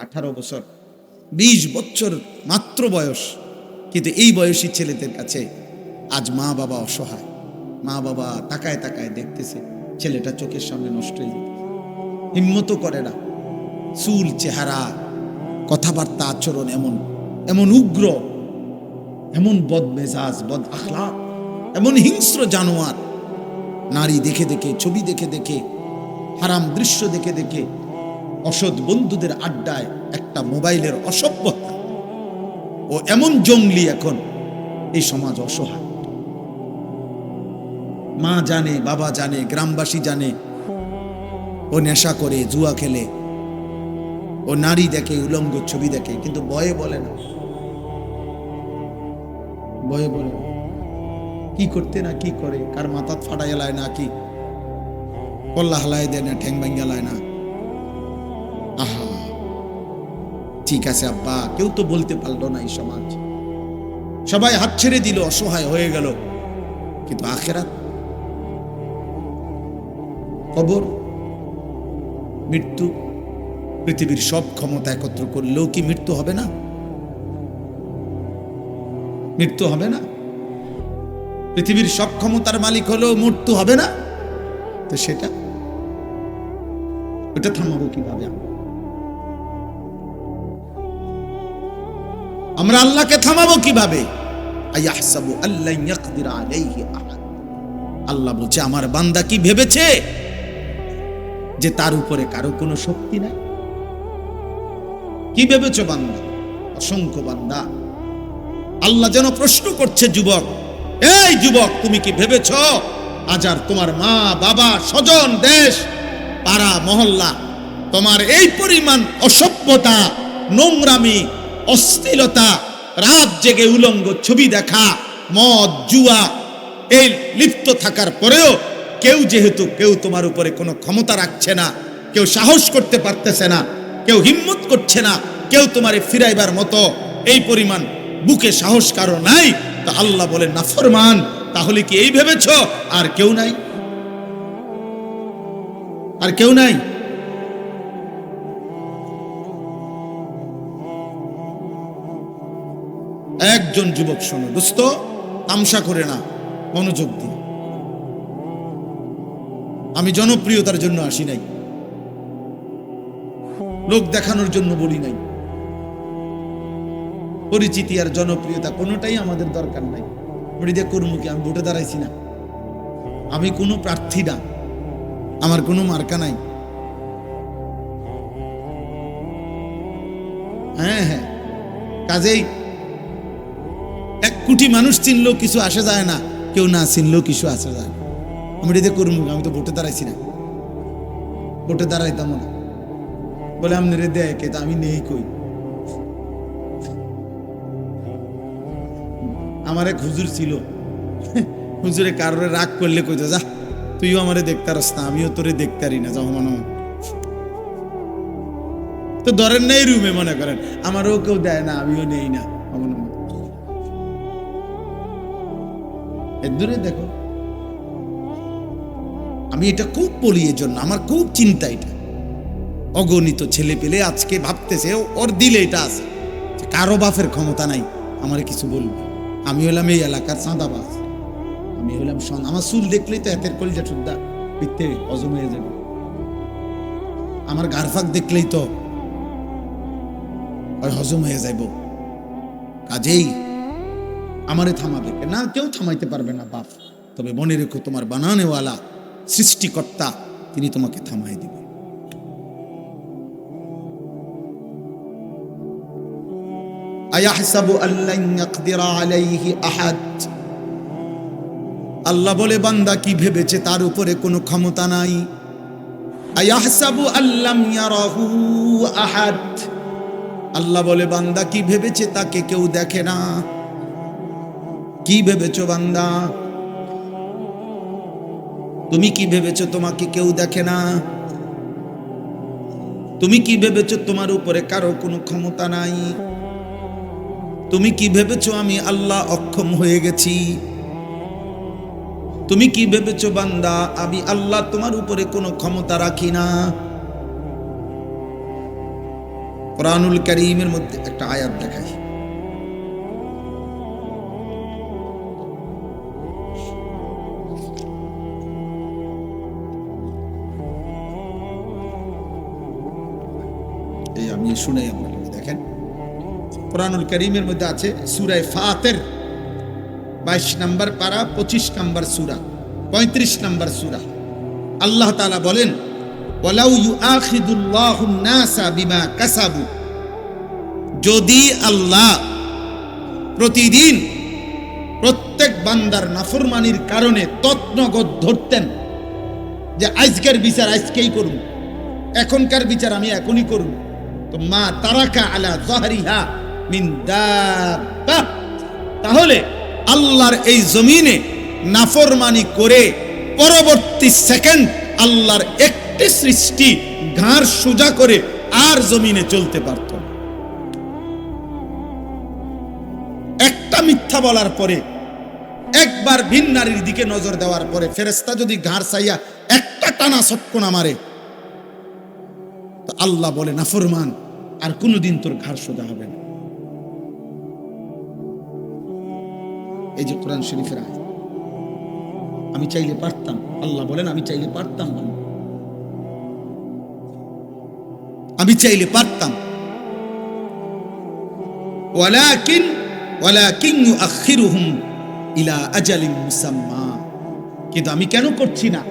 18 বছর, 20 বছর মাত্র বয়স, কিন্তু এই বয়সী ছেলেদের কাছে আজ মা বাবা অসহায়। মা বাবা তাকায় তাকায় দেখতেছে ছেলেটা চোখের সামনে নষ্ট হয়ে যেতে, হিম্মত করে না। চুল, চেহারা, কথাবার্তা, আচরণ এমন এমন উগ্র, এমন বদমেজাজ, বদ আখলাক, এমন হিংস্র জানোয়ার। নারী দেখে দেখে, ছবি দেখে দেখে, হারাম দৃশ্য দেখে দেখে, অসৎ বন্ধুদের আড্ডায়, একটা মোবাইলের অসভ্যতা, ও এমন জঙ্গলি। এখন এই সমাজ অসহায়। মা জানে, বাবা জানে, গ্রামবাসী জানে ও নেশা করে, জুয়া খেলে, ও নারী দেখে, উলঙ্গ ছবি দেখে, কিন্তু ভয়ে বলে না, ভয়ে বলে না। কি করতে না কি করে, কার মাথা ফাটাই লায় না, কি কল্লা হালাই দেয় না, ঠ্যাং ভাঙ্গা লায় না। আহা, ঠিক আছে আব্বা, কেউ তো বলতে পারলো না। এই সমাজ সবাই হাত ছেড়ে দিল, অসহায় হয়ে গেল। কিন্তু আখেরাত, কবর, মৃত্যু, পৃথিবীর সব ক্ষমতা একত্র করলেও কি মৃত্যু হবে না? মৃত্যু হবে না? পৃথিবীর সব ক্ষমতার মালিক হলেও মৃত্যু হবে না? তো সেটা, ওটা থামাবো কিভাবে? আমরা আল্লাহকে থামাবো কিভাবে? আয়াহসাবু আল্লা ইয়াকদির আলাইহি আহাদ। আল্লাহ বলছে, আমার বান্দা কি ভেবেছে যে তার উপরে কারো কোনো শক্তি নাই? কি ভেবেছো বান্দা? অসংখ্য বান্দা। আল্লাহ যেন প্রশ্ন করছে, যুবক, এই যুবক, তুমি কি ভেবেছো আজ আর তোমার মা বাবা, স্বজন, দেশ, পাড়া মহল্লা তোমার এই পরিমাণ অসভ্যতা, নোংরামি, অশ্লীলতা, রাত জেগে উলঙ্গ ছবি দেখা, মদ, জুয়া, এই লিপ্ত থাকার পরেও কেউ তোমার উপরে কোনো ক্ষমতা রাখছে না, কেউ সাহস করতে পারতেছে না, কেউ হিম্মত করছে না, কেউ তোমারে ফিরাইবার মতো এই পরিমাণ বুকে সাহস কারো নাই। তা আল্লাহ বলে, নাফরমান, তাহলে কি এই ভেবেছ আর কেউ নাই? আর কেউ নাই? একজন যুবক, শোনো দোস্ত, তামসা করে না, মনোযোগ দিয়ে। আমি জনপ্রিয়তার জন্য আসি নাই, লোক দেখানোর জন্য বলি নাই। পরিচিতি আর জনপ্রিয়তা কোনোটাই আমাদের দরকার নাই। মৃদে কর্মকে আমি ভোটে দাঁড়াইছি না, আমি কোনো প্রার্থী না, আমার কোনো মার্কা নাই। হ্যাঁ হ্যাঁ, কাজেই 1 কোটি মানুষ চিনলেও কিছু আসে যায় না, কেউ না চিনলেও কিছু আসে যায় না। আমি রেদে করবো, আমি তো ভোটে দাঁড়াইছি না, ভোটে দাঁড়াইতাম না। বলে আপনি রে দেখে, তা আমি নেই কই। আমার এক হুজুর ছিল, হুজুরে কারোর রাগ করলে কইতো, যা তুইও আমারে দেখতে পারস না, আমিও তোরে দেখতে পারি না, যাও মনে তো ধরেন নেই রুমে, মনে করেন আমারও কেউ দেয় না, আমিও নেই না, দূরে দেখো। আমি এটা খুব বলি, এর জন্য আমার খুব চিন্তা। এটা অগণিত ছেলে পেলে আজকে ভাবতেছে ওর দিলে এটা আছে, কারো বাপের ক্ষমতা নাই আমারে কিছু বলবে। আমি হলাম এই এলাকার চাঁদাবাজ, আমি হলাম আমার চুল দেখলেই তো এতের কলিজা টুদ্দা পিঠতে হজম হয়ে যাবে, আমার গারফাক দেখলেই তো হজম হয়ে যাইব। কাজেই আমারে থামাবে না, কেউ থামাইতে পারবে না বাপ। তবে মনে রেখো, তোমার বানানেওয়ালা সৃষ্টিকর্তা, তিনি তোমাকে থামাই দিবেন। আয়াহসাবু আল্লা ইয়াকদিরা আলাইহি আহাদ। আল্লাহ বলে, বান্দা কি ভেবেছে তার উপরে কোনো ক্ষমতা নাই? আয়াহসাবু আল্লাম ইয়ারাহু আহাদ। আল্লাহ বলে, বান্দা কি ভেবেছে তাকে কেউ দেখে না? কি ভেবেছো বান্দা? তুমি কি ভেবেছো তোমাকে কেউ দেখে না? তুমি কি ভেবেছো তোমার উপরে কারো কোনো ক্ষমতা নাই? তুমি কি ভেবেছো আমি আল্লাহ অক্ষম হয়ে গেছি? তুমি কি ভেবেছো বান্দা আমি আল্লাহ তোমার উপরে কোনো ক্ষমতা রাখি না? কোরআনুল কারীমের মধ্যে একটা আয়াত দেখাই। এই আমি শুনে আপনাকে দেখেন, কোরআনুল কারীমের মধ্যে আছে সূরা ফাতির 22 নম্বর পারা 25 নম্বর সূরা 35 নম্বর সূরা। আল্লাহ তাআলা বলেন, ওয়ালাউ ইউআখিদুল্লাহুন নাসা বিমা কাসাবু, যদি আল্লাহ প্রতিদিন প্রত্যেক বান্দার নাফরমানির কারণে তৎনগদ ধরতেন যে আজকের বিচার আজকেই করুন, এখনকার বিচার আমি এখনই করুন, তো মা তারাকা আলা যাহরিহা মিন দাব্বা, তাহলে আল্লাহর এই জমিনে নাফরমানি করে পরবর্তী সেকেন্ড আল্লাহর একটি সৃষ্টি ঘাড় সোজা করে আর জমিনে চলতে পারত না। একটা মিথ্যা বলার পরে, একবার ভিন নারীর দিকে নজর দেওয়ার পরে ফেরেশতা যদি ঘাড় চাইয়া একটা টানা ছটকনা মারে, তো আল্লাহ বলে নাফরমান আর কোনোদিন তোর ঘাড় সোজা হবে না। এই যে কোরআন শরীফের আয়াত, আমি চাইলে পারতাম, আল্লাহ বলেন আমি চাইলে পারতাম, আমি চাইলে পারতাম, ওয়ালাকিন ইউআখিরুহুম ইলা আজালিন মুসাম্মা, কিন্তু আমি কেন করছি না?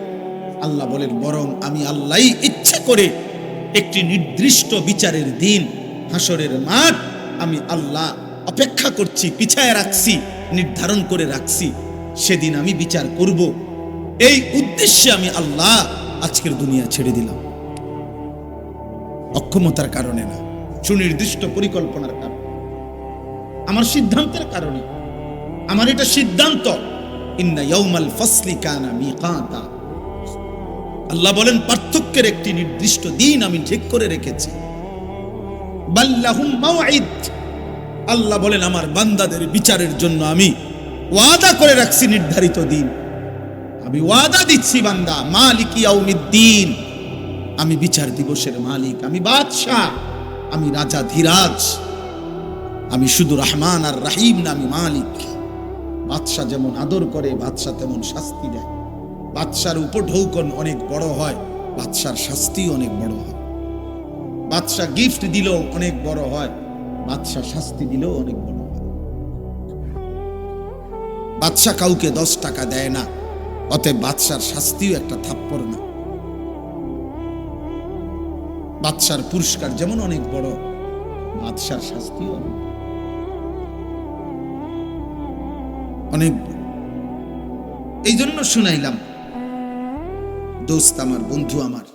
আল্লাহ বলেন বরং আমি আল্লাহই ইচ্ছে করে একটি নির্দিষ্ট বিচারের দিন, হাসরের মাঠ, আমি আল্লাহ অপেক্ষা করছি, পিছায় রাখছি, নির্ধারণ করে রাখছি, সেদিন আমি বিচার করব। এই উদ্দেশ্যে আমি আল্লাহ আজকের দুনিয়া ছেড়ে দিলাম, অক্ষমতার কারণে না, সুনির্দিষ্ট পরিকল্পনার কারণে, আমার সিদ্ধান্তের কারণে। আমার এটা সিদ্ধান্ত, ইন্না ইয়াউমাল ফাসলি কানা মিকাতা, আল্লাহ বলেন পার্থক্যের একটি নির্দিষ্ট দিন আমি ঠিক করে রেখেছি। বাল্লাহুম মাওঈদ, আল্লাহ বলেন আমার বান্দাদের বিচারের জন্য আমি ওয়াদা করে রাখছি নির্ধারিত দিন। আমি ওয়াদা দিচ্ছি বান্দা, মালিক ইয়াউমিদ্দিন, আমি বিচার দিবসের মালিক, আমি বাদশাহ, আমি রাজা ধীরাজ, আমি শুধু রহমান আর রহিম না, আমি মালিক। বাদশাহ যেমন আদর করে, বাদশাহ তেমন শাস্তি দেয়। বাদশার উপঢৌকন অনেক বড় হয়, বাদশার শাস্তি অনেক বড় হয়। বাদশাহ গিফট দিলেও অনেক বড় হয়, বাদশাহ শাস্তি দিলেও অনেক বড় হয়। বাদশাহ কাউকে 10 টাকা দেয় না, অতএব বাদশার শাস্তিও একটা থাপ্পড় না। বাদশার পুরস্কার যেমন অনেক বড়, বাদশার শাস্তিও অনেক বড়। এই জন্য শুনাইলাম, দোস্ত আমার, বন্ধু আমার,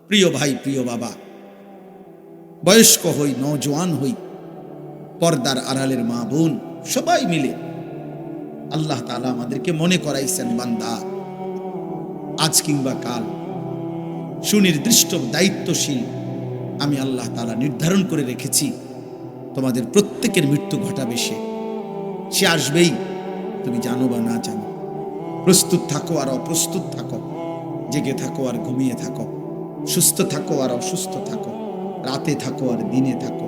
প্রিয় ভাই, প্রিয় বাবা, বয়স্ক হই, নওজোয়ান হই, পর্দার আড়ালের মা বোন, সবাই মিলে আল্লাহ তাআলা আমাদেরকে মনে করাইছেন, বান্দা আজ কিংবা কাল সুনির্দিষ্ট দায়িত্বশীল আমি আল্লাহ তাআলা নির্ধারণ করে রেখেছি, তোমাদের প্রত্যেকের মৃত্যু ঘটাবে। সে আসবেই, তুমি জানো বা না জানো। প্রস্তুত থাকো আর অপ্রস্তুত থাকো, জেগে থাকো আর ঘুমিয়ে থাকো, সুস্থ থাকো আর অসুস্থ থাকো, রাতে থাকো আর দিনে থাকো,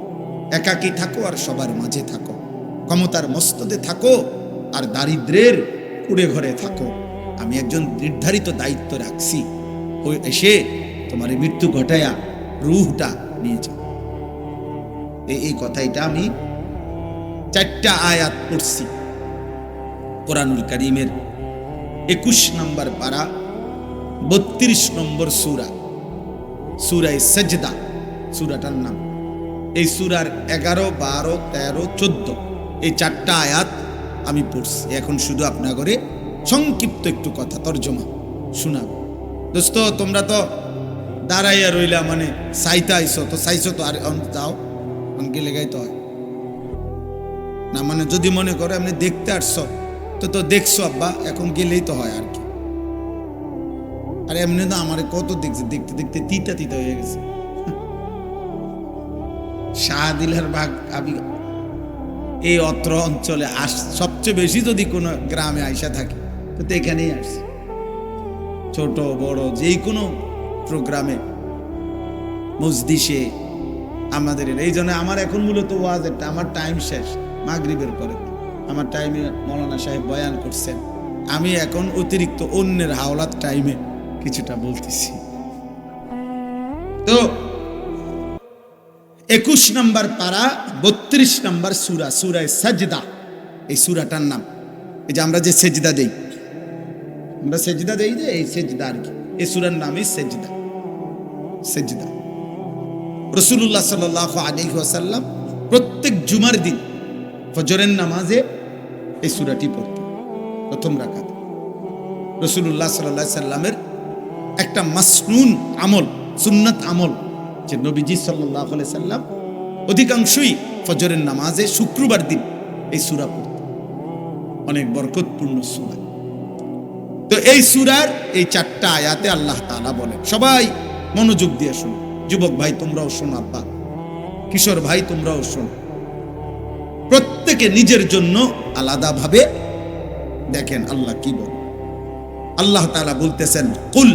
একাকী থাকো আর সবার মাঝে থাকো, ক্ষমতার মস্তদে থাকো আর দারিদ্রের কুড়ে ঘরে থাকো, আমি একজন নির্ধারিত দায়িত্ব রাখছি, ওই এসে তোমার মৃত্যু ঘটায়া রূহটা নিয়ে যাও। এই কথাটা আমি 4টা আয়াত পড়ছি কোরআনুল কারীমের 21 নম্বর পারা 32 নম্বর সূরা, সূরায়ে সাজদা সূরাটার নাম। এই সূরার 11, 12, 13, 14 এই 4টা আয়াত আমি পড়ছি। এখন শুধু আপনাগরে সংক্ষিপ্ত একটু কথা তর্জমা শোনাব। দোস্ত, তোমরা তো দাঁড়াইয়া রইলা, মানে চাইতে আইছো, তো চাইছো তো আর যাও, গেলে গাইতে হয় না। মানে যদি মনে করো আপনি দেখতে আসছো, তো দেখছো আব্বা, এখন গেলেই তো হয় আর কি। আর এমনি না, আমার কত দেখছে, দেখতে দেখতে তিতা তিতা হয়ে গেছে। শাহদিলার বাগ, আমি এই অত্র অঞ্চলে সবচেয়ে বেশি যদি কোনো গ্রামে আইসা থাকে তো এখানেই আসছে। ছোট বড় যেই কোনো প্রোগ্রামে, মজলিসে, আমাদের এই জন্য আমার এখন মূলত ওয়াজেরটা আমার টাইম শেষ মাগরিবের পরে, আমার টাইমে মৌলানা সাহেব বয়ান করছেন, আমি এখন অতিরিক্ত অন্যের হাওলাত টাইমে কিছুটা বলতেছি। তো 21 নম্বর পারা 32 নম্বর সূরা, সূরা সাজদা। এই সূরাটার নাম, এই যে আমরা যে সেজদা দেই, আমরা সেজদা দেই যে এই সেজদা আর কি, এই সূরার নামই সেজদা। সেজদা রাসূলুল্লাহ সাল্লাল্লাহু আলাইহি ওয়াসাল্লাম প্রত্যেক জুমার দিন ফজরের নামাজে এই সূরাটি পড়তেন প্রথম রাকাত। রাসূলুল্লাহ সাল্লাল্লাহু আলাইহি সাল্লামের একটা মাসনুন আমল, সুন্নাত আমল, যে নবীজি সাল্লাল্লাহু আলাইহি সাল্লাম অধিকাংশই ফজরের নামাজে শুক্রবার দিন এই সূরা পড়তেন। অনেক বরকতপূর্ণ সূরা। তো এই সূরার এই 4টা আয়াতে আল্লাহ তাআলা বলেন, সবাই মনোযোগ দিয়ে শুনো, যুবক ভাই তোমরাও শোনো, আব্বা কিশোর ভাই তোমরাও শোনো, প্রত্যেকে নিজের জন্য আলাদাভাবে দেখেন আল্লাহ কি বলেন। আল্লাহ তাআলা বলতেছেন, কুল,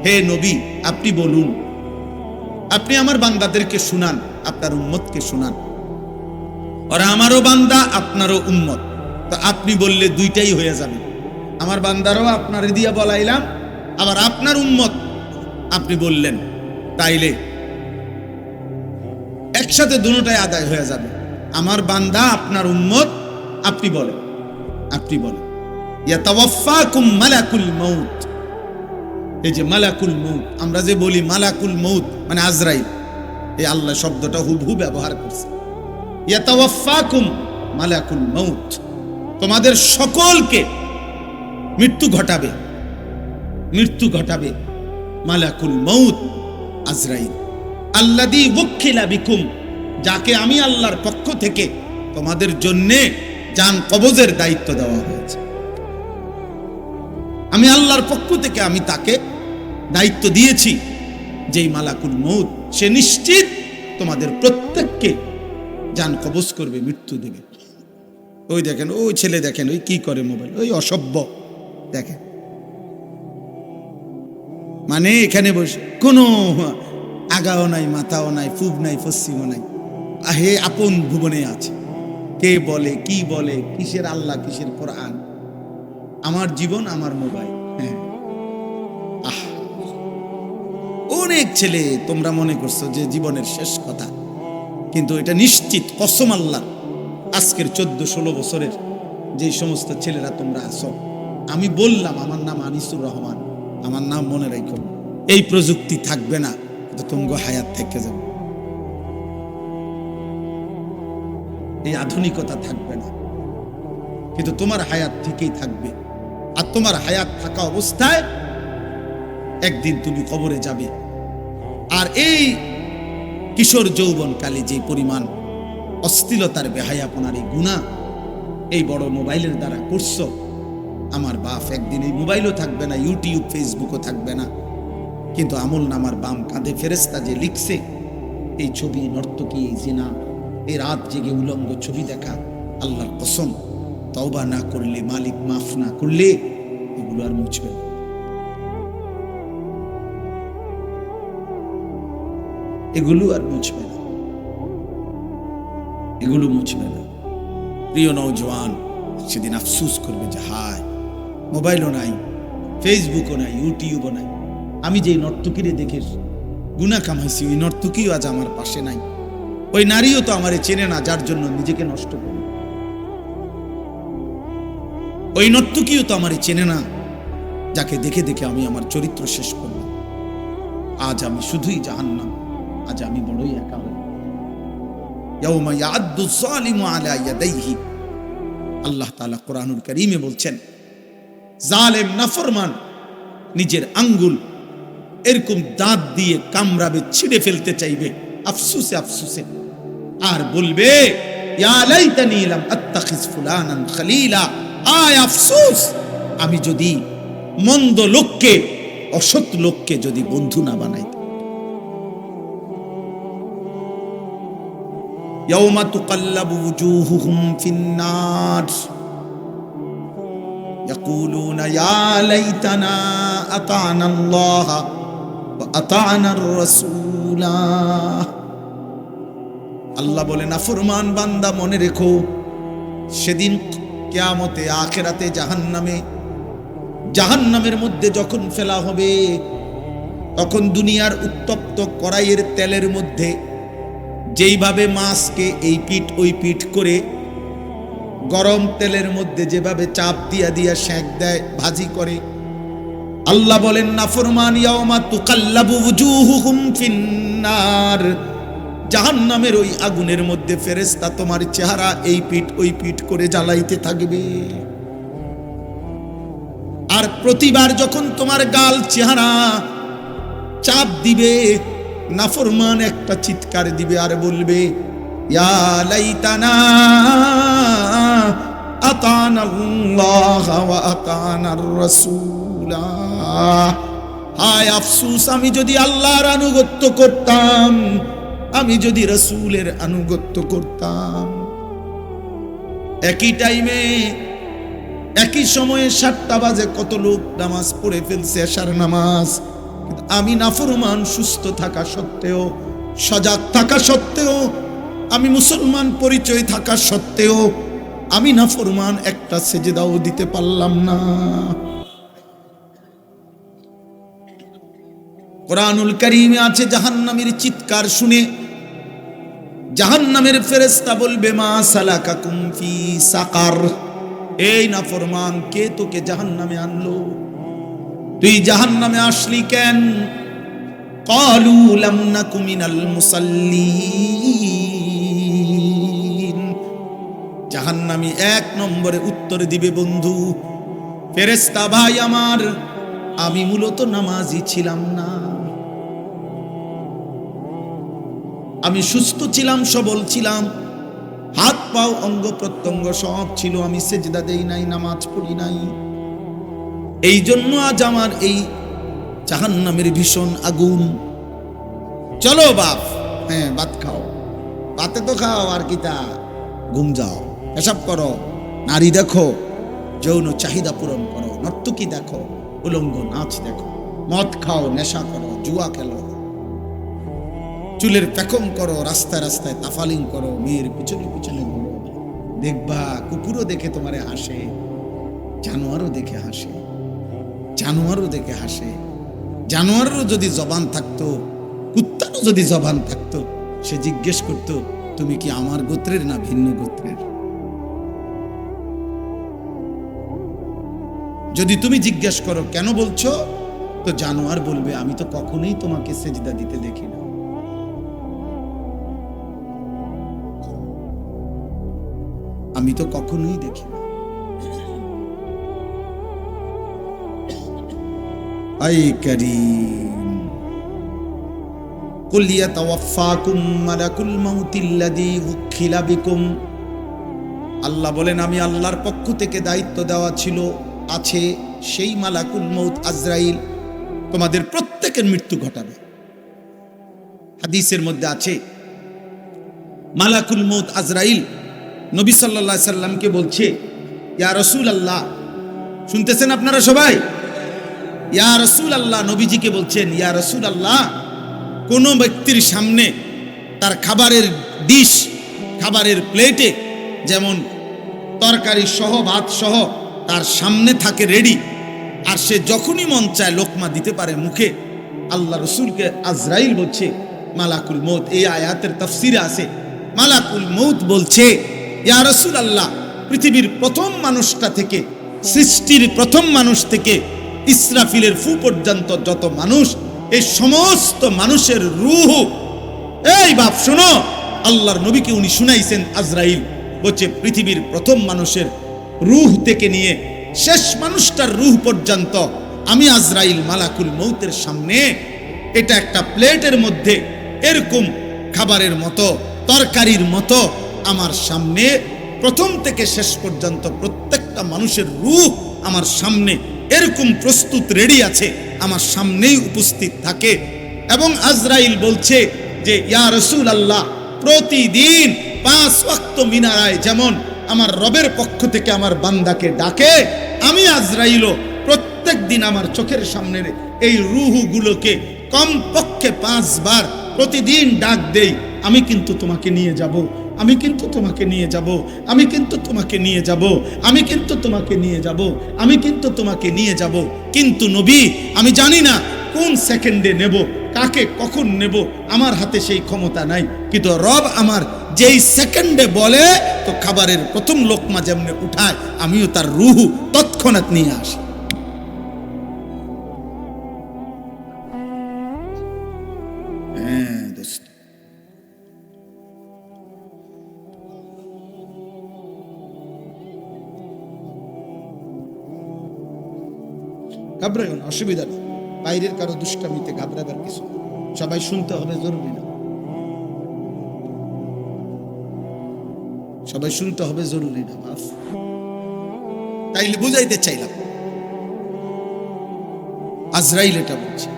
হে নবী আপনি বলুন, আপনি আমার বান্দাদেরকে শুনান, আপনার উম্মতকে শুনান, ওরা আমারও বান্দা আপনারও উম্মত। তো আপনি বললে দুইটাই হয়ে যাবে, আমার বান্দারও আপনার দিয়া বলাইলাম, আবার আপনার উম্মত আপনি বললেন, তাইলে একসাথে দুটোটাই আদায় হয়ে যাবে। আমার বান্দা আপনার উম্মত, আপনি বলেন, আপনি বলেন। ইয়াতাওয়াফাকুম মালাকুল মাউত, এই যে মালাকুল মউত, আমরা যে বলি মালাকুল মউত মানে আজরাইল, এই আল্লাহ শব্দটা হুবহু ব্যবহার করছে। ইয়াতাওয়াফাকুম মালাকুল মউত, তোমাদের সকলকে মৃত্যু ঘটাবে, মৃত্যু ঘটাবে মালাকুল মউত আজরাইল, আল্লাযী ওয়াক্কিলা বিকুম, যাকে আমি আল্লাহর পক্ষ থেকে তোমাদের জন্যে জান কবজের দায়িত্ব দেওয়া হয়েছে। আমি আল্লাহর পক্ষ থেকে আমি তাকে দায়িত্ব দিয়েছি, যেই মালাকুল মউত, সে নিশ্চিত তোমাদের প্রত্যেককে জান কবজ করবে, মৃত্যু দেবে। ওই দেখেন, ওই ছেলে দেখেন, ওই কি করে মোবাইল, ওই অসভ্য দেখেন, মানে এখানে বসে কোনো আগাও নাই, মাথাও নাই, পূব নাই, পশ্চিমও নাই, হে আপন ভুবনে আছে। কে বলে, কি বলে, কিসের আল্লাহ, কিসের কোরআন, আমার জীবন আমার মোবাইল। হ্যাঁ, অনেক ছেলে তোমরা মনে করছো যে জীবনের শেষ কথা, কিন্তু এটা নিশ্চিত কসম আল্লাহ, আজকের 14-16 বছরের যে সমস্ত ছেলেরা তোমরা আছো, আমি বললাম আমার নাম আনিসুর রহমান, আমার নাম মনে রাখো, এই প্রযুক্তি থাকবে না, তোমাকে হায়াত থেকে যাবে, এই আধুনিকতা থাকবে না, কিন্তু তোমার হায়াত ঠিকই থাকবে। আর তোমার হায়াত থাকা অবস্থায় একদিন তুমি কবরে যাবে। আর এই কিশোর যৌবনকালে যে পরিমাণ অশ্লীলতার, বেহায়াপনার এই গুনাহ এই বড় মোবাইলের দ্বারা করছো, আমার বাপ একদিন এই মোবাইলও থাকবে না, ইউটিউব ফেসবুকও থাকবে না, কিন্তু আমল নামার বাম কাঁধে ফেরেশতা যে লিখছে, এই ছবি, নর্তকী, এই জিনা, এই রাত জেগে উলঙ্গ ছবি দেখা, আল্লাহর কসম তওবা না করলে, মালিক মাফ না করলে এগুলো আর মুছবে না। এগুলো আর মুছবে না, এগুলো মুছবে না। প্রিয় নওজওয়ান সেদিন আফসোস করবে যে হায়, মোবাইলও নাই, ফেসবুকও নাই, ইউটিউবও নাই, আমি যে নর্তকীরে দেখে গুনাহ কামাইছি, ওই নর্তকীও আজ আমার পাশে নাই, ওই নারীও তো আমারে চেনে না, যার জন্য নিজেকে নষ্ট করি, ওই নর্তকীও তো আমারে চেনে না, যাকে দেখে দেখে আমি আমার চরিত্র শেষ করলাম। আজ আমি শুধুই জাহান্নাম, আজ আমি বড়ই একা হই। ইয়াউমা ইয়া'আদ্দু যালিমু আলা ইয়াদাইহি, আল্লাহ তাআলা কোরআনুল কারীমে বলছেন, জালেম নাফরমান নিজের আঙ্গুল এরকম দাঁত দিয়ে কামড়াবে, ছিঁড়ে ফেলতে চাইবে, আফসুসে আফসুসে, আর বলবে ইয়া লাইতানি লাম আত্তাখিজ ফুলানান খলিলা, আয় আফসোস, আমি যদি মন্দ লোককে, অসৎ লোককে যদি বন্ধু না বানাইতাম। ইয়াউমা তুকাল্লাবু ওয়ুজুহুহুম ফিন্নার ইয়াকুলুনা ইয়া লাইতানা আতা'না আল্লাহ ওয়া আতা'না আর রাসূলা। আল্লাহ বলে নাফরমান বান্দা মনে রেখো, সেদিন কিয়ামতে আখিরাতে জাহান্নামের মধ্যে যখন ফেলা হবে, তখন দুনিয়ার উত্তপ্ত কড়াইয়ের তেলের মধ্যে যেইভাবে মাছকে এই পিঠ ওই পিঠ করে গরম তেলের মধ্যে যেভাবে চাপ দিয়া দিয়া সেঁক দেয়, ভাজি করে, আল্লাহ বলেন নাফরমান ইয়াউমা তুকাল্লাবু ওয়ুজুহুহুম ফিন্নার, জাহান্নামের ওই আগুনের মধ্যে ফেরেশতা তোমার চেহারা এই পিঠ ওই পিঠ করে জ্বালাইতে থাকবে। আর প্রতিবার যখন তোমার গাল চেহারা চাপ দিবে, নাফরমান একটা চিৎকার দিবে আর বলবে ইয়া লাইতানা আতানাল্লাহ ওয়া আতানার রাসূলা, হায় আফসোস, আমি যদি আল্লাহর আনুগত্য করতাম, আমি যদি রাসূলের আনুগত্য করতাম। একই টাইমে একই সময়ে 7টা বাজে কত লোক নামাজ পড়ে ফেলছে, এশার নামাজ, কিন্তু আমি নাফরমান সুস্থ থাকা সত্ত্বেও, সজাগ থাকা সত্ত্বেও, আমি মুসলমান পরিচয় থাকা সত্ত্বেও আমি নাফরমান একটা সেজদাও দিতে পারলাম না। কোরআনুল কারীমে আছে জাহান্নামের চিৎকার শুনে জাহান্নামের ফেরেশতা বলবে মা সালাকাকুম ফি সাকার, এই নাফরমান, কে তোকে জাহান্নামে আনলো? তুই জাহান্নামে আসলি কেন? ক্বালু লাম নাকু মিনাল মুসাল্লিন, জাহান্নামী 1 নম্বরে উত্তর দিবে বন্ধু, ফেরেশতা ভাই আমার, আমি মূলত নামাজি ছিলাম না, আমি সুস্থ ছিলাম, সবল ছিলাম, হাত পাও অঙ্গ প্রত্যঙ্গ সব ছিল, আমি সেজদা দেই নাই, নামাজ পড়ি নাই, এই জন্য আজ আমার এই জাহান্নামের ভীষণ আগুন। চলো বাপ, হ্যাঁ ভাত খাও, ভাতে তো খাও, আর কিতা, ঘুম যাও, এসব করো, নারী দেখো, যৌন চাহিদা পূরণ করো, নর্তকী দেখো, উলঙ্গ নাচ দেখো, মদ খাও, নেশা করো, জুয়া খেলো, চুলের পেখম করো, রাস্তায় রাস্তায় তাফালিং করো, মেয়ের পিছনে পিছনে ঘুরো, দেখবা কুকুরও দেখে তোমারে হাসে, জানোয়ারও দেখে হাসে, জানোয়ারও দেখে হাসে, জানোয়ারেরও যদি জবান থাকতো, কুত্তারও যদি জবান থাকতো, সে জিজ্ঞেস করতো তুমি কি আমার গোত্রের না ভিন্ন গোত্রের? যদি তুমি জিজ্ঞেস করো কেন বলছো, তো জানোয়ার বলবে আমি তো কখনোই তোমাকে সেজদা দিতে দেখি না। আমি তো কখনোই দেখি না। আই কারীম, কুল ইয়াতাওয়াফাকুম মালাকুল মাউতিল্লাযী উখিলা বিকুম, আল্লাহ বলেন আমি আল্লাহর পক্ষ থেকে দায়িত্ব দেওয়া ছিল, আছে সেই মালাকুল মউত আজরাইল তোমাদের প্রত্যেকের মৃত্যু ঘটাবে। হাদিসের মধ্যে আছে মালাকুল মউত আজরাইল নবী সাল্লাল্লাহু আলাইহি সাল্লামকে বলছে ইয়া রাসূলুল্লাহ, শুনতেছেন আপনারা সবাই? ইয়া রাসূলুল্লাহ, নবীজিকে বলছেন ইয়া রাসূলুল্লাহ, কোন ব্যক্তির সামনে তার খাবারের ডিশ, খাবারের প্লেটে যেমন তরকারি সহ ভাত সহ তার সামনে থাকে রেডি, আর সে যখনই মন চায় লোকমা দিতে পারে মুখে, আল্লাহ রসুলকে আজরাইল বলছে মালাকুল মউত। এই আয়াতের তাফসিরে আছে মালাকুল মউত বলছে ইয়া রাসূলুল্লাহ, পৃথিবীর প্রথম মানুষটা থেকে, সৃষ্টির প্রথম মানুষ থেকে ইসরাফিলের ফু পর্যন্ত যত মানুষ, এই সমস্ত মানুষের রূহ, এই বাপ শোনো, আল্লাহর নবীকে উনি শুনাইছেন আজরাইল বলছে পৃথিবীর প্রথম মানুষের রূহ থেকে নিয়ে শেষ মানুষটার রূহ পর্যন্ত আমি আজরাইল মালাকুল মউতের সামনে, এটা একটা প্লেটের মধ্যে এরকম খাবারের মতো, তরকারির মতো আমার সামনে প্রথম থেকে শেষ পর্যন্ত প্রত্যেকটা মানুষের রূহ আমার সামনে এরকম প্রস্তুত রেডি আছে, আমার সামনেই উপস্থিত থাকে। এবং আজরাইল বলছে যে ইয়া রাসূলুল্লাহ, প্রতিদিন 5 ওয়াক্ত মিনারায় যেমন আমার রবের পক্ষ থেকে আমার বান্দাকে ডাকে, আমি আজরাইলও প্রত্যেক দিন আমার চোখের সামনের এই রূহগুলোকে কমপক্ষে 5 বার প্রতিদিন ডাক দেই। আমি কিন্তু তোমাকে নিয়ে যাব, আমি কিন্তু তোমাকে নিয়ে যাব, আমি কিন্তু তোমাকে নিয়ে যাব, আমি কিন্তু তোমাকে নিয়ে যাব, আমি কিন্তু তোমাকে নিয়ে যাব। কিন্তু নবী, আমি জানি না কোন সেকেন্ডে নেব, কাকে কখন নেব, আমার হাতে সেই ক্ষমতা নাই। কিন্তু রব আমার যেই সেকেন্ডে বলে, তো খাবারের প্রথম লোকমা যেমনে উঠায়, আমিও তার রুহু তৎক্ষণাৎ নিয়ে আসি। হ্যাঁ দোস্ত, ঘাবড়াইও না, অসুবিধা নেই। বাইরের কারো দুষ্টামিতে ঘাবড়াবার কিছু, সবাই শুনতে হবে জরুরি না, সবাই শুনতে হবে জরুরি না। বাস তাইলে বুঝাইতে চাইলাম, আজরাইল এটা বলছে।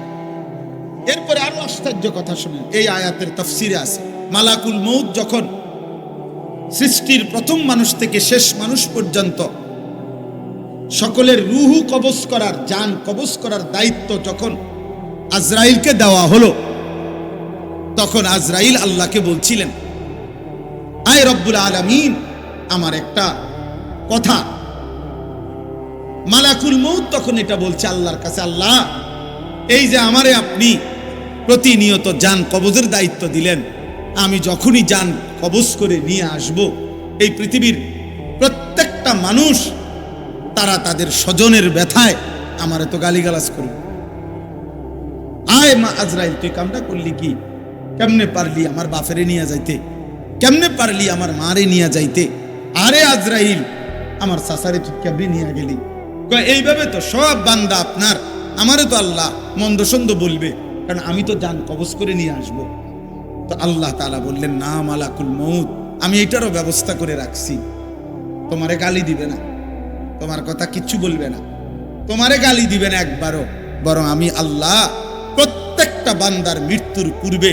এরপরে আরো আশ্চর্য কথা শুনেন, এই আয়াতের তাফসিরে আছে, মালাকুল মউত যখন সৃষ্টির প্রথম মানুষ থেকে শেষ মানুষ পর্যন্ত সকলের রুহু কবজ করার, জান কবজ করার দায়িত্ব যখন আজরাইলকে দেওয়া হলো, তখন আজরাইল আল্লাহকে বলছিলেন, আয় রব্বুল আলামিন, আমার একটা কথা। মালাকুল মউত তখন এটা বলছে আল্লাহর কাছে, আল্লাহ, এই যে আমারে আপনি প্রতিনিয়ত জান কবজের দায়িত্ব দিলেন, আমি যখনই জান কবজ করে নিয়ে আসব, এই পৃথিবীর প্রত্যেকটা মানুষ তারা তাদের স্বজনের ব্যথায় আমারে তো গালিগালাজ করবে। আয় মা আজরাইল, তুই কামটা করলি কি? কেমনে পারলি আমার বাপেরে নিয়ে যাইতে? কেমনে পারলি আমার মারে নিয়ে যাইতে? আরে আজরাইল, আমার চাচারে তুই কেমনে নিয়ে গেলি? এইভাবে তো সব বান্দা আপনার, আমারে তো আল্লাহ মন্দ সন্দ বলবে, কারণ আমি তো জান কবজ করে নিয়ে আসব। তো আল্লাহ তাআলা বললেন, না মালাকুল মউত, আমি এটারও ব্যবস্থা করে রাখছি। তোমারে গালি দিবে না, তোমার কথা কিচ্ছু বলবে না, তোমারে গালি দিবে না একবারও, বরং আমি আল্লাহ প্রত্যেকটা বান্দার মৃত্যুর পূর্বে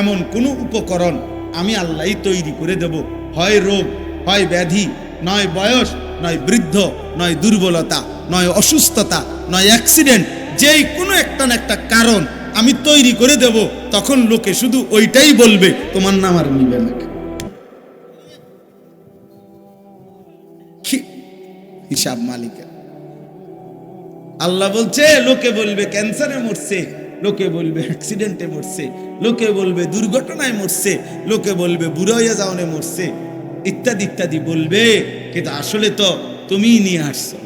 এমন কোন উপকরণ আমি আল্লাহই তৈরি করে দেব, হয় রোগ, হয় ব্যাধি, নয় বয়স, নয় বৃদ্ধ, নয় দুর্বলতা, নয় অসুস্থতা, নয় অ্যাক্সিডেন্ট, যেই কোনো একটা না একটা কারণ আমি তৈরি করে দেব। তখন লোকে শুধু ওইটাই বলবে, তোমার নাম আর নিবে না। হিসাব মালিকের আল্লাহ বলছে, লোকে বলবে ক্যান্সারে মরছে, লোকে বলবে অ্যাক্সিডেন্টে মরছে, লোকে বলবে দুর্ঘটনায় মরছে, লোকে বলবে বুড়ো হয়ে যাওয়ানে মরছে, ইত্যাদি ইত্যাদি বলবে, কিন্তু আসলে তো তুমিই নিয়ে আসছো।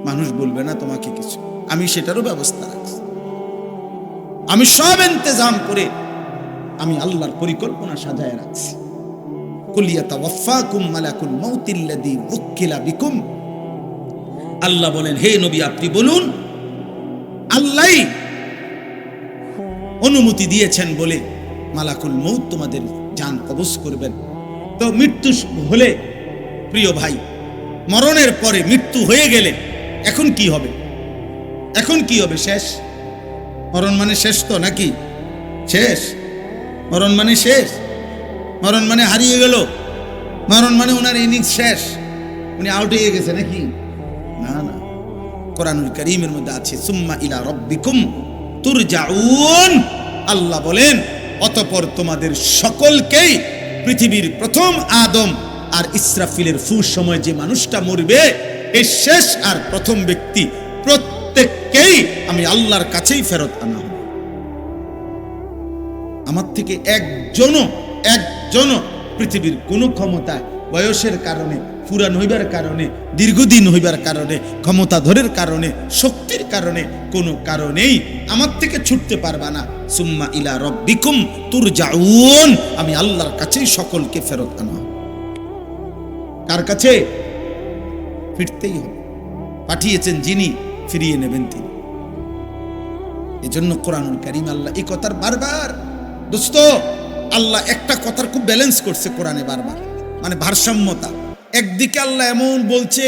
মানুষ বলবে না তোমাকে কিছু, আমি সেটারও ব্যবস্থা রাখছি, আমি সব ইন্তজাম করে আমি আল্লাহর পরিকল্পনা সাজায় রাখছি। কুল ইয়াতাওয়াফাকুম মালাকুল মাউতিল্লাযী উক্কিলা বিকুম, আল্লাহ বলেন, হে নবী আপনি বলুন, আল্লাহই অনুমতি দিয়েছেন বলে মালাকুল মউত তোমাদের জান কবজ করবেন। তো মৃত্যু হলে, প্রিয় ভাই, মরণের পরে মৃত্যু হয়ে গেলে এখন কি হবে? এখন কি হবে? শেষ। মরণ মানে শেষ তো নাকি? শেষ। মরণ মানে শেষ, মরণ মানে হারিয়ে গেল, মরণ মানে ওনার ইনিংস শেষ, উনি আউট হয়ে গেছে নাকি? না না, কোরআনুল কারীমের মধ্যে আছে, সুম্মা ইলা রাব্বিকুম তুরজাউন, আল্লাহ বলেন, অতঃপর তোমাদের সকলকেই, পৃথিবীর প্রথম আদম আর ইসরাফিলের ফুর সময় যে মানুষটা মরবে, এই শেষ আর প্রথম ব্যক্তি প্রত্যেককেই আমি আল্লাহর কাছেই ফেরত আনা হবে। আমার থেকে একজনও পৃথিবীর কোনো ক্ষমতায়, বয়সের কারণে, পুরান হইবার কারণে, দীর্ঘদিন হইবার কারণে, ক্ষমতাধরের কারণে, শক্তির কারণে, কোনো কারণেই আমার থেকে ছুটতে পারবা না। সুম্মা ইলা রাব্বিকুম তুরজাউন, আমি আল্লাহর কাছেই সকলকে ফেরত আনা। কার কাছে? ফিরতেই হবে, পাঠিয়েছেন যিনি, ফিরিয়ে নেবেন তিনি। এজন্য কোরআনুল কারীম আল্লাহ এই কথার বারবার, দোস্ত, আল্লাহ একটা কথার খুব ব্যালেন্স করছে কোরআনে বারবার, মানে ভারসাম্যতা। একদিকে আল্লাহ এমন বলছে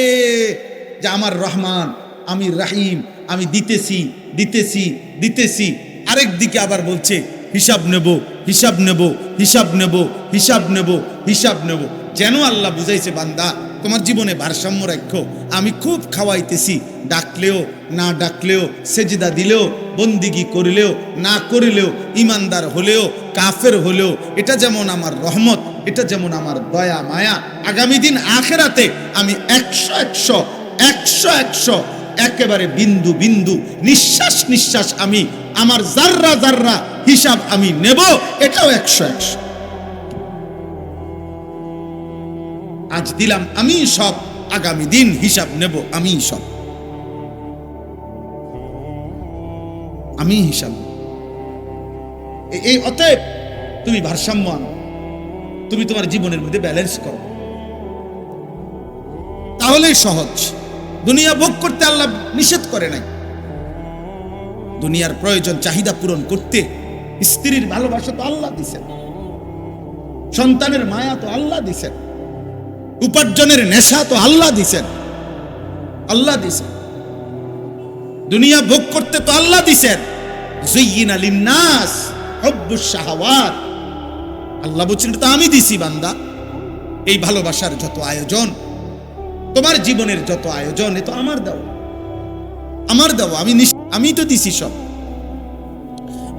যে আমার রহমান, আমি রাহিম, আমি দিতেছি দিতেছি দিতেছি, আরেক দিকে আবার বলছে হিসাব নেব হিসাব নেব হিসাব নেব হিসাব নেব হিসাব নেব। যেন আল্লাহ বুঝাইছে, বান্দা তোমার জীবনে ভারসাম্য রাখো। আমি খুব খাওয়াইতেছি, ডাকলেও না ডাকলেও, সেজদা দিলেও, বন্দিগি করলেও না করলেও, ইমানদার হলেও কাফের হলেও, এটা যেমন আমার রহমত, এটা যেমন আমার দয়া মায়া। আগামী দিন আখেরাতে আমি 100 একেবারে বিন্দু বিন্দু, নিঃশ্বাস নিঃশ্বাস আমি আমার জাররা জাররা হিসাব আমি নেব, এটাও 100। আজ দিলাম আমি সব, আগামী দিন হিসাব নেব আমি সব, আমি হিসাব। এই অতএব তুমি ভারসাম্য আনো, তুমি তোমার জীবনের মধ্যে ব্যালেন্স করো, তাহলেই সহজ। দুনিয়া ভোগ করতে আল্লাহ নিষেধ করে নাই। দুনিয়ার প্রয়োজন চাহিদা পূরণ করতে স্ত্রীর ভালোবাসা তো আল্লাহ দিছেন, সন্তানের মায়া তো আল্লাহ দিছেন, উপার্জনের নেশা তো আল্লাহ দিছেন, আল্লাহ দিছেন। দুনিয়া ভোগ করতে তো আল্লাহ দিছেন। যুয়্যিনা লিন-নাস হুব্বুশ শাহাওয়াত, আল্লাহ বলছেন তো আমি দিছি বান্দা। এই ভালোবাসার যত আয়োজন, তোমার জীবনের যত আয়োজন, এ তো আমার দাও, আমার দাও, আমি তো দিছি সব।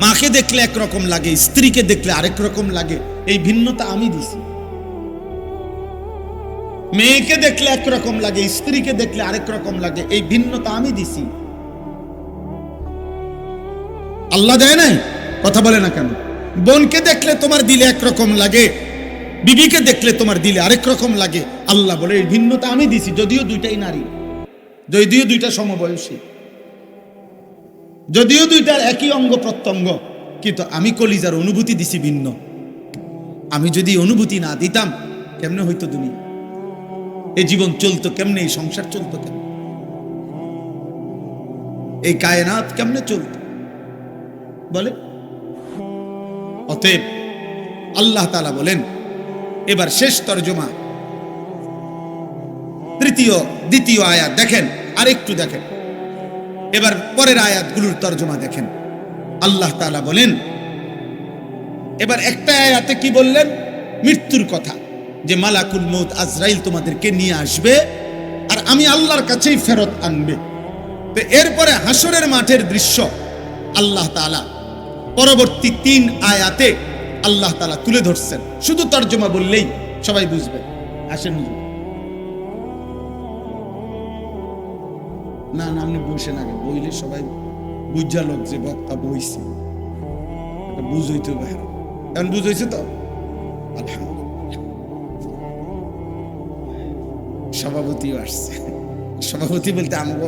মাকে দেখলে একরকম লাগে, স্ত্রীকে দেখলে আরেক রকম লাগে, এই ভিন্নতা আমি দিছি। মেয়েকে দেখলে একরকম লাগে, স্ত্রীকে দেখলে আরেক রকম লাগে, এই ভিন্নতা আমি দিছি। আল্লাহ দেয় নাই? কথা বলে না কেন? বোনকে দেখলে তোমার দিলে একরকম লাগে, বিবিকে দেখলে তোমার দিলে আরেক রকম লাগে। আল্লাহ বলে এই ভিন্নতা আমি দিছি, যদিও দুইটাই নারী, যদিও দুইটা সমবয়সী, যদিও দুইটার একই অঙ্গ প্রত্যঙ্গ, কিন্তু আমি কলিজার অনুভূতি দিছি ভিন্ন। আমি যদি অনুভূতি না দিতাম, কেমনে হইতো দুনিয়া? এই জীবন চলতো কেমনে? এই সংসার চলতো কেমনে? এই কায়নাত কেমনে চলতো বলে? অতএব আল্লাহ তাআলা বলেন, এবার শেষ তরজমা, দ্বিতীয় আয়াত দেখেন, আরেকটু দেখেন, এবার পরের আয়াতগুলোর তরজমা দেখেন। আল্লাহ তাআলা বলেন, এবার একটা আয়াতে কি বললেন? মৃত্যুর কথা, যে মালাকুল মউত আজরাইল তোমাদেরকে নিয়ে আসবে আর আমি আল্লাহর কাছেই ফেরত আনবে। তো এরপরে হাসরের মাঠের দৃশ্য আল্লাহ তাআলা পরবর্তী 3 আয়াতে আল্লাহ তাআলা তুলে ধরছেন। শুধু তরজমা বললেই সবাই বুঝবে। আসেন না না, আপনি বসেন, আগে বইলে সবাই বুঝা লোক যে বক্তা বইছে, বুঝইতে হবে। এখন বুঝইছে তো? আলহামদুলিল্লাহ। সভাপতিও আসছে। সভাপতি বলতে আমাকে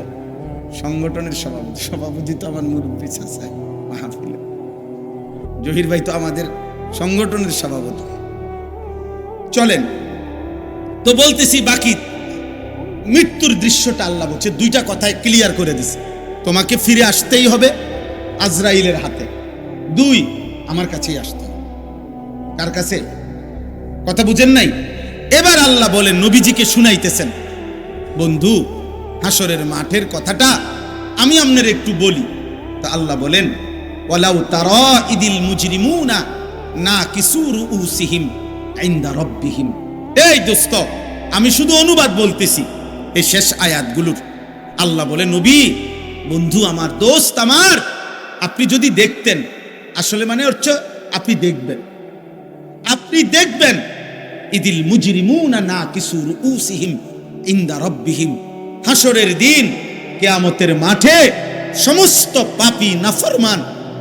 সংগঠনের সভাপতি তো আমার মুরব্বী চাচা মাহফিলে, জহির ভাই তো আমাদের সংগঠনের সভাপতি। চলেন তো বলতেছি, বাকি মৃত্যুর দৃশ্যটা আল্লাহ বলছে, 2টা কথায় ক্লিয়ার করে দিছে। তোমাকে ফিরে আসতেই হবে আজরাইলের হাতে, 2 আমার কাছেই আসতে হবে। কার কাছে? কথা বুঝেন নাই? এবার আল্লাহ বলেন, নবীজিকে শুনাইতেছেন, বন্ধু হাসরের মাঠের কথাটা আমি আপনার একটু বলি। তা আল্লাহ বলেন, ওয়ালাউ তারা ইদিল মুজরিমুনা নাকিসু রুউসিহিম ইনদা রাব্বিহিম। এই দোস্ত, আমি শুধু অনুবাদ বলতেছি এই শেষ আয়াতগুলোর। আল্লাহ বলে, নবী, বন্ধু আমার, দোস্ত আমার, আপনি যদি দেখতেন, আসলে মানে হচ্ছে আপনি দেখবেন ইদিল মুজরিমুনা নাকিসু রুউসিহিম ইনদা রাব্বিহিম। হাসরের দিন কিয়ামতের মাঠে সমস্ত পাপী, নাফরমান,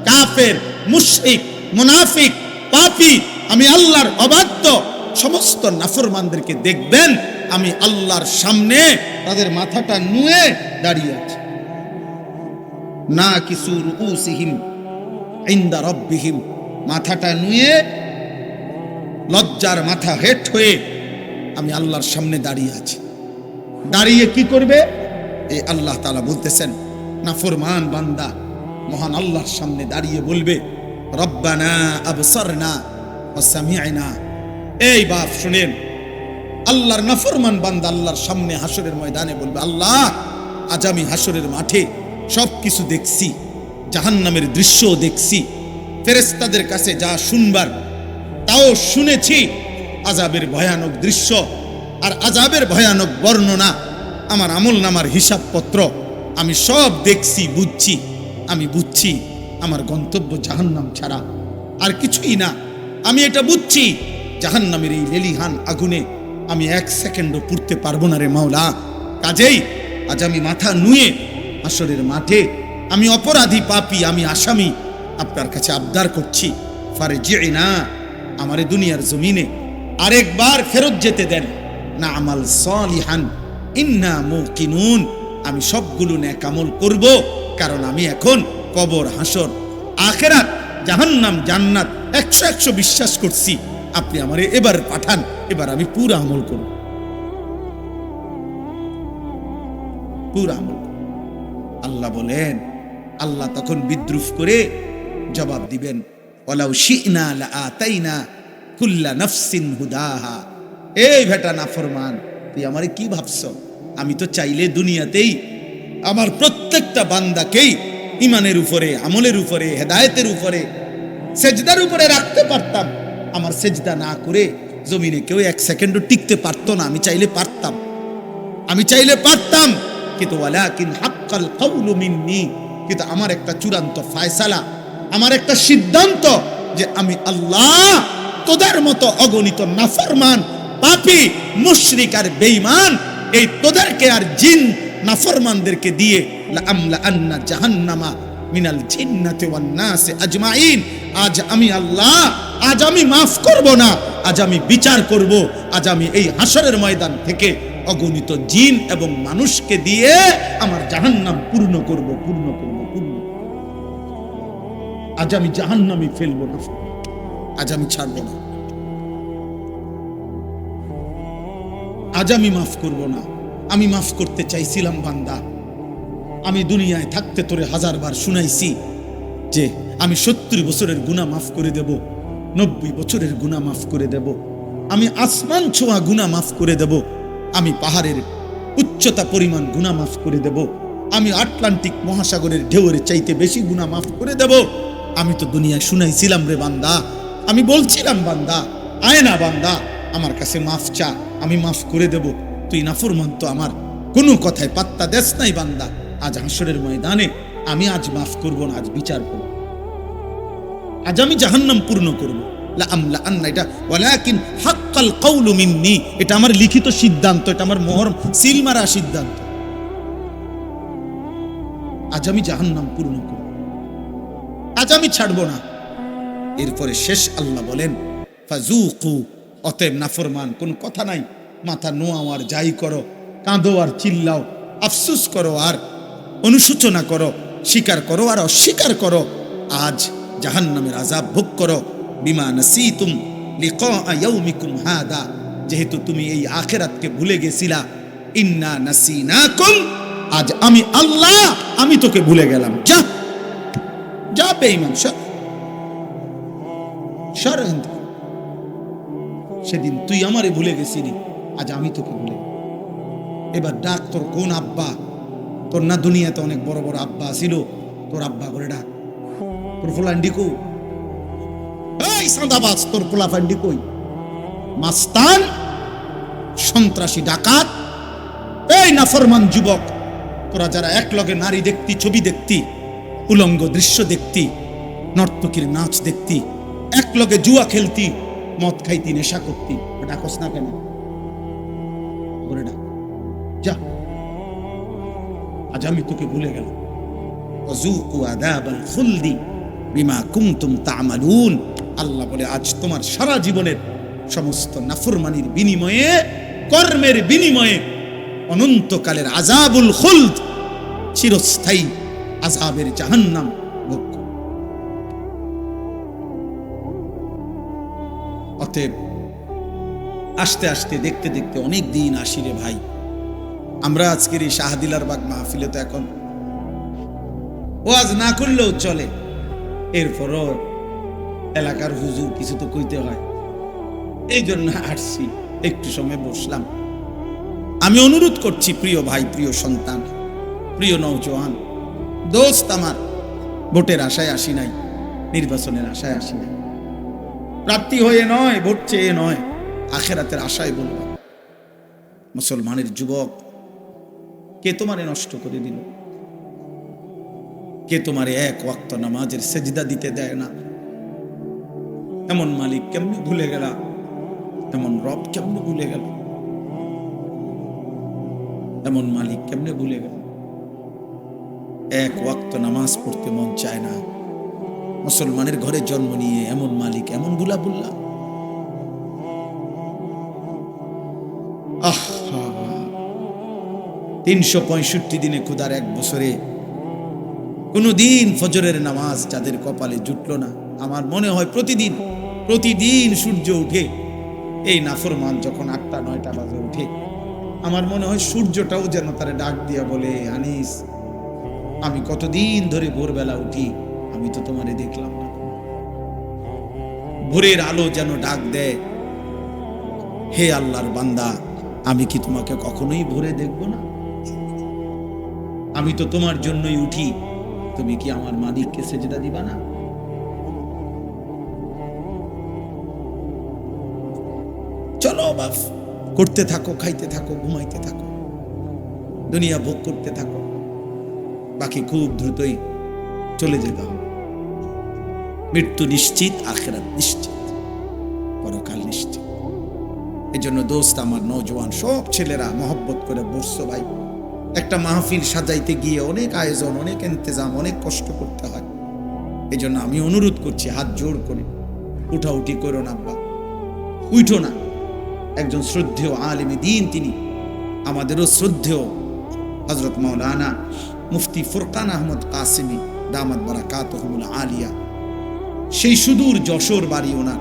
কাফের, মুশরিক, মুনাফিক, পাপী, আমি আল্লাহর অবাধ্য সমস্ত নাফরমানদেরকে দেখবেন আমি আল্লাহর সামনে তাদের মাথাটা নুয়ে দাঁড়িয়ে আছি। নাকিসু রুউসিহিম ইনদা রাব্বিহিম, মাথাটা নুয়ে, লজ্জার মাথা হেট হয়ে আমি আল্লাহর সামনে দাঁড়িয়ে আছি। দাঁড়িয়ে কি করবে? এই আল্লাহ তাআলা বলতেছেন, নাফরমান বান্দা মহান আল্লাহর সামনে দাঁড়িয়ে বলবে, রব্বানা আবসারনা ওয়া সামি'না। এই বাপ শুনেন, আল্লাহর নাফরমান বান্দা আল্লাহর সামনে হাসরের ময়দানে বলবে, আল্লাহ, আজ আমি হাসরের মাঠে সবকিছু দেখছি, জাহান্নামের দৃশ্যও দেখছি, ফেরেশতাদের কাছে যা শুনবার তাও শুনেছি, আযাবের ভয়ানক দৃশ্য, আর আযাবের ভয়ানক বর্ণনা, আমার আমলনামার হিসাবপত্র আমি সব দেখছি, বুঝছি। আমি বুঝছি আমার গন্তব্য জাহান্নাম ছাড়া আর কিছুই না। আমি এটা বুঝছি জাহান্নামের এই লেলিহান আগুনে আমি 1 সেকেন্ডও পুড়তে পারবো না রে মাওলা। কাজেই আজ আমি মাথা নুয়ে হাসরের মাঠে আমি অপরাধী, পাপী, আমি আসামি, আপনার কাছে আবদার করছি, ফারজিনা, আমারে দুনিয়ার জমিনে আরেকবার ফেরত যেতে দেন। না আমাল সালিহান ইন্না মুকিনুন, আমি সবগুলো নেক আমল করব, কারণ আমি এখন কবর, হাসর, আখিরাত, জাহান্নাম, জান্নাত 100 বিশ্বাস করছি। আপনি আমারে এবার পাঠান, এবার আমি পুরো আমল করব, পুরো আমল করব। আল্লাহ বলেন, আল্লাহ তখন বিদ্রুপ করে জবাব দিবেন, ওয়ালাউ শি'না লাআতাইনা কুল্লা নাফসিন হুদাহা। এই বেটা নাফরমান, তুই আমারে কি ভাবছ? আমি তো চাইলে দুনিয়াতেই আমার প্রত্যেকটা বান্দাকেই ইমানের উপরে, আমলের উপরে, হেদায়েতের উপরে, সেজদার উপরে রাখতে পারতাম। আমার সেজদা না করে জমিনে কেউ 1 সেকেন্ডও টিকতে পারতো না। আমি চাইলে পারতাম, আমি চাইলে পারতাম, কিন্তু ওয়ালাকিন হাক্কাল কাউলু মিন্নি, কিন্তু আমার একটা চূড়ান্ত ফয়সালা, আমার একটা সিদ্ধান্ত যে আমি আল্লাহ তোদের মতো অগণিত নাফরমান, পাপী, মুশরিক আর বেঈমান, এই তোদেরকে আর জিন নাফরমানদেরকে দিয়ে লাআমলা আন্না জাহান্নামা মিনাল জিন্নাতি ওয়ান নাস আজমাইন, আজ আমি আল্লাহ, আজ আমি মাফ করব না, আজ আমি বিচার করব, আজ আমি এই হাসরের ময়দান থেকে অগণিত জিন এবং মানুষকে দিয়ে আমার জাহান্নাম পূর্ণ করব, পূর্ণ করব, পূর্ণ। আজ আমি জাহান্নামে ফেলবো না, আজ আমি ছাড়ব না, আজ আমি মাফ করব না। আমি মাফ করতে চাইছিলাম বান্দা, আমি দুনিয়ায় থাকতে তোরে 1000 বার শুনাইছি যে আমি 70 বছরের গুনাহ মাফ করে দেব, 90 বছরের গুনাহ মাফ করে দেব, আমি আসমান ছোঁয়া গুনাহ মাফ করে দেব, আমি পাহাড়ের উচ্চতা পরিমাণ গুনাহ মাফ করে দেব, আমি আটলান্টিক মহাসাগরের ঢেউয়ের চাইতে বেশি গুনাহ মাফ করে দেব। আমি তো দুনিয়ায় শুনাইছিলাম রে বান্দা, আমি বলছিলাম বান্দা, আয় না বান্দা, আমার কাছে মাফ চা, আমি মাফ করে দেব। তুই নাফরমান তো আমার কোনো কথায় পাত্তা দেস নাই বান্দা। আজ হাসরের ময়দানে আমি আজ মাফ করব না, আজ বিচার করব, আজ আমি জাহান্নাম পূর্ণ করব। লাআমলা আন্না, এটা ওয়ালাকিন হাক্কাল কাউলু মিন্নি, এটা আমার লিখিত সিদ্ধান্ত, এটা আমার মোহর সিল মারা সিদ্ধান্ত। আজ আমি জাহান্নাম পূর্ণ করব, আজ আমি ছাড়ব না। এরপরে শেষ আল্লাহ বলেন, ফাজুকু, অতএব নাফরমান, কোন কথা নাই, মাথা নোয়াও আর যাই করো, কাঁদো আর চিল্লাও, আফসোস করো আর অনুশোচনা করো, স্বীকার করো আর অস্বীকার করো, আজ জাহান্নামের আযাব ভোগ করো। বিমা নাসিতুম লিকা ইয়াউমিকুম হাদা, যেহেতু তুমি এই আখিরাতকে ভুলে গেছিলা, ইন্না নাসিনাকুম, আজ আমি আল্লাহ, আমি তোকে ভুলে গেলাম। যা যা বেঈমান, সেদিন তুই আমারে ভুলে গেছিলি, আজ আমি তোকে ভুলে। এবার ডাক তোর কোন আব্বা, তোর না দুনিয়াতে অনেক বড় বড় আব্বা ছিল, তোর আব্বা করে ডাক। তোর ফুলান্ডি কই? এই সাদাবাজ, তোর ফুলাফান্ডি কই? মাস্তান, সন্ত্রাসী, ডাকাত, এই নাফরমান যুবক, তোরা যারা এক লগে নারী দেখতি, ছবি দেখতি, উলঙ্গ দৃশ্য দেখতি, নর্তকীর নাচ দেখতি, এক লগে জুয়া খেলতি, মদ খাইতি, নেশা করতি, ডাকস না কেন? করে ডাক, যা, আজ আমি তোকে ভুলে গেলাম। ওয়াজুকু আযাবাল খুলদি বিমা কুনতুম তা'মালুন, আল্লাহ বলে আজ তোমার সারা জীবনের সমস্ত নাফরমানির বিনিময়ে, কর্মের বিনিময়ে অনন্তকালের আযাবুল খুলদ, চিরস্থায়ী আযাবের জাহান্নাম ভোগ করো। অতএব আস্তে আস্তে, দেখতে দেখতে অনেক দিন আসিরে ভাই। আমরা আজকের এই শাহদিলার বাগ মাহফিলে তো এখন ওয়াজ না করলেও চলে, এরপরও এলাকার হুজুর কিছু তো কইতে হয়, এই জন্য আসছি, একটু সময় বসলাম। আমি অনুরোধ করছি, প্রিয় ভাই, প্রিয় সন্তান, প্রিয় নওজোয়ান দোস্ত আমার, ভোটের আশায় আসি নাই, নির্বাচনের আশায় আসি নাই, প্রার্থী হয়ে নয়, ভোট চেয়ে নয়, আখিরাতের আশায় বললাম। মুসলমানের যুবক, কে তোমারে নষ্ট করে দিল? কে তোমারে এক ওয়াক্ত নামাজের সেজদা দিতে দেয় না? এমন মালিক কেমনে ভুলে গেল? এমন রব কেমনে ভুলে গেল? এমন মালিক কেমনে ভুলে গেল? এক ওয়াক্ত নামাজ পড়তে মন চায় না, মুসলমানের ঘরে জন্ম নিয়ে এমন মালিক এমন ভুলা বললাম। 365 দিনে খোদার এক বছরে কোনদিন ফজরের নামাজ যাদের কপালে জুটলো না, আমার মনে হয় প্রতিদিন সূর্য উঠে, এই নাফরমান যখন 8টা-9টা বাজে উঠে, আমার মনে হয় সূর্যটাও যেন তারে ডাক দিয়া বলে, আনিস, আমি কতদিন ধরে ভোরবেলা উঠি, আমি তো তোমারে দেখলাম না। ভোরের আলো যেন ডাক দেয়, হে আল্লাহর বান্দা, আমি কি তোমাকে কখনোই ভোরে দেখব না? আমি তো তোমার জন্যই উঠি, তুমি কি আমার মালিককে সেজদা দিবা না? চলো বাপ, করতে থাকো, খাইতে থাকো, ঘুমাইতে থাকো, দুনিয়া ভোগ করতে থাকো, বাকি খুব দ্রুতই চলে যেতে হবে। মৃত্যু নিশ্চিত, আখিরাত নিশ্চিত, পরকাল নিশ্চিত। এই জন্য দোস্ত আমার, নওজোয়ান সব ছেলেরা মহব্বত করে বসছো ভাই। একটা মাহফিল সাজাইতে গিয়ে অনেক আয়োজন, অনেক ইন্তজাম, অনেক কষ্ট করতে হয়। এই জন্য আমি অনুরোধ করছি, হাত জোর করে উঠাউঠি করো না আব্বা, উঠো না। একজন শ্রদ্ধেয় আলেমে দ্বীন, তিনি আমাদেরও শ্রদ্ধেয় হযরত মাওলানা মুফতি ফুরকান আহমদ কাসেমি দামাত বারাকাতুহুল আলিয়া, সেই সুদূর যশোর বাড়ি ওনার।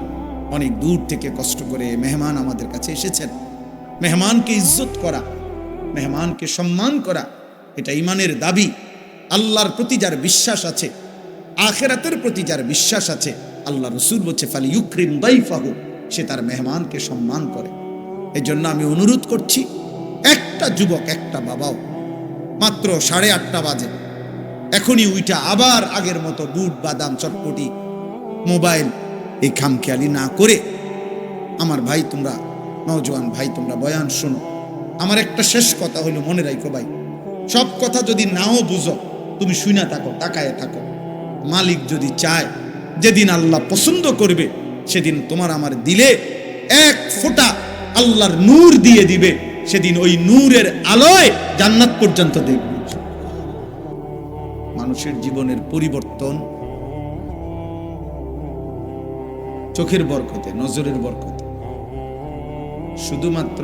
অনেক দূর থেকে কষ্ট করে মেহমান আমাদের কাছে এসেছেন। মেহমানকে ইজ্জত করা, মেহমানকে সম্মান করা, এটা ঈমানের দাবি। আল্লাহর প্রতি যার বিশ্বাস আছে, আখিরাতের প্রতি যার বিশ্বাস আছে, আল্লাহ রাসূল বলছে ফালিয়ুকরিম দাইফাহু, সে তার মেহমানকে সম্মান করে। এই জন্য আমি অনুরোধ করছি, একটা যুবক, একটা বাবাও, মাত্র 8:30 বাজে, এখনই উইটা আবার আগের মতো বুট বাদাম চটপটি মোবাইল এই খামখেয়ালি না করে, আমার ভাই তোমরা, নওজোয়ান ভাই তোমরা বয়ান শোনো। আমার একটা শেষ কথা হইল, মনে রাখো ভাই, সব কথা যদি নাও বুঝো, তুমি শুনে থাকো, তাকায় থাকো। মালিক যদি চায়, যেদিন আল্লাহ পছন্দ করবে, সেদিন তোমার আমার দিলে এক ফোঁটা আল্লাহর নূর দিয়ে দিবে। সেদিন ওই নূরের আলোয় জান্নাত পর্যন্ত দেখবে। মানুষের জীবনের পরিবর্তন চোখের বরকতে, নজরের বরকতে, শুধুমাত্র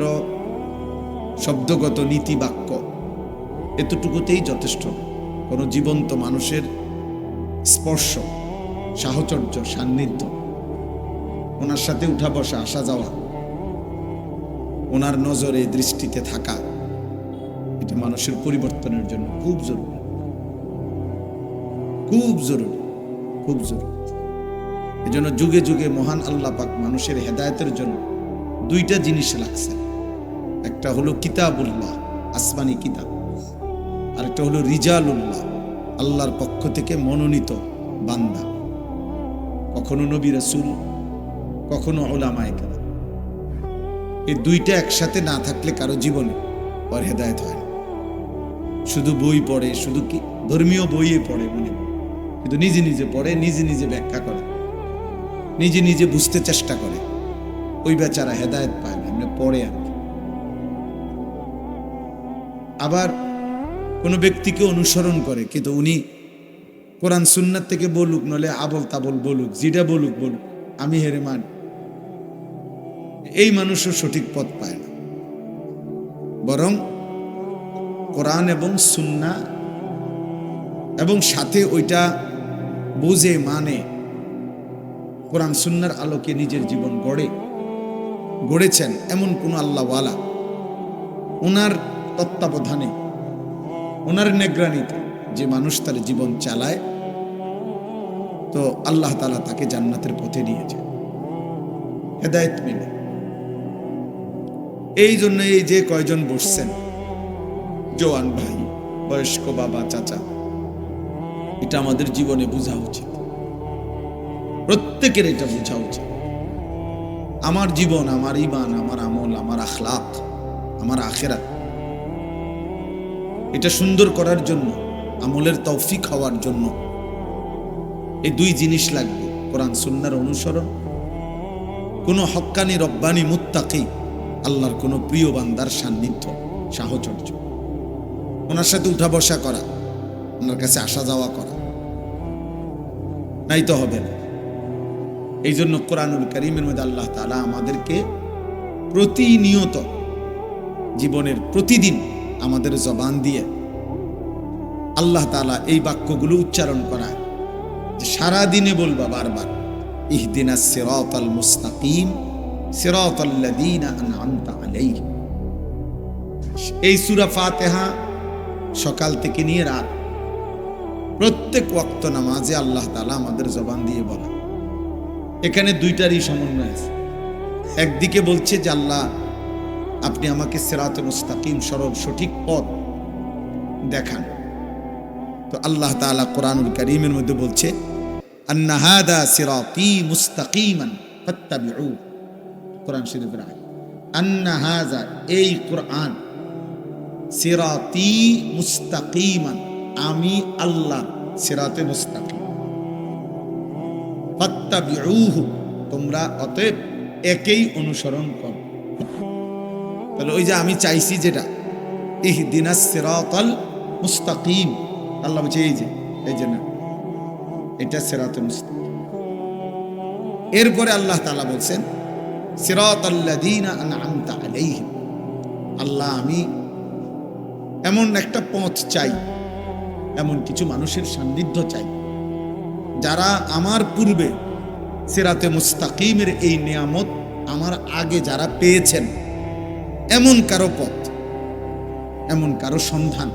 শব্দগত নীতি বাক্য এতটুকুতেই যথেষ্ট। কোন জীবন্ত মানুষের স্পর্শ, সাহচর্য, সান্নিধ্য, ওনার সাথে উঠা বসা, আসা যাওয়া, ওনার নজরে দৃষ্টিতে থাকা, এটা মানুষের পরিবর্তনের জন্য খুব জরুরি, খুব জরুরি, খুব জরুরি। এই জন্য যুগে যুগে মহান আল্লাহ পাক মানুষের হেদায়েতের জন্য 2টা জিনিস রাখছেন। একটা হলো কিতাবুল্লাহ, আসমানি কিতাব, আর একটা হলো রিজালুল্লাহ, আল্লাহর পক্ষ থেকে মনোনীত বান্দা। কখনো নবী রাসূল, কখনো উলামায়ে কেরাম। এই 2টা একসাথে না থাকলে কারো জীবনে আর হেদায়েত হয় না। শুধু বই পড়ে, শুধু কি ধর্মীয় বইয়ে পড়ে মনে, কিন্তু নিজে নিজে পড়ে, নিজে নিজে ব্যাখ্যা করে, নিজে নিজে বুঝতে চেষ্টা করে, ওই বেচারা হেদায়েত পায় না, এমনি পড়ে আর কি। আবার কোনো ব্যক্তিকে অনুসরণ করে, কিন্তু উনি কোরআন সুন্নাত থেকে বলুক, নলে আবল তাবল বলুক, যেটা বলুক, আমি হেরে মানি, এই মানুষও সঠিক পথ পায় না। বরং কোরআন এবং সুন্নাহ এবং সাথে ওইটা বুঝে মানে, কোরআন সুন্নাহর আলোকে নিজের জীবন গড়েছেন এমন কোন আল্লাহওয়ালা, ওনার তত্ত্বাবধানে, ওনার নেগরানিতে যে মানুষ তার জীবন চালায়, তো আল্লাহ তাআলা তাকে জান্নাতের পথে নিয়ে যায়, হেদায়েত মিলে। এই জন্য এই যে কয়জন বসছেন, জওয়ান ভাই, বয়স্ক বাবা, চাচা, এটা আমাদের জীবনে বোঝা উচিত, প্রত্যেকের এটা বোঝা উচিত। আমার জীবন, আমার ঈমান, আমার আমল, আমার আখলাক, আমার আখিরাত। এটা সুন্দর করার জন্য, আমলের তৌফিক হওয়ার জন্য এই দুই জিনিস লাগবে: কোরআন সুন্নাহর অনুসরণ, কোনো হক্কানি রব্বানি মুত্তাকি আল্লাহর কোনো প্রিয় বান্দার সান্নিধ্য, সাহচর্য, ওনার সাথে উঠা বসা করা, ওনার কাছে আসা যাওয়া করা, নাই তো হবে না। এই জন্য কোরআনুল কারীমের মধ্যে আল্লাহ তাআলা আমাদেরকে প্রতিনিয়ত, জীবনের প্রতিদিন আমাদের জবান দিয়ে আল্লাহ তাআলা এই বাক্যগুলো উচ্চারণ করায় যে সারাদিনে বলবা বারবার, ইহদিনাস সিরাতাল মুস্তাকিম সিরাতাল্লাযীনা আন'আমতা আলাইহিম। এই সূরা ফাতিহা সকাল থেকে নিয়ে রাত প্রত্যেক ওয়াক্ত নামাজে আল্লাহ তাআলা আমাদের জবান দিয়ে বলা। এখানে দুইটারই সমন্বয় আছে। একদিকে বলছে যে আল্লাহ আপনি আমাকে সিরাতে মুস্তাকিম, সরল সঠিক পথ দেখান। তো আল্লাহ তাআলা কোরআনুল কারীমের মধ্যে বলছে, আন্না হাদা সিরাতি মুস্তাকিমান ফাত্তাবিউ। কোরআন শরীফের আয়াত, আন্না হাযা, এই কোরআন, সিরাতি মুস্তাকিমান, আমি আল্লাহ সিরাতে মুস্তাকিম, ফাত্তাবিউহু, তোমরা অতএব একেই অনুসরণ করো। তাহলে ওই যে আমি চাইছি যেটা, ইহদিনাস সিরাতাল মুস্তাকিম, আল্লাহ বলছে এই যে না, এটা সিরাতে মুস্তাকিম। এরপরে আল্লাহ তাআলা বলছেন সিরাতাল্লাযীনা আন'আমতা আলাইহিম, আল্লাহ আমি এমন একটা পথ চাই, এমন কিছু মানুষের সান্নিধ্য চাই যারা আমার পূর্বে সিরাতে মুস্তাকিমের এই নিয়ামত আমার আগে যারা পেয়েছেন, এমন কারো পথ, এমন কারো সন্ধান,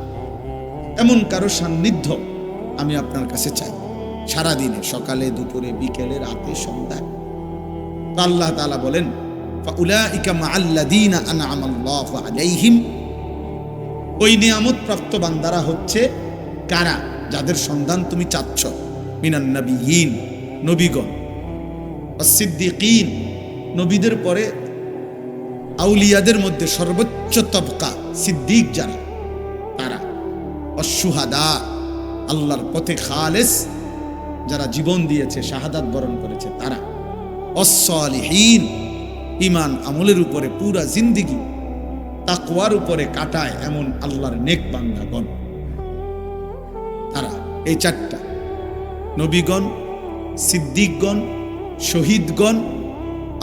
এমন কারো সান্নিধ্য আমি আপনার কাছে চাই সারাদিনে, সকালে, দুপুরে, বিকেলে, রাতে, সন্ধ্যায়। তো আল্লাহ তাআলা বলেন, ফাউলাইকা মাআল্লাযীনা আন'আমাল্লাহু আলাইহিম, ওই নিয়ামত প্রাপ্ত বান্দারা হচ্ছে কারা? যাদের সন্ধান তুমি চাচ্ছ, মিনান নাবিয়িন, নবীগণ, ওয়াস-সিদ্দীকিন, নবীদের পরে আউলিয়াদের মধ্যে সর্বোচ্চ তবকা সিদ্দিক যারা, তারা, ওয়াস-শুহাদা, আল্লাহর পথে খালেস যারা জীবন দিয়েছে, শাহাদাত বরণ করেছে তারা, ওয়াস-সালিহিন, ঈমান আমলের উপরে পুরা জিন্দেগি তাকওয়ার উপরে কাটায় এমন আল্লাহর নেক বান্দাগণ, তারা। এই চারটা, নবীগণ, সিদ্দিকগণ, শহীদগণ,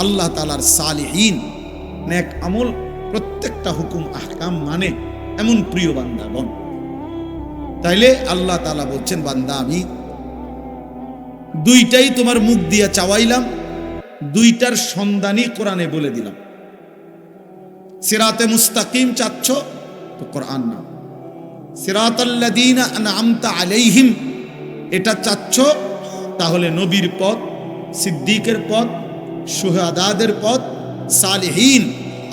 আল্লাহ তাআলার সালিহিন, নেক আমল, প্রত্যেকটা হুকুম আহকাম মানে এমন প্রিয় বান্দাগণ। তাইলে আল্লাহ তাআলা বলছেন, বান্দা আমি দুইটাই তোমার মুখ দিয়ে চাওয়াইলাম, দুইটার সন্ধানই কোরআনে বলে দিলাম। সিরাতে মুস্তাকিম চাচ্ছ তো কোরআন নাও, সিরাতাল্লাযীনা আন'আমতা আলাইহিম এটা চাচ্ছ তাহলে নবীর পথ, সিদ্দিকের পথ, শুহাদাদের পথ, সালিহিন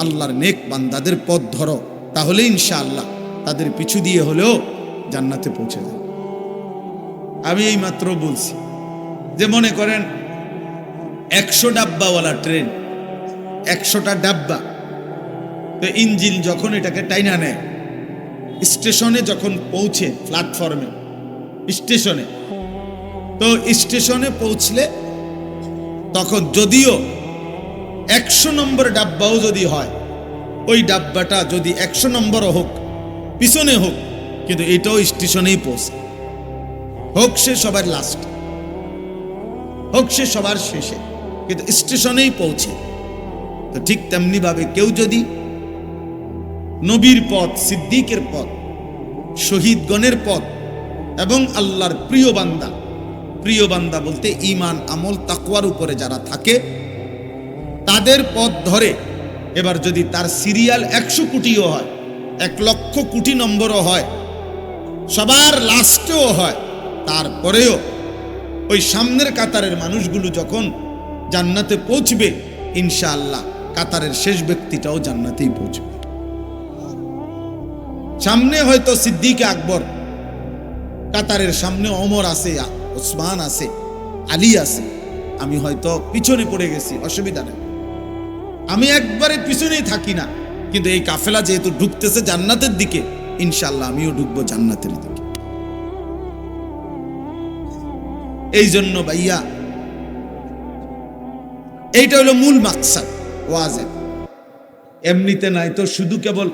আল্লাহর নেক বান্দাদের পথ ধরো, তাহলে ইনশাআল্লাহ তাদের পিছু দিয়ে হলেও জান্নাতে পৌঁছে যাবে। আমি এই মাত্র বলছি যে মনে করেন 100 ডাব্বাওয়ালা ট্রেন, 100টা ডাব্বা, তো ইঞ্জিন যখন এটাকে টাইনা নেয়, স্টেশনে যখন পৌঁছে, প্ল্যাটফর্মে, স্টেশনে, তো স্টেশনে পৌঁছলে তখন যদিও 100 নম্বর ডাব্বাও যদি হয়, ওই ডাব্বাটা যদি 100 নম্বরও হোক, পিছনে হোক, কিন্তু এটাও স্টেশনেই পৌঁছে, হোক সে সবার লাস্ট, হোক সে সবার শেষে, কিন্তু স্টেশনেই পৌঁছে। তো ঠিক তেমনি ভাবে কেউ যদি নবীর পথ, সিদ্দিকের পথ, শহীদগণের পথ এবং আল্লাহর প্রিয় বান্দা, প্রিয় বান্দা বলতে ঈমান আমল তাকওয়ার উপরে যারা থাকে তাদের পথ ধরে, এবার যদি তার সিরিয়াল 100 কোটিও হয়, 1 লক্ষ কোটি নম্বরও হয়, সবার লাস্টেও হয়, তারপরেও ওই সামনের কাতারের মানুষগুলো যখন জান্নাতে পৌঁছবে, ইনশাআল্লাহ কাতারের শেষ ব্যক্তিটাও জান্নাতেই পৌঁছবে। সামনে হয়তো সিদ্দিক আকবর, কাতারের সামনে ওমর আছে, ওসমান আছে, আলী আছে, আমি হয়তো পিছনে পড়ে গেছি, অসুবিধা নেই, আমি একবারে পিছনেই থাকি না, কিন্তু এই কাফেলা যেহেতু ঢুকতেছে জান্নাতের দিকে, ইনশাআল্লাহ আমিও ঢুকবো জান্নাতের দিকে। এই জন্য ভাইয়া এইটা হলো মূল মাকসাদ ওয়াজের। এমনিতে নাই তো শুধু কেবল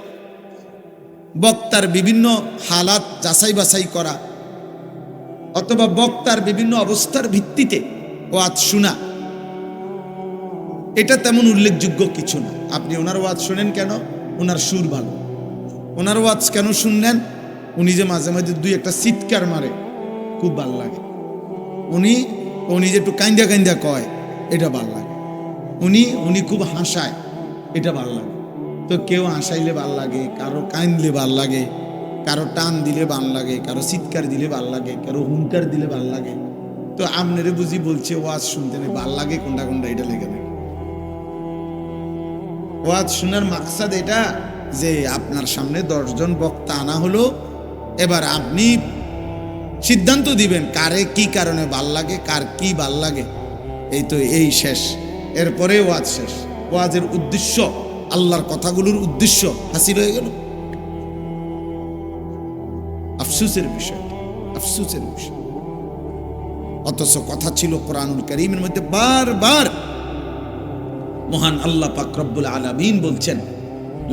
বক্তার বিভিন্ন হালাত যাচাই বাছাই করা অথবা বক্তার বিভিন্ন অবস্থার ভিত্তিতে ওয়াজ শোনা, এটা তেমন উল্লেখযোগ্য কিছু না। আপনি ওনার ওয়াজ শোনেন কেন? ওনার সুর ভালো। ওনার ওয়াজ কেন শুনলেন? উনি যে মাঝে মাঝে দুই একটা চিৎকার মারে, খুব ভাল লাগে। উনি যে একটু কাইন্দা কাইন্দা কয়, এটা ভাল লাগে। উনি খুব হাসায়, এটা ভাল লাগে। তো কেউ হাসাইলে ভাল লাগে, কারো কাইন্দলে ভাল লাগে, কারো টান দিলে ভাল লাগে, কারো চিৎকার দিলে ভাল লাগে, কারো হুঙ্কার দিলে ভাল লাগে। তো আপনারে বুঝি বলছে ওয়াজ শুনতে নেই ভাল লাগে কোনটা কোনটা, এটা লেগে নেই। ওয়াজ শোনার মাকসাদ এটা যে আপনার সামনে 10 জন বক্তা আনা হলো, এবার আপনি সিদ্ধান্ত দিবেন কারে কি কারণে ভাল লাগে, কার কি ভাল লাগে। এই তো এই শেষ, এরপরে ওয়াজ শেষ। ওয়াজের উদ্দেশ্য, আল্লাহর কথাগুলোর উদ্দেশ্য হাসিল হয়ে গেল। আফসোসের বিষয়, আফসোসের বিষয়। অথচ কথা ছিল কোরআনুল কারীমের মধ্যে বারবার মহান আল্লাহ পাক রব্বুল আলামিন বলছেন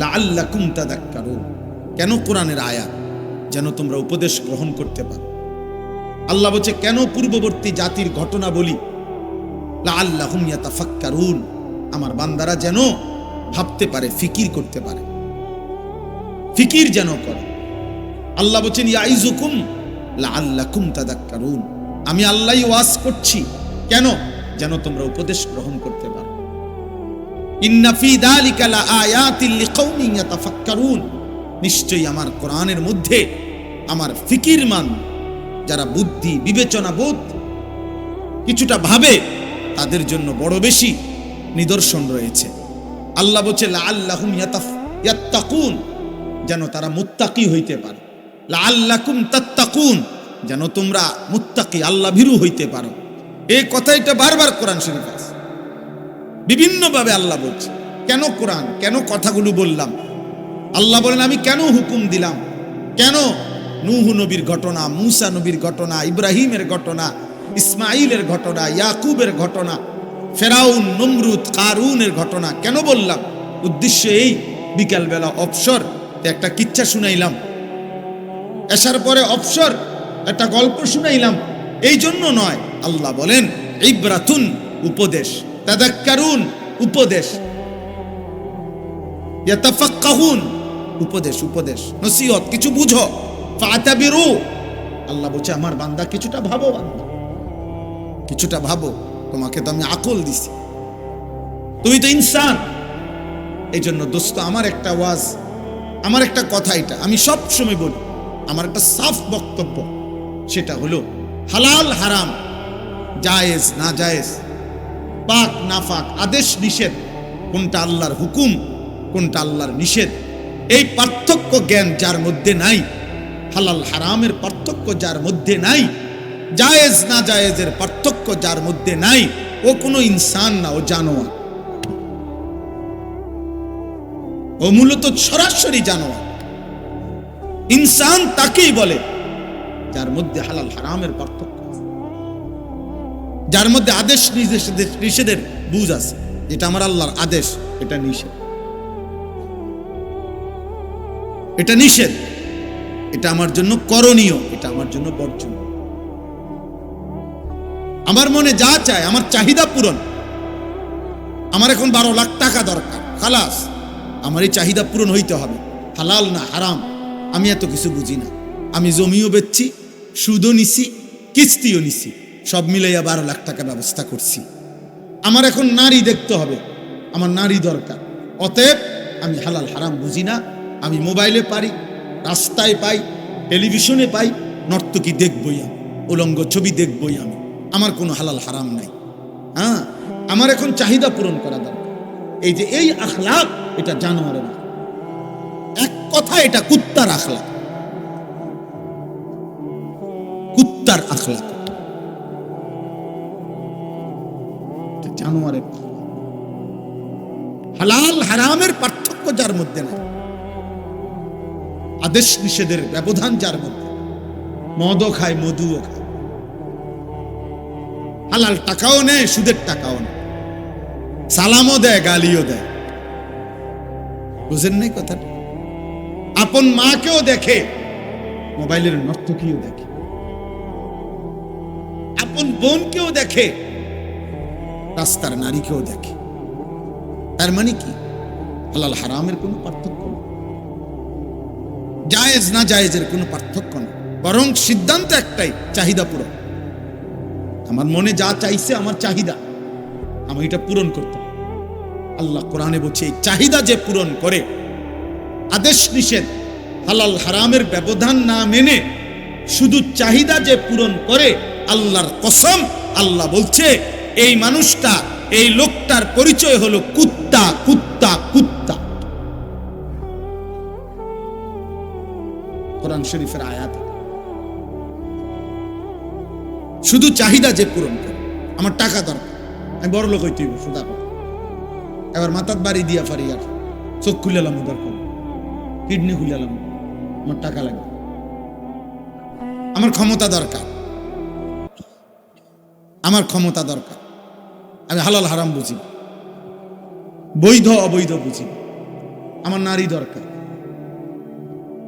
লাআল্লাকুম তাযাক্কারুন। কেন কোরআনের আয়াত? যেন তোমরা উপদেশ গ্রহণ করতে পারো। আল্লাহ বলছে কেন পূর্ববর্তী জাতির ঘটনা বলি, লাআল্লাহুম ইয়াতাফাক্কারুন, আমার বান্দারা যেন ভাবতে পারে, ফিকির করতে পারে, ফিকির যেন করে। আল্লাহ বলছেন ইয়াইজুকুম লাআল্লাকুম তাযাক্কারুন, আমি আল্লাহই ওয়াজ করছি কেন? যেন তোমরা উপদেশ গ্রহণ করতে পারো। ইন্না ফি যালিকা লাআয়াতিন লিকাওমিন ইয়াতাফাক্কারুন, নিশ্চয়ই আমার কোরআনের মধ্যে আমার ফিকিরমান যারা বুদ্ধি বিবেচনা বোধ কিছুটা ভাবে তাদের জন্য বড় বেশি নিদর্শন রয়েছে। আল্লাহ বলছে লাআল্লাহুম ইয়াত্তাকুন, যেন তারা মুত্তাকি হইতে পারে। লাআল্লাকুম তাত্তাকুন, যেন তোমরা মুত্তাকি আল্লাহ ভীরু হইতে পারো। এই কথাটা বারবার কোরআন শরীফ আছে, বিভিন্নভাবে আল্লাহ বলছে। কেন কোরআন, কেন কথাগুলো বললাম? আল্লাহ বলেন আমি কেন হুকুম দিলাম, কেন নূহ নবীর ঘটনা, মূসা নবীর ঘটনা, ইব্রাহিমের ঘটনা, ইসমাইলের ঘটনা, ইয়াকুবের ঘটনা, ফেরাউন, নমরুদ, কারুনের ঘটনা কেন বললাম? উদ্দেশ্য এই, বিকালবেলা অবসর একটা কিচ্ছা শুনাইলাম, এসার পরে অবসর একটা গল্প শুনাইলাম, এই জন্য নয়। আল্লাহ বলেন ইবরাতুন, উপদেশ, তাযাক্কারুন, উপদেশ, ইয়াতাফাক্কাহুন, উপদেশ, উপদেশ, নসিহত, কিছু বুঝো, ফাতাবিরু। আল্লাহ বলছে আমার বান্দা কিছুটা ভাবো, বান্দা কিছুটা ভাবো, তোমাকে তো আমি আকল দিছি, তুমি তো ইনসান। এই জন্য দোস্ত আমার একটা ওয়াজ, আমার একটা কথা, এটা আমি সব সময় বলি, আমার একটা সাফ বক্তব্য, সেটা হলো হালাল হারাম, জায়েজ না জায়েজ, পাক না পাক, আদেশ নিষেধ, কোনটা আল্লাহর হুকুম, কোনটা আল্লাহর নিষেধ, এই পার্থক্য জ্ঞান যার মধ্যে নাই, হালাল হারামের পার্থক্য যার মধ্যে নাই, জায়েজ না জায়েজের পার্থক্য যার মধ্যে নাই, ও কোনো ইনসান না, ও জানোয়ার। ও মূলত সরাসরি জানোয়ার। ইনসান তাকেই বলে যার মধ্যে হালাল হারামের পার্থক্য আছে, যার মধ্যে আদেশ নিষেধের বুঝ আছে। এটা আমার আল্লাহর আদেশ, এটা নিষেধ, এটা নিষেধ, এটা আমার জন্য করণীয়, এটা আমার জন্য বর্জনীয়। আমার মনে যা চায়, আমার চাহিদা পূরণ, আমার এখন 12 লাখ টাকা দরকার, খালাস, আমার এই চাহিদা পূরণ হইতে হবে। হালাল না হারাম আমি এত কিছু বুঝি না, আমি জমিও বেচছি, সুদও নিছি, কিস্তিও নিছি, সব মিলাইয়া 12 লাখ টাকা ব্যবস্থা করছি। আমার এখন নারী দেখতে হবে, আমার নারী দরকার, অতএব আমি হালাল হারাম বুঝি না। আমি মোবাইলে পারি, রাস্তায় পাই, টেলিভিশনে পাই, নর্তকী দেখবই আমি, উলঙ্গ ছবি দেখবই আমি, আমার কোনো হালাল হারাম নাই। হ্যাঁ, আমার এখন চাহিদা পূরণ করা দরকার। এই যে এই আখলাক, এটা জানোয়ারের না, এক কথা এটা কুত্তার আখলাক, কুত্তার আখলাক, জানোয়ারের। হালাল হারামের পার্থক্য যার মধ্যে নাই, আদেশ নিষেধের ব্যবধান যার মধ্যে, মদও খায় মধুও খায়, হালাল টাকাও নেয় সুদের টাকাও নেয়, সালামও দেয় গালিও দেয়। বুঝেন নাই কথাটা? আপন মাকেও দেখে, মোবাইলের নর্তকীও দেখে, আপন বোনকেও দেখে, রাস্তার নারীকেও দেখে। তার মানে কি? হালাল হারামের কোনো পার্থক্য নেই, জায়েজ না জায়েজের কোনো পার্থক্য নেই, বরং সিদ্ধান্ত একটাই, চাহিদা পূরণ। আমার মনে যা চাইছে আমার চাহিদা, আমি এটা পূরণ করতে হবে। আল্লাহ কোরআনে বলছে এই চাহিদা যে পূরণ করে, আদেশ নিষেধ হালাল হারামের ব্যবধান না মেনে শুধু চাহিদা যে পূরণ করে, আল্লাহর কসম, আল্লাহ বলছে এই মানুষটা, এই লোকটার পরিচয় হলো কুত্তা, কুত্তা, কুত্তা। কোরআন শরীফের আয়াত। শুধু চাহিদা যে পূরণ করে, আমার টাকা দরকার, আমি বড় লোক হইতে সুদা কথা, এবার মাথার বাড়ি দিয়া ফারি, আর চোখ খুলেলাম দরকার, কিডনি খুলেলাম, আমার টাকা লাগবে, আমার ক্ষমতা দরকার, আমার ক্ষমতা দরকার, আমি হালাল হারাম বুঝি, বৈধ অবৈধ বুঝি, আমার নারী দরকার,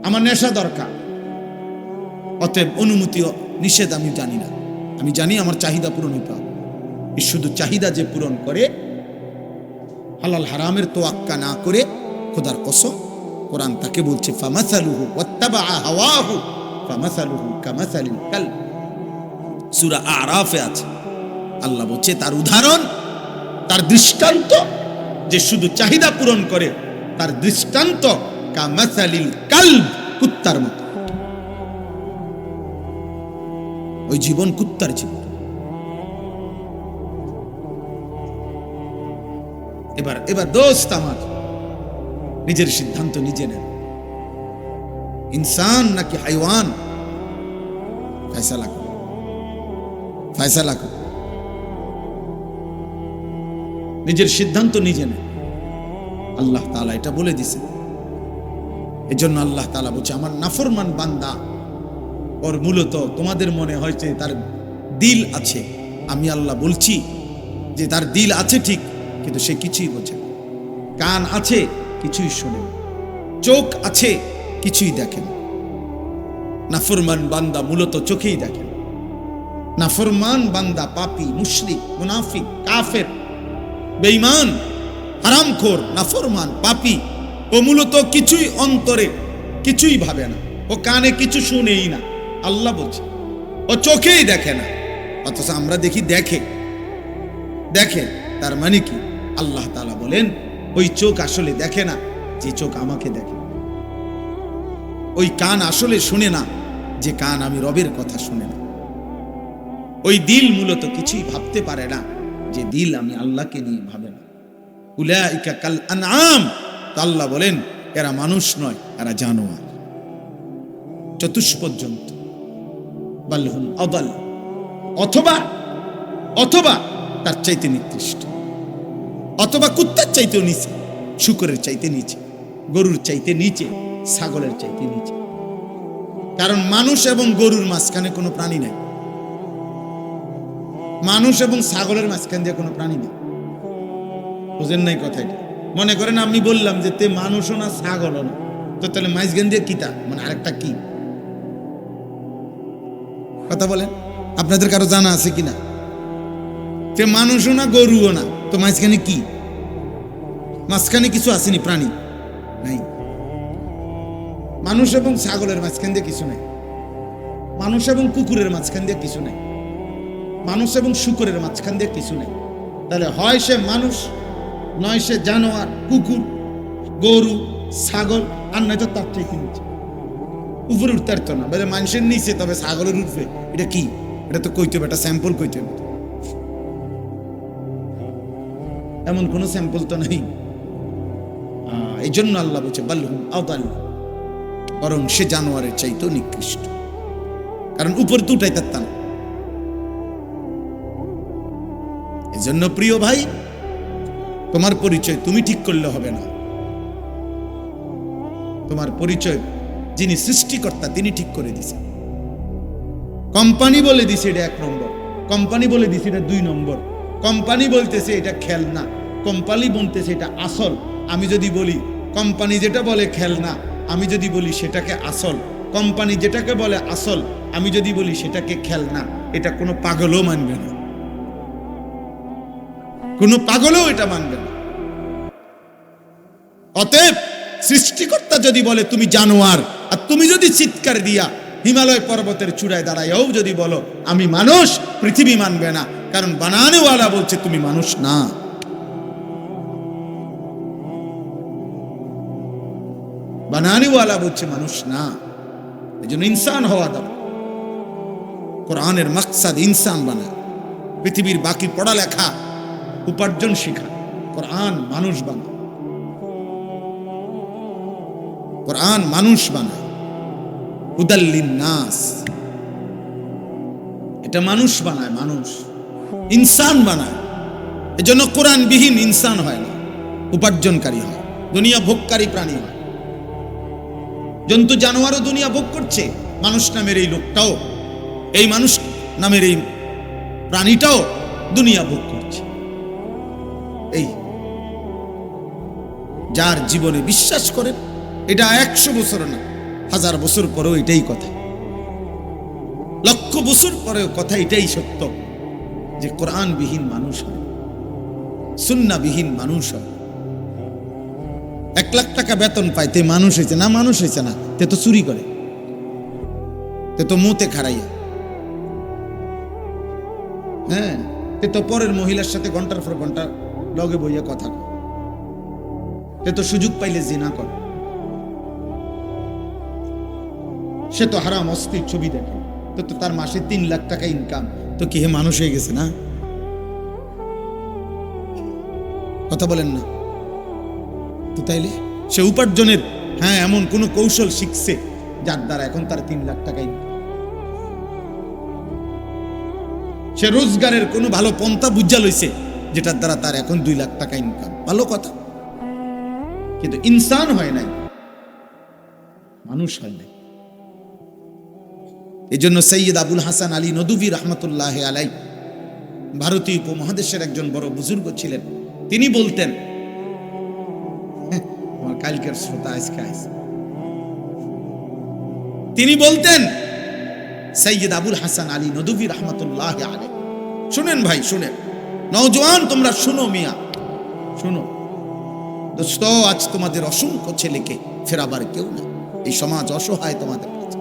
আমার নেশা দরকার। অতএব অনুমতি নিষেধ আমি জানি না, আমি জানি আমার চাহিদা পূরণ হইতে হবে। শুধু চাহিদা যে পূরণ করে, হালাল হারামের তোয়াক্কা না করে, খোদার কসম কোরআন তাকে বলছে ফামাসালুহু ওয়াত্তাবা হাওয়াহু ফামাসালুহু কামাসালিল কালব। সূরা আরাফে আছে, আল্লাহ বলছে তার উদাহরণ, তার দৃষ্টান্ত, যে শুধু চাহিদা পূরণ করে, তার দৃষ্টান্ত কামাসালিল কালব, কুত্তার মতো। ওই জীবন কুত্তার জীবন। এবার দোস্ত আমার, নিজের সিদ্ধান্ত নিজে নেন। ইনসান নাকি হাইওয়ান, ফয়সালা করো, ফয়সালা করো। নিজের সিদ্ধান্ত নিজে নেন। আল্লাহ তাআলা এটা বলে দিয়েছেন। এজন্য আল্লাহ তাআলা বলছে আমার নাফরমান বান্দা, ওর মূলত তোমাদের মনে হয়েছে তার দিল আছে, আমি আল্লাহ বলছি যে তার দিল আছে ঠিক, কিন্তু সে কিছুই বোঝে না। কান আছে, কিছুই শোনে না। চোখ আছে, কিছুই দেখে না। নাফরমান বান্দা মূলত চোখেই দেখে না। নাফরমান বান্দা পাপী, মুশরিক, মুনাফিক, কাফের, বেঈমান, হারামখোর, নাফরমান, পাপী, ও মূলত কিছুই অন্তরে কিছুই ভাবে না, ও কানে কিছু শুনেই না। আল্লাহ বলছে ও চোখেই দেখে না, অথচ আমরা দেখি দেখে। দেখে তার মানে কি? আল্লাহ তাআলা বলেন ওই চোখ আসলে দেখে না যে চোখ আমাকে দেখে, ওই কান আসলে শুনে না যে কান আমি রবের কথা শুনে না, ওই দিল মূলত কিছুই ভাবতে পারে না যে দিল আমি আল্লাহকে নিয়ে ভাবে না। উলাইকা কাল আনআম, আল্লাহ বলেন এরা মানুষ নয়, এরা জানোয়ার। চতুষ্পদ জন্তু, বালহুম আদাল, অথবা তার চাইতে নিকৃষ্ট, অথবা কুত্তার চাইতেও নিচে, শুকরের চাইতে নিচে, গরুর চাইতে নিচে, ছাগলের চাইতে নিচে। কারণ মানুষ এবং গরুর মাঝখানে কোনো প্রাণী নাই, মানুষ এবং ছাগলের মাঝখান দিয়ে কোনো প্রাণী নেই। বুঝেন নাই কথাটা? মনে করেন আমি বললাম যে তে মানুষও না ছাগলও না, তো তাহলে মাঝখান দিয়ে কিতা, মানে আরেকটা কি কথা বলেন? আপনাদের কারো জানা আছে কিনা? তে মানুষও না গরুও না, তো মাঝখানে কি? মাঝখানে কিছু আসেনি, প্রাণী নাই। মানুষ এবং ছাগলের মাঝখান দিয়ে কিছু নাই, মানুষ এবং কুকুরের মাঝখান দিয়ে কিছু নাই, মানুষ এবং শুকরের মাঝখান দিয়ে কিছু নাই। তাহলে হয় সে মানুষ, নয় সে জানোয়ার, কুকুর, গরু, ছাগল, আর নয়তো তার থেকে নিচে। উপরে উঠতে পারতো না, বলে মানুষের নিচে, তবে ছাগলের উঠবে। এটা কি? এটা তো কইতে হবে, এটা স্যাম্পল কইতে হবে। এমন কোন স্যাম্পল তো নেই। এই জন্য আল্লাহ বলছে বালহুম আদাল, বরং সে জানোয়ারের চাইতেও নিকৃষ্ট। কারণ উপরে তো উঠাই পারতাম। এই জন্য প্রিয় ভাই, তোমার পরিচয় তুমি ঠিক করলে হবে না, তোমার পরিচয় যিনি সৃষ্টিকর্তা তিনি ঠিক করে দিছে। কোম্পানি বলে দিছে এটা 1 নম্বর, কোম্পানি বলে দিছে এটা 2 নম্বর, কোম্পানি বলতেছে এটা খেলনা, কোম্পানি বলতেছে এটা আসল। আমি যদি বলি কোম্পানি যেটা বলে খেলনা, আমি যদি বলি সেটাকে আসল, কোম্পানি যেটাকে বলে আসল, আমি যদি বলি সেটাকে খেলনা, এটা কোনো পাগলও মানবে না, কোনো পাগলও এটা মানবে না। অতএব সৃষ্টিকর্তা যদি বলে তুমি জানোয়ার, আর তুমি যদি চিৎকার দিয়া হিমালয় পর্বতের চূড়ায় দাঁড়াইও যদি বলো আমি মানুষ, পৃথিবী মানবে না, কারণ বানানেওয়ালা বলছে তুমি মানুষ না। বানানেওয়ালা বলছে মানুষ না। এই জন্য ইনসান হওয়া দরকার। কোরআনের মাকসাদ ইনসান বানায়, পৃথিবীর বাকি পড়ালেখা উপার্জন শিখা, কোরআন মানুষ বানায়, কোরআন মানুষ বানায়, হুদাল্লিন নাস, এটা মানুষ বানায়, মানুষ ইনসান বানায়। এজন্য কোরআন বিহীন ইনসান হয় না, উপার্জনকারী হয়, দুনিয়া ভোগকারী প্রাণী হয়। জন্তু জানোয়ারও দুনিয়া ভোগ করছে, মানুষ নামের এই লোকটাও, এই মানুষ নামের এই প্রাণীটাও দুনিয়া ভোগ করছে। এই যার জীবনে বিশ্বাস করেন, এটা 100 বছর না, 1000 বছর পরেও এটাই কথা, লক্ষ বছর পরেও কথা এটাই সত্য, যে কোরআন বিহীন মানুষ হয়, সুন্নাহ বিহীন মানুষ হয়। 1 লাখ টাকা বেতন পায়, তে মানুষ হয়েছে না? মানুষ হয়েছে না, তে তো চুরি করে, তে তো মুতে খাড়াইয়া, হ্যাঁ, তে তো পরের মহিলার সাথে ঘন্টার পর ঘন্টা লগে বইয়া কথা কয়, তে তো সুযোগ পাইলে জিনা করে, সে তো হারাম অশ্লীল ছবি দেখে, তো তার মাসে 3 লাখ টাকা ইনকাম, তো কি হে মানুষ হয়ে গেছে না? কথা বলেন না তো? তাইলে সে উপার্জনের, হ্যাঁ, এমন কোন কৌশল শিখছে যার দ্বারা এখন তার 3 লাখ টাকা ইনকাম, সে রোজগারের কোনো ভালো পন্থা বুঝা লইছে যেটার দ্বারা তার এখন 2 লাখ টাকা ইনকাম, ভালো কথা, কিন্তু ইনসান হয় নাই, মানুষ হয় নাই। এই জন্য সৈয়দ আবুল হাসান আলী নদভী রহমতুল্লাহ আলাই, ভারতীয় উপমহাদেশের একজন বড় বুজুর্গ ছিলেন, তিনি বলতেন, আমার কালকের শ্রোতা আজকে আইছে, তিনি বলতেন, সৈয়দ আবুল হাসান আলী নদভী রহমতুল্লাহ আলাই, শুনেন ভাই, শুনেন, নওজোয়ান তোমরা শুনো, মিয়া শুনো দোস্ত, আজ তোমাদের অসংখ্য ছেলেকে ফেরাবার কেউ না, এই সমাজ অসহায় তোমাদের কাছে,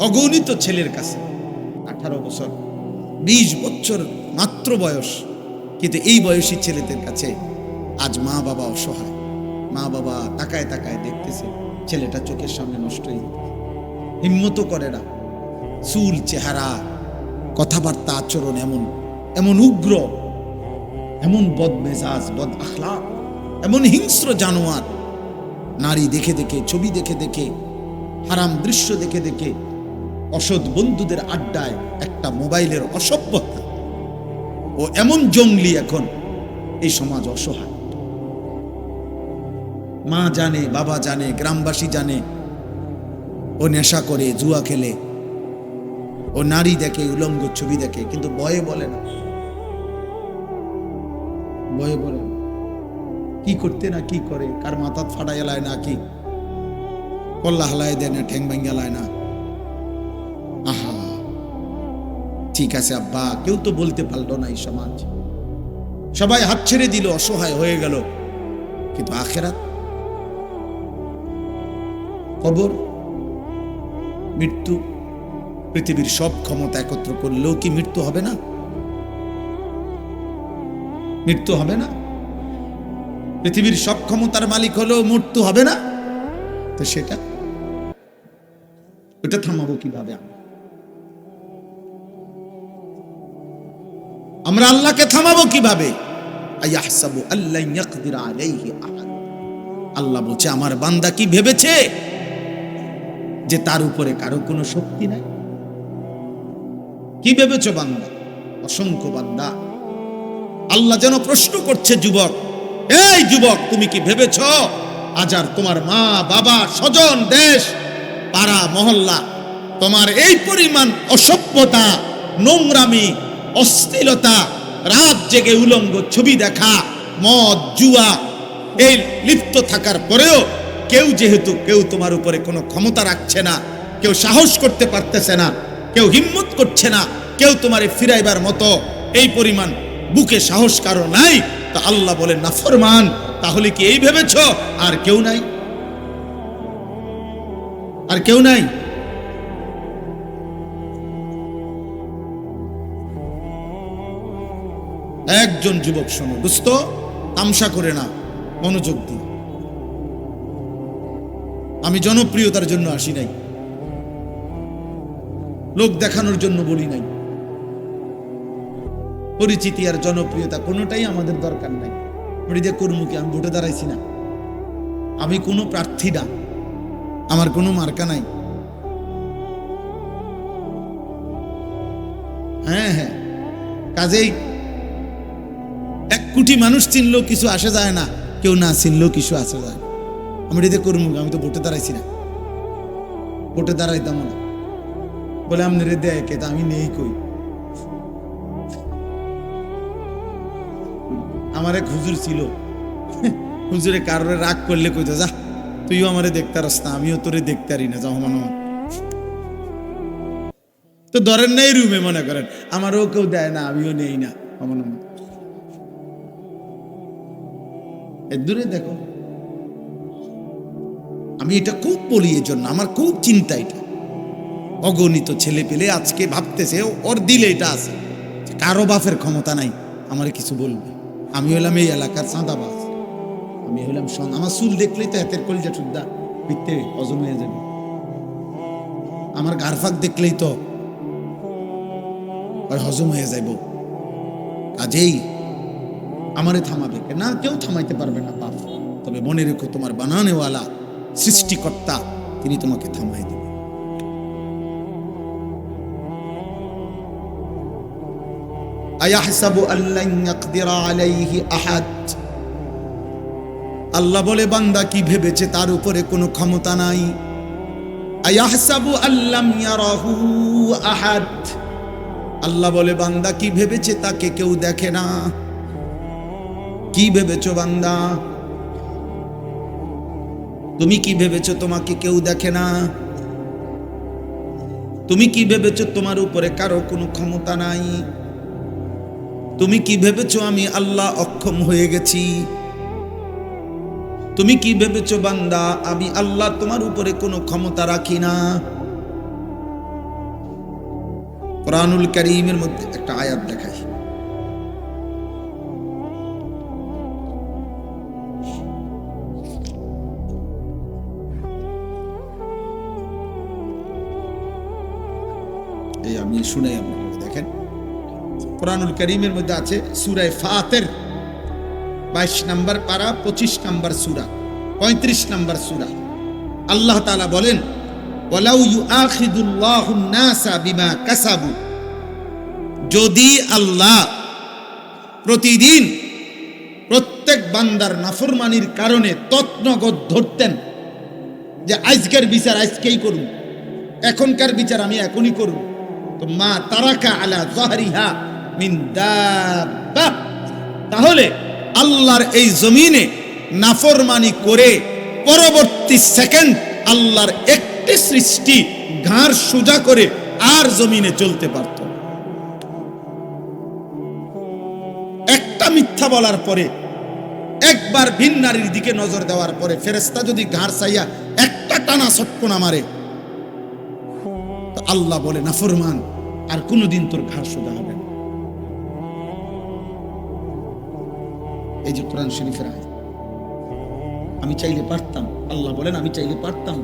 অগণিত ছেলের কাছে 18 বছর 20 বছর মাত্র বয়স, কিন্তু এই বয়সী ছেলেদের কাছে আজ মা বাবা অসহায়, মা বাবা তাকায় তাকায় দেখতেছে ছেলেটা চোখের সামনে নষ্ট হয়ে, হিম্মত করে না, চুল, চেহারা, কথাবার্তা, আচরণ এমন এমন উগ্র, এমন বদমেজাজ, বদ আখলাক, এমন হিংস্র জানোয়ার, নারী দেখে দেখে, ছবি দেখে দেখে, হারাম দৃশ্য দেখে দেখে, অসৎ বন্ধুদের আড্ডায়, একটা মোবাইলের অসভ্যতা, ও এমন জঙ্গলি এখন এই সমাজ অসহায়। মা জানে, বাবা জানে, গ্রামবাসী জানে, ও নেশা করে, জুয়া খেলে, ও নারী দেখে, উলঙ্গ ছবি দেখে, কিন্তু ভয়ে বলে না, ভয়ে বলে না, কি করতে না কি করে, কার মাথা ফাটাই এলায় না, কি কল্লা হালায় দেয় না, ঠ্যাং ভাঙ্গালায় না। আহা, ঠিক আছে আব্বা, কেউ তো বলতে পারলো না, এই সমাজ সবাই হাত ছেড়ে দিল, অসহায় হয়ে গেল, কিন্তু আখেরাত, কবর, মৃত্যু, পৃথিবীর সব ক্ষমতা একত্র করলেও কি মৃত্যু হবে না? মৃত্যু হবে না? পৃথিবীর সব ক্ষমতার মালিক হলেও মৃত্যু হবে না? তো সেটা, ওটা থামাবো কিভাবে? আমরা আল্লাহকে থামাবো কিভাবে? আয়াহসাবু আল্লা ইয়াকদির আলাইহি আহাদ, আল্লাহ বলছে আমার বান্দা কি ভেবেছে যে তার উপরে কারো কোনো শক্তি নাই? কি ভেবেছো বান্দা? অসংখ্য বান্দা। আল্লাহ যেন প্রশ্ন করছে, যুবক, এই যুবক, তুমি কি ভেবেছ আজ আর তোমার মা বাবা স্বজন দেশ পাড়া মহল্লা তোমার এই পরিমাণ অসভ্যতা নোংরামি অশ্লীলতা রাত জেগে উলঙ্গ ছবি দেখা মদ জুয়া এই লিপ্ত থাকার পরেও কেউ তোমার উপরে কোনো ক্ষমতা রাখছে না, কেউ সাহস করতে পারতেছে না, কেউ হিম্মত করছে না, কেউ তোমারে ফিরাইবার মতো এই পরিমাণ বুকে সাহস কারো নাই। তা আল্লাহ বলে নাফরমান, তাহলে কি এই ভেবেছ আর কেউ নাই? আর কেউ নাই? একজন যুবক শোনো দোস্ত, তামসা করে না, মনোযোগ দিয়ে। আমি জনপ্রিয়তার জন্য আসি নাই, লোক দেখানোর জন্য বলি নাই। পরিচিতি আর জনপ্রিয়তা কোনোটাই আমাদের দরকার নাই। কর্মকে আমি ভোটে দাঁড়াইছি না, আমি কোনো প্রার্থী না, আমার কোনো মার্কা নাই। হ্যাঁ, কাজেই 1 কোটি মানুষ চিনলেও কিছু আসে যায় না, কেউ না চিনলেও কিছু আসে যায়। আমি কর্মকে, আমি তো ভোটে দাঁড়াইছি না, ভোটে দাঁড়াইতাম না বলে আপনি রে দেয় কে, তা আমি নেই কই। আমার এক হুজুর ছিল, হুজুরে কারোর রাগ করলে কইতো যা তুইও আমারে দেখতে পারস না, আমিও তোরে দেখতে পারি না, যাও মনে তো ধরেন নাই রুমে, মনে করেন আমারও কেউ দেয় না, আমিও নেই না, দূরে দেখো। আমি এটা খুব বলি, এর জন্য আমার খুব চিন্তা। এটা অগণিত ছেলে পেলে আজকে ভাবতেছে ওর দিলে এটা আছে, কারো বাপের ক্ষমতা নাই আমার কিছু বলবে। আমি হলাম এই এলাকার চাঁদাবাজ, আমি হলাম আমার চুল দেখলেই তো হাতের কলিজা টুদ্দা পিঠতে হজম হয়ে যাবে, আমার গারফাক দেখলেই তো হজম হয়ে যাইব। কাজেই আমারে থামাবে না, কেউ থামাইতে পারবে না বাপ। তবে মনে রেখো, তোমার বানানেওয়ালা সৃষ্টিকর্তা তিনি তোমাকে থামাই দেবেন। আয়াহসাবু আল্লান ইয়াকদিরা আলাইহি আহাদ, আল্লাহ বলে বান্দা কি ভেবেছে তার উপরে কোনো ক্ষমতা নাই। আয়াহসাবু আল্লাম ইয়ারাহু আহাদ, আল্লাহ বলে বান্দা কি ভেবেছে তাকে কেউ দেখে না। কি ভেবেছো বান্দা? তুমি কি ভেবেছো তোমাকে কেউ দেখে না? তুমি কি ভেবেছো তোমার উপরে কারো কোনো ক্ষমতা নাই? তুমি কি ভেবেছো আমি আল্লাহ অক্ষম হয়ে গেছি? তুমি কি ভেবেছো বান্দা আমি আল্লাহ তোমার উপরে কোনো ক্ষমতা রাখি না? কোরআনুল কারীমের মধ্যে একটা আয়াত দেখাই, এই আমি শুনাই আপনাকে। দেখেন কোরআনুল কারীমের মধ্যে আছে সূরা ফাতির 22 নম্বর পারা 25 নম্বর সূরা 35 নম্বর সূরা। আল্লাহ তাআলা বলেন ওয়ালাউ ইউআখিদুল্লাহুন নাসা বিমা কাসাবু, যদি আল্লাহ প্রতিদিন প্রত্যেক বান্দার নাফরমানির কারণে তৎনগদ ধরতেন যে আজকের বিচার আজকেই করুন, এখনকার বিচার আমি এখনই করব, তো মা তারাকা আলা যাহরিহা মিন দাব্বা, তাহলে আল্লাহর এই জমিনে নাফরমানি করে পরবর্তী সেকেন্ড আল্লাহর একটি সৃষ্টি ঘাড় সোজা করে আর জমিনে চলতে পারত। একটা মিথ্যা বলার পরে, একবার ভিন নারীর দিকে নজর দেওয়ার পরে ফেরেশতা যদি ঘাড় চাইয়া একটা টানা সটকোনা মারে, তো আল্লাহ বলে নাফরমান আর কোনোদিন তোর ঘাড় সোজা হবে না। এই যে কোরআন শরীফের আয়াত, আমি চাইলে পারতাম, আল্লাহ বলেন আমি চাইলে পারতাম,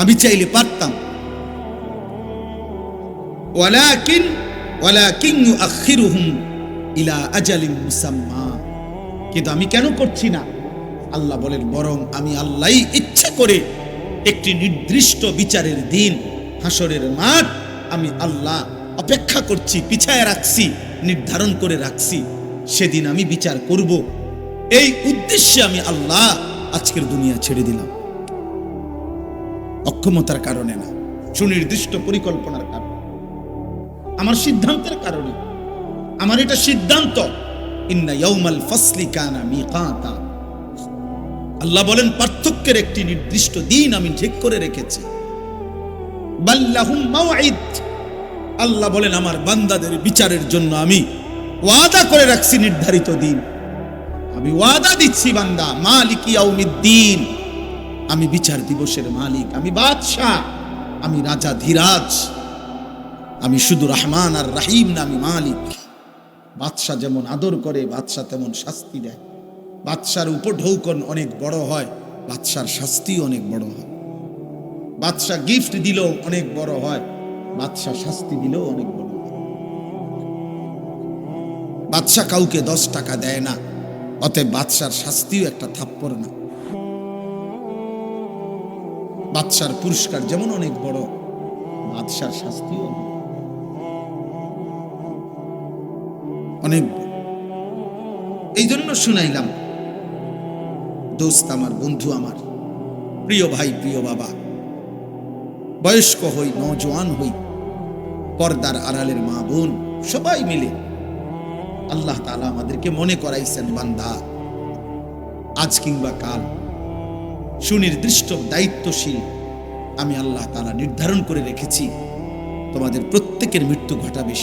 আমি চাইলে পারতাম, ওয়ালাকিন ইউআখিরুহুম ইলা আজালিন মুসাম্মা, কিন্তু আমি কেন করছি না? আল্লাহ বলেন বরং আমি আল্লাহই ইচ্ছা করে একটি নির্দিষ্ট বিচারের দিন, হাসরের মাঠ, আমি আল্লাহ অপেক্ষা করছি, পিছায় রাখছি, নির্ধারণ করে রাখছি, সেদিন আমি বিচার করব। এই উদ্দেশ্যে আমি আল্লাহ আজকের দুনিয়া ছেড়ে দিলাম, অক্ষমতার কারণে না, সুনির্দিষ্ট পরিকল্পনার কারণে, আমার সিদ্ধান্তের কারণে। আমার এটা সিদ্ধান্ত, ইন্না ইয়াউমাল ফাসলি কানা মিকাতা। আল্লাহ বলেন পার্থক্যের একটি নির্দিষ্ট দিন আমি ঠিক করে রেখেছি। বাল্লাহুম মাওঈদ, আল্লাহ বলেন আমার বান্দাদের বিচারের জন্য আমি ওয়াদা করে রাখছি নির্ধারিত দিন। আমি ওয়াদা দিচ্ছি বান্দা, মালিক ইয়াউমিদ্দিন, আমি বিচার দিবসের মালিক, আমি বাদশাহ, আমি রাজা ধীরাজ, আমি শুধু রহমান আর রাহিম না, আমি মালিক। বাদশাহ যেমন আদর করে, বাদশাহ তেমন শাস্তি দেয়। বাদশার উপঢৌকন অনেক বড় হয়, বাদশার শাস্তিও অনেক বড় হয়। বাদশাহ গিফট দিলেও অনেক বড় হয়, বাদশাহ শাস্তি দিলেও অনেক বড় হয়। বাদশাহ কাউকে 10 টাকা দেয় না, অতএব বাদশার শাস্তিও একটা থাপ্পড় না। বাদশার পুরস্কার যেমন অনেক বড়, বাদশার শাস্তিও অনেক বড়। এই জন্য শুনাইলাম, দোস্ত আমার, বন্ধু আমার, প্রিয় ভাই, প্রিয় বাবা, বয়স্ক হই, নওজোয়ান হই, পর্দার আড়ালের মা বোন, সবাই মিলে আল্লাহ তাআলা আমাদেরকে মনে করাইছেন, বান্দা আজ কিংবা কাল সুনির্দিষ্ট দায়িত্বশীল আমি আল্লাহ তাআলা নির্ধারণ করে রেখেছি, তোমাদের প্রত্যেকের মৃত্যু ঘটাবে।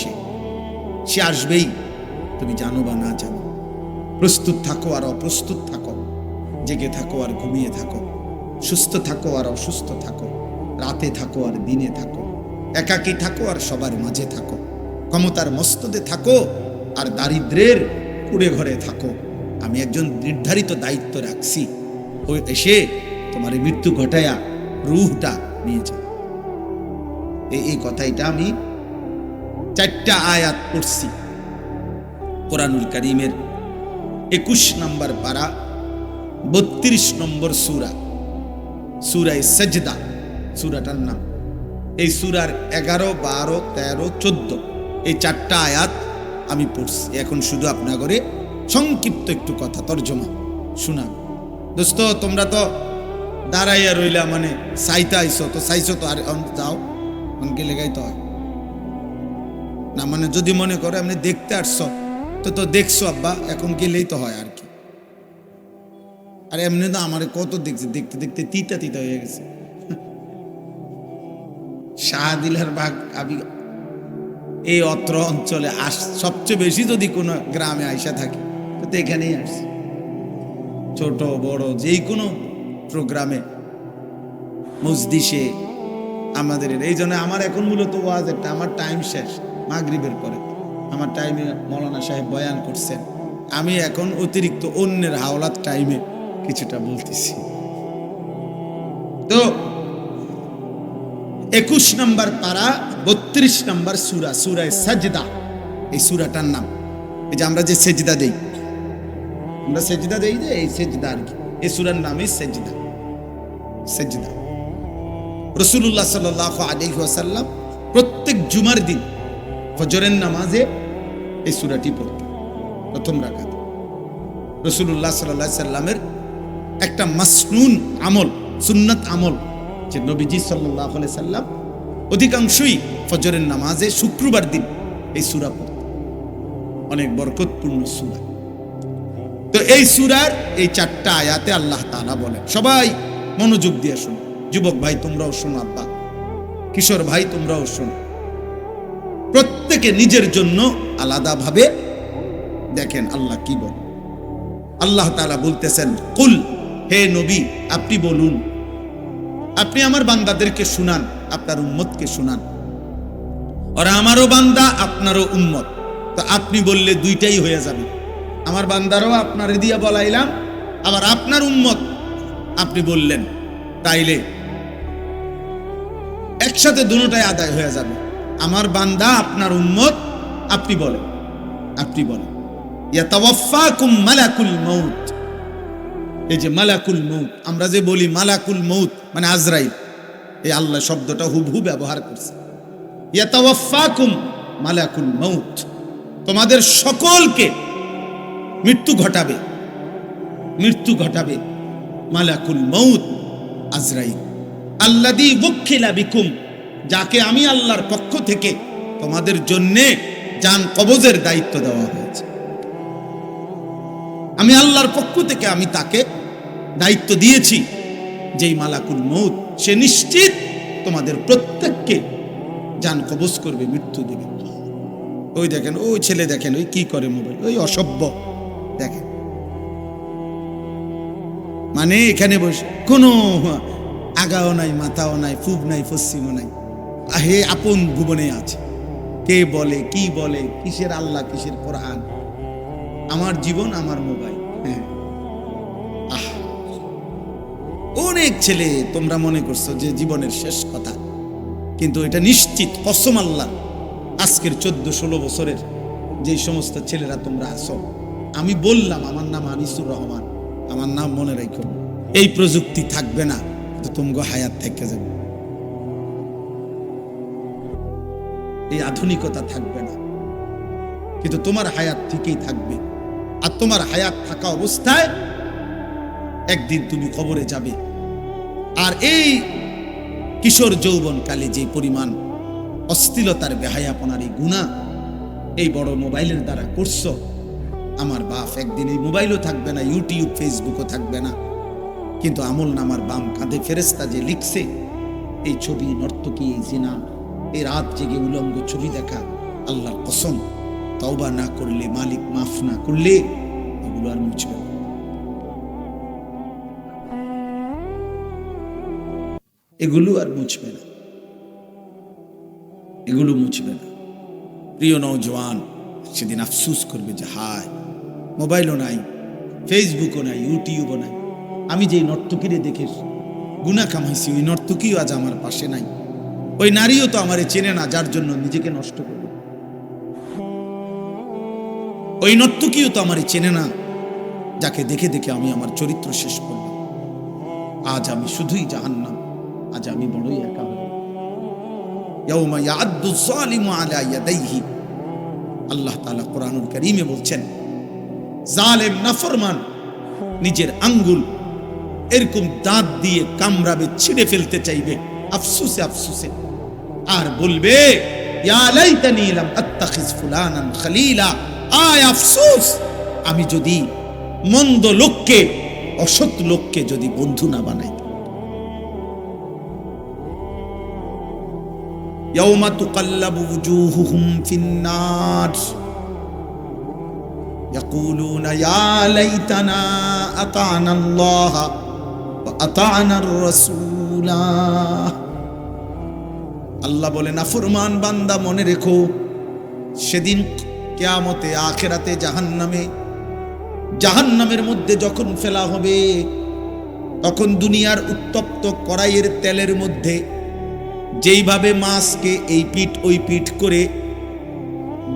সে আসবেই, তুমি জানো বা না জানো। প্রস্তুত থাকো আর অপ্রস্তুত থাকো, জেগে থাকো আর ঘুমিয়ে থাকো, সুস্থ থাকো আর অসুস্থ থাকো, রাতে থাকো আর দিনে থাকো, একাকী থাকো আর সবার মাঝে থাকো, ক্ষমতার মস্তদে থাকো আর দারিদ্রের কুড়ে ঘরে থাকো, আমি একজন নির্ধারিত দায়িত্ব রাখছি, ওই এসে তোমার মৃত্যু ঘটায়া রূহটা নিয়ে যাও। এই কথাটা আমি 4টা আয়াত পড়ছি কোরআনুল কারীমের 21 নম্বর পারা 32 নম্বর সূরা, সূরা সাজদা সূরাটার নাম। এই সূরার 11, 12, 13, 14 এই 4টা আয়াত আমি পড়ছি। এখন শুধু আপনাগরে সংক্ষিপ্ত একটু কথা তর্জমা শোনা। দোস্ত, তোমরা তো দাঁড়াইয়া রইলা, মানে চাইতে আইছো তো, চাইছো তো, আর যাও অনকে লেগাইতে হয় না। মানে যদি মনে করো এমনি দেখতে আসছো তো দেখছো আব্বা, এখন গেলেই তো হয় আর কি। আর এমনি তো আমার কত দেখছে, দেখতে দেখতে তিতা তিতা হয়ে গেছে। শাহদিলার বাগ আমি এই অত্র অঞ্চলে সবচেয়ে বেশি যদি কোনো গ্রামে আইসা থাকি তো এখানেই আসছি। ছোট বড় যেই কোনো প্রোগ্রামে, মজলিসে আমাদের, এই জন্য আমার এখন মূলত ওয়াজ একটা, আমার টাইম শেষ মাগরিবের পরে, আমার টাইমে মৌলানা সাহেব বয়ান করছেন, আমি এখন অতিরিক্ত অন্যের হাওলাত টাইমে কিছুটা বলতেছি। তো 21 নম্বর পারা 32 নম্বর সূরা, সূরা সাজদা। এই সূরাটার নাম, এই যে আমরা যে সেজদা দেই, আমরা সেজদা দেই যে এই সেজদা আর কি, এই সূরার নামই সেজদা। সেজদা রাসূলুল্লাহ সাল্লাল্লাহু আলাইহি ওয়াসাল্লাম প্রত্যেক জুমার দিন ফজরের নামাজে এই সূরাটি পড়তেন প্রথম রাকাতে। রাসূলুল্লাহ সাল্লাল্লাহু আলাইহি সাল্লামের একটা মাসনুন আমল, সুন্নাত আমল, যে নবীজি সাল্লাল্লাহু আলাইহি সাল্লাম অধিকাংশই ফজরের নামাজে শুক্রবার দিন এই সূরা পড়তেন। অনেক বরকতপূর্ণ সূরা। তো এই সূরার এই 4টা আয়াতে আল্লাহ তাআলা বলেন, সবাই মনোযোগ দিয়ে শুনো, যুবক ভাই তোমরাও শোনো, আব্বা কিশোর ভাই তোমরাও শোনো, প্রত্যেকে নিজের জন্য আলাদাভাবে দেখেন আল্লাহ কি বলেন। আল্লাহ তাআলা বলতেছেন, কুল, হে নবী আপনি বলুন, আপনি আমার বান্দাদেরকে শুনান, আপনার উম্মতকে শুনান, ওরা আমারও বান্দা আপনারও উম্মত। তো আপনি বললে দুইটাই হয়ে যাবে, আমার বান্দারও আপনারে দিয়া বলাইলাম, আবার আপনার উম্মত আপনি বললেন, তাইলে একসাথে দুটোটাই আদায় হয়ে যাবে। আমার বান্দা আপনার উম্মত, আপনি বলেন, আপনি বলেন। ইয়াতাওয়াফাকুম মালাকুল মউত, এই যে মালাকুল মউত, আমরা যে বলি মালাকুল মউত মানে আজরাইল, এই আল্লাহ শব্দটা হুবহু ব্যবহার করছে। ইয়াতাওয়াফাকুম মালাকুল মউত, তোমাদের সকলকে মৃত্যু ঘটাবে মৃত্যু ঘটাবে মালাকুল মউত আজরাইল, আল্লাযী ওয়াক্কিলা বিকুম, যাকে আমি আল্লাহর পক্ষ থেকে তোমাদের জন্য জান কবজের দায়িত্ব দেওয়া হয়েছে। আমি আল্লাহর পক্ষ থেকে আমি তাকে দায়িত্ব দিয়েছি, যেই মালাকুল মউত, সে নিশ্চিত তোমাদের প্রত্যেককে জান কবজ করবে, মৃত্যু দেবে। ওই দেখেন, ওই ছেলে দেখেন, ওই কি করে মোবাইল, ওই অসভ্য দেখেন, মানে এখানে বসে কোনো আগাও নাই, মাথাও নাই, পূব নাই, পশ্চিমও নাই, হে আপন ভুবনে আছে। কে বলে, কি বলে, কিসের আল্লাহ, কিসের কোরআন, আমার জীবন আমার মোবাইল। হ্যাঁ, অনেক ছেলে তোমরা মনে করছো যে জীবনের শেষ কথা, কিন্তু এটা নিশ্চিত কসম আল্লাহ, আজকের 14-16 বছরের যে সমস্ত ছেলেরা তোমরা আছো, আমি বললাম আমার নাম আনিসুর রহমান, আমার নাম মনে রাখো, এই প্রযুক্তি থাকবে না তো তোমাকে হায়াত থেকে যাবে, এই আধুনিকতা থাকবে না, কিন্তু তোমার হায়াত ঠিকই থাকবে। আর তোমার হায়াত থাকা অবস্থায় একদিন তুমি কবরে যাবে। আর এই কিশোর যৌবনকালে যে পরিমাণ অশ্লীলতার, বেহায়াপনার এই গুনাহ এই বড় মোবাইলের দ্বারা করছো, আমার বাপ একদিন এই মোবাইলও থাকবে না, ইউটিউব ফেসবুকও থাকবে না, কিন্তু আমল নামার বাম কাঁধে ফেরেশতা যে লিখছে, এই ছবি, নর্তকী, এই জিনা, এই রাত জেগে উলঙ্গ ছবি দেখা, আল্লাহর কসম, তওবা না করলে, মালিক মাফ না করলে এগুলো আর মুছবে না। এগুলো আর মুছবে না, এগুলো মুছবে না। প্রিয় নওজওয়ান সেদিন আফসোস করবে যে হায়, মোবাইলও নাই, ফেসবুকও নাই, ইউটিউবও নাই, আমি যেই নর্তকীরে দেখে গুনাহ কামাইছি, ওই নর্তকীও আজ আমার পাশে নাই, ওই নারীও তো আমারে চেনে না, যার জন্য নিজেকে নষ্ট করবে, ওই নর্তকীও তো আমারে চেনে না, যাকে দেখে দেখে আমি আমার চরিত্র শেষ করলাম। আজ আমি শুধুই জাহান্নাম, আজ আমি বড়ই একা হলাম। ইয়াউমা ইয়াআদ্দু যালিমু আলা ইয়াদাইহি, আল্লাহ তাআলা কোরআনুল কারীমে বলছেন, জালেম নাফরমান নিজের আঙ্গুল এরকম দাঁত দিয়ে কামড়াবে, ছিঁড়ে ফেলতে চাইবে আফসোসে আফসোসে, আর বলবে ইয়া লাইতানি লাম আত্তাখিজ ফুলানান খলিলা, আয় আফসোস, আমি যদি মন্দ লোককে, অসৎ লোককে যদি বন্ধু না বানাইতাম। ইয়াউমা তুকাল্লাবু ওয়ুজুহুহুম ফিন্নার ইয়াকুলুনা ইয়া লাইতানা আতা'না আল্লাহ ওয়া আতা'না আর-রাসূলা। আল্লাহ বলে, নাফরমান বান্দা মনে রেখো, সেদিন কিয়ামতে, আখিরাতে, জাহান্নামের মধ্যে যখন ফেলা হবে, তখন দুনিয়ার উত্তপ্ত কড়াইয়ের তেলের মধ্যে যেইভাবে মাছকে এই পিঠ ওই পিঠ করে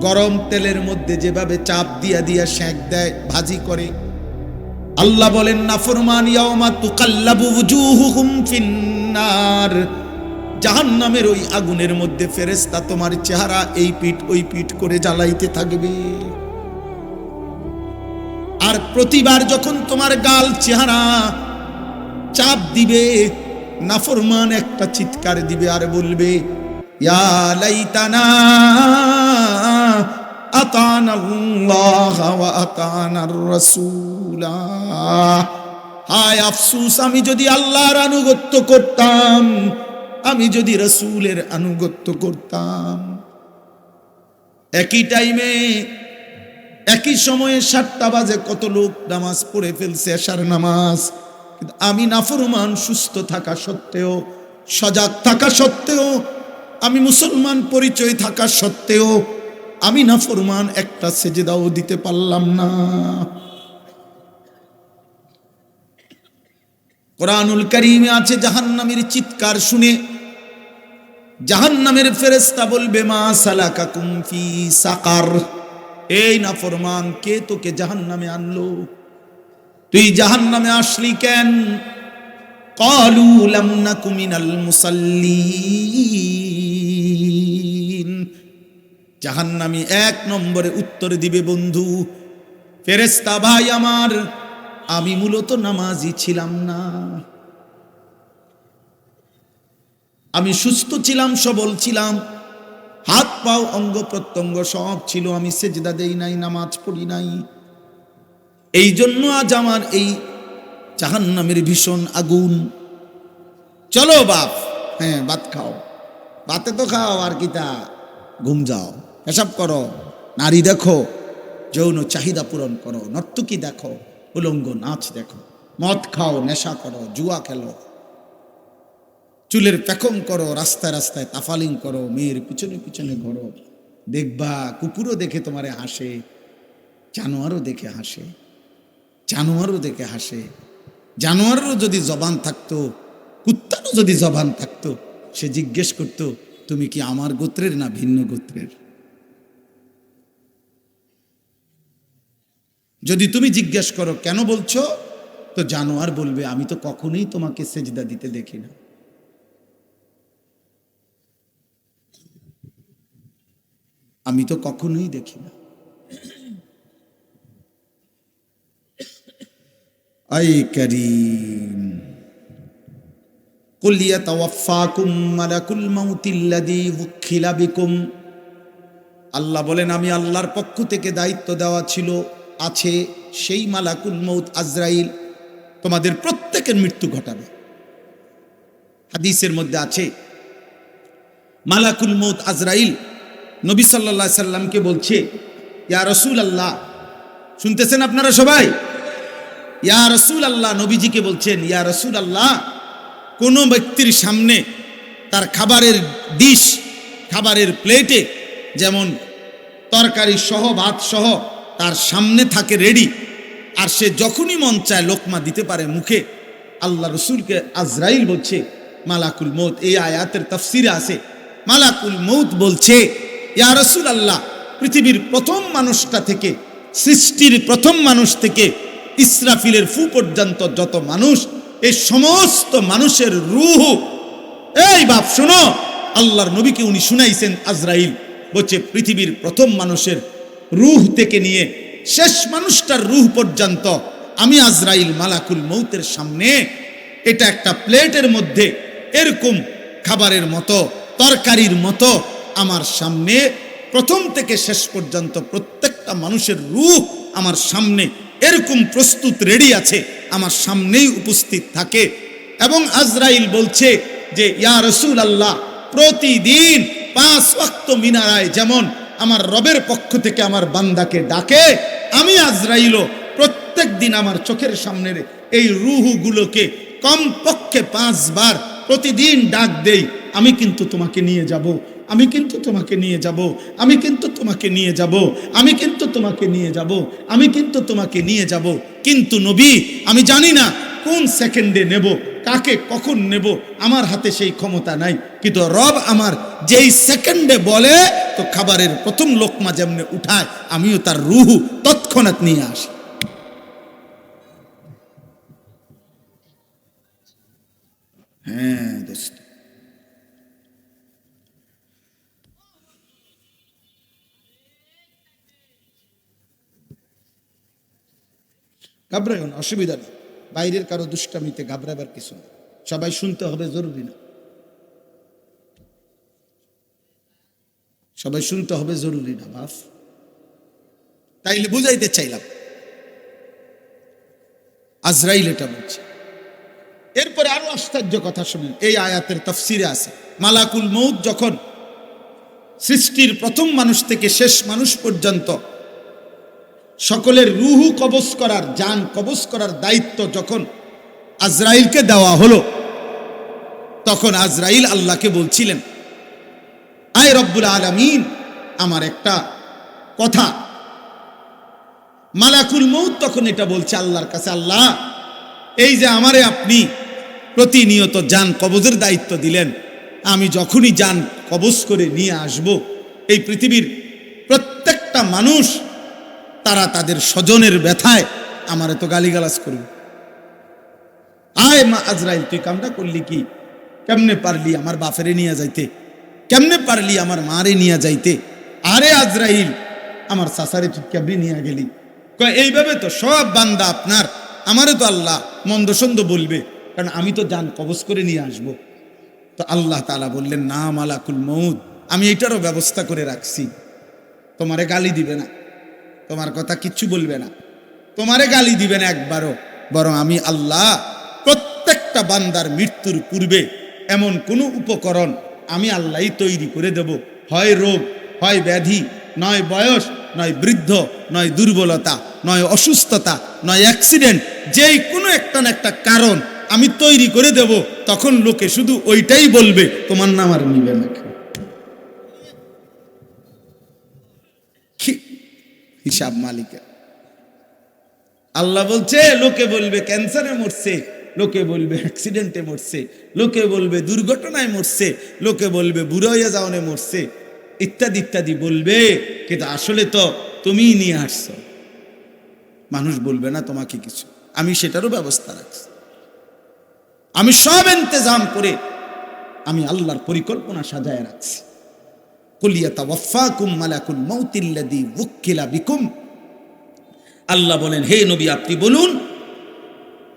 গরম তেলের মধ্যে যেভাবে চাপ দিয়া দিয়া সেঁক দেয়, ভাজি করে, আল্লাহ বলেন নাফরমান ইয়াউমা তুকাল্লাবু ওয়ুজুহুহুম ফিন্নার, জাহান্নামের ওই আগুনের মধ্যে ফেরেশতা তোমার চেহারা এই পিঠ ওই পিঠ করে জ্বালাইতে থাকবে। আর প্রতিবার যখন তোমার গাল চেহারা চাপ দিবে, নাফরমান একটা চিৎকার দিবে আর বলবে ইয়া লাইতানা আতা'না আল্লাহ ওয়া আতা'না আর-রাসূলা, হায় আফসোস, আমি যদি আল্লাহর আনুগত্য করতাম, আমি যদি রাসূলের আনুগত্য করতাম। একই টাইমে, একই সময়ে 7টা বাজে কত লোক নামাজ পড়ে ফেলছে, এশার নামাজ, কিন্তু আমি নাফরমান, সুস্থ থাকা সত্ত্বেও, সজাগ থাকা সত্ত্বেও, আমি মুসলমান পরিচয় থাকা সত্ত্বেও, আমি নাফরমান একটা সেজদাও দিতে পারলাম না। কোরআনুল কারীমে আছে, জাহান্নামের চিৎকার শুনে জাহান্নামের ফেরেশতা বলবে মা সালাকাকুম ফি সাকার, এই নাফরমান, কে তোকে জাহান্নামে আনলো, তুই জাহান্নামে আসলি কেন? ক্বালু লাম নাকু মিনাল মুসাল্লিন, জাহান্নামী 1 নম্বরে উত্তর দিবে, বন্ধু ফেরেশতা ভাই আমার, আমি মূলত নামাজি ছিলাম না, আমি সুস্থ ছিলাম, সবল ছিলাম, হাত পাও অঙ্গ প্রত্যঙ্গ সব ছিল, আমি সেজদা দেই নাই, নামাজ পড়ি নাই। এই জন্য আজ আমার এই জাহান্নামের ভীষণ আগুন। চলো বাপ, হ্যাঁ ভাত খাও, ভাতে তো খাও, আর কিতা, ঘুম যাও, এসব করো, নারী দেখো, যৌন চাহিদা পূরণ করো, নর্তকী দেখো, উলঙ্গ নাচ দেখো, মদ খাও, নেশা করো, জুয়া খেলো, চুলের পেখম করো, রাস্তায় রাস্তায় তাফালিং করো, মেয়ের পিছনে পিছনে ঘোরো, দেখবা কুকুরও দেখে তোমারে হাসে, জানোয়ারও দেখে হাসে, জানোয়ারও দেখে হাসে। জানোয়ারেরও যদি জবান থাকতো, কুত্তারও যদি জবান থাকতো, সে জিজ্ঞেস করতো তুমি কি আমার গোত্রের না ভিন্ন গোত্রের। যদি তুমি জিজ্ঞেস করো কেন বলছো, তো জানোয়ার বলবে আমি তো কখনোই তোমাকে সেজদা দিতে দেখি না। আমি তো কখনোই দেখি না। আই করিম, কুল ইয়াতাওয়াফাকুম মালাকুল মাউতিল্লাযী উখিলা বিকুম। আল্লাহ বলেন আমি আল্লাহর পক্ষ থেকে দায়িত্ব দেওয়া ছিল, আছে সেই মালাকুল মউত আজরাইল, তোমাদের প্রত্যেকের মৃত্যু ঘটাবে। হাদিসের মধ্যে আছে মালাকুল মউত আজরাইল নবী সাল্লাল্লাহু আলাইহি সাল্লামকে বলছে, ইয়া রাসূলুল্লাহ, শুনতেছেন আপনারা সবাই? ইয়া রাসূলুল্লাহ, নবীজিকে বলছেন ইয়া রাসূলুল্লাহ, কোন ব্যক্তির সামনে তার খাবারের ডিশ, খাবারের প্লেটে যেমন তরকারি সহ ভাত সহ তার সামনে থাকে রেডি, আর সে যখনই মন চায় লোকমা দিতে পারে মুখে, আল্লাহ রসুলকে আজরাইল বলছে মালাকুল মউত। এই আয়াতের তাফসিরে আছে মালাকুল মউত বলছে ইয়া রাসূলুল্লাহ, পৃথিবীর প্রথম মানুষটা থেকে, সৃষ্টির প্রথম মানুষ থেকে ইসরাফিলের ফু পর্যন্ত যত মানুষ, এই সমস্ত মানুষের রূহ, এই বাপ শোনো, আল্লাহর নবীকে উনি শুনাইছেন আজরাইল বলছে পৃথিবীর প্রথম মানুষের রূহ থেকে নিয়ে শেষ মানুষটার রূহ পর্যন্ত আমি আজরাইল মালাকুল মউতের সামনে, এটা একটা প্লেটের মধ্যে এরকম খাবারের মতো, তরকারির মতো আমার সামনে প্রথম থেকে শেষ পর্যন্ত প্রত্যেকটা মানুষের রূহ আমার সামনে এরকম প্রস্তুত রেডি আছে, আমার সামনেই উপস্থিত থাকে। এবং আজরাইল বলছে যে ইয়া রাসূলুল্লাহ, প্রতিদিন 5 ওয়াক্ত মিনারায় যেমন আমার রবের পক্ষ থেকে আমার বান্দাকে ডাকে, আমি আজরাইলও প্রত্যেক দিন আমার চোখের সামনের এই রূহগুলোকে কমপক্ষে 5 বার প্রতিদিন ডাক দেই, আমি কিন্তু তোমাকে নিয়ে যাব, আমি কিন্তু তোমাকে নিয়ে যাব, আমি কিন্তু তোমাকে নিয়ে যাব, আমি কিন্তু তোমাকে নিয়ে যাব, আমি কিন্তু তোমাকে নিয়ে যাব। কিন্তু নবী, আমি জানি না কোন সেকেন্ডে নেব, কাকে কখন নেব, আমার হাতে সেই ক্ষমতা নাই, কিন্তু রব আমার যেই সেকেন্ডে বলে, তো খাবারের প্রথম লোকমা যেমনে উঠায়, আমিও তার রূহ তৎক্ষণাৎ নিয়ে আসি। হ্যাঁ দোস্ত, ঘাবড়াইও না, অসুবিধা নেই, বাইরের কারো দুষ্টামিতে ঘাবড়াবার কিছু নেই, সবাই শুনতে হবে জরুরি না, সবাই শুনতে হবে জরুরি না বাপ। তাইলে বুঝাইতে চাইলাম আজরাইল এটা বলছে। এরপরে আরো আশ্চর্য কথা শুনেন, এই আয়াতের তাফসিরে আছে মালাকুল মউত যখন সৃষ্টির প্রথম মানুষ থেকে শেষ মানুষ পর্যন্ত সকলের রূহ কবজ করার, জান কবজ করার দায়িত্ব যখন আজরাইলকে দেওয়া হলো, তখন আজরাইল আল্লাহকে বলছিলেন, আয় রব্বুল আলামিন, আমার একটা কথা। মালাকুল মউত তখন এটা বলছে আল্লাহর কাছে, আল্লাহ, এই যে আমারে আপনি প্রতিনিয়ত জান কবজের দায়িত্ব দিলেন, আমি যখনই জান কবজ করে নিয়ে আসব, এই পৃথিবীর প্রত্যেকটা মানুষ তারা তাদের স্বজনের ব্যথায় আমারে তো গালিগালাজ করবে। আয় মা আজরাইল, তুই কামটা করলি কি? কেমনে পারলি আমার বাপেরে নিয়ে যাইতে? কেমনে পারলি আমার মারে নিয়ে যাইতে? আরে আজরাইল, আমার চাচারে তুই কেমনে নিয়ে গেলি? এইভাবে তো সব বান্দা আপনার আমারে তো আল্লাহ মন্দ সন্দ বলবে, কারণ আমি তো জান কবজ করে নিয়ে আসব। তো আল্লাহ তাআলা বললেন, না মালাকুল মউত, আমি এটারও ব্যবস্থা করে রাখছি। তোমারে গালি দিবে না, তোমার কথা কিচ্ছু বলবে না, তোমারে গালি দিবে না একবারও। বরং আমি আল্লাহ প্রত্যেকটা বান্দার মৃত্যুর পূর্বে এমন কোনো উপকরণ আমি আল্লাহই তৈরি করে দেব, হয় রোগ, হয় ব্যাধি, নয় বয়স, নয় বৃদ্ধ, নয় দুর্বলতা, নয় অসুস্থতা, নয় অ্যাক্সিডেন্ট, যেই কোনো একটা না একটা কারণ আমি তৈরি করে দেব। তখন লোকে শুধু ওইটাই বলবে, তোমার নাম আর নিবে না। হিসাব মালিকের আল্লাহ বলছে, লোকে বলবে ক্যান্সারে মরছে, লোকে বলবে অ্যাক্সিডেন্টে মরছে, লোকে বলবে দুর্ঘটনায় মরছে, লোকে বলবে বুড়ো হয়ে যাওয়ানে মরছে, ইত্যাদি ইত্যাদি বলবে। কিন্তু আসলে তো তুমিই নিয়ে আসছো। মানুষ বলবে না তোমাকে কিছু, আমি সেটারও ব্যবস্থা রাখছি। আমি সব ইন্তজাম করে আমি আল্লাহর পরিকল্পনা সাজায় রাখছি। কুল ইয়াতাওয়াফাকুম মালাকুল মাউতিল্লাযী ওয়াক্কিলা বিকুম। আল্লাহ বলেন, হে নবী আপনি বলুন,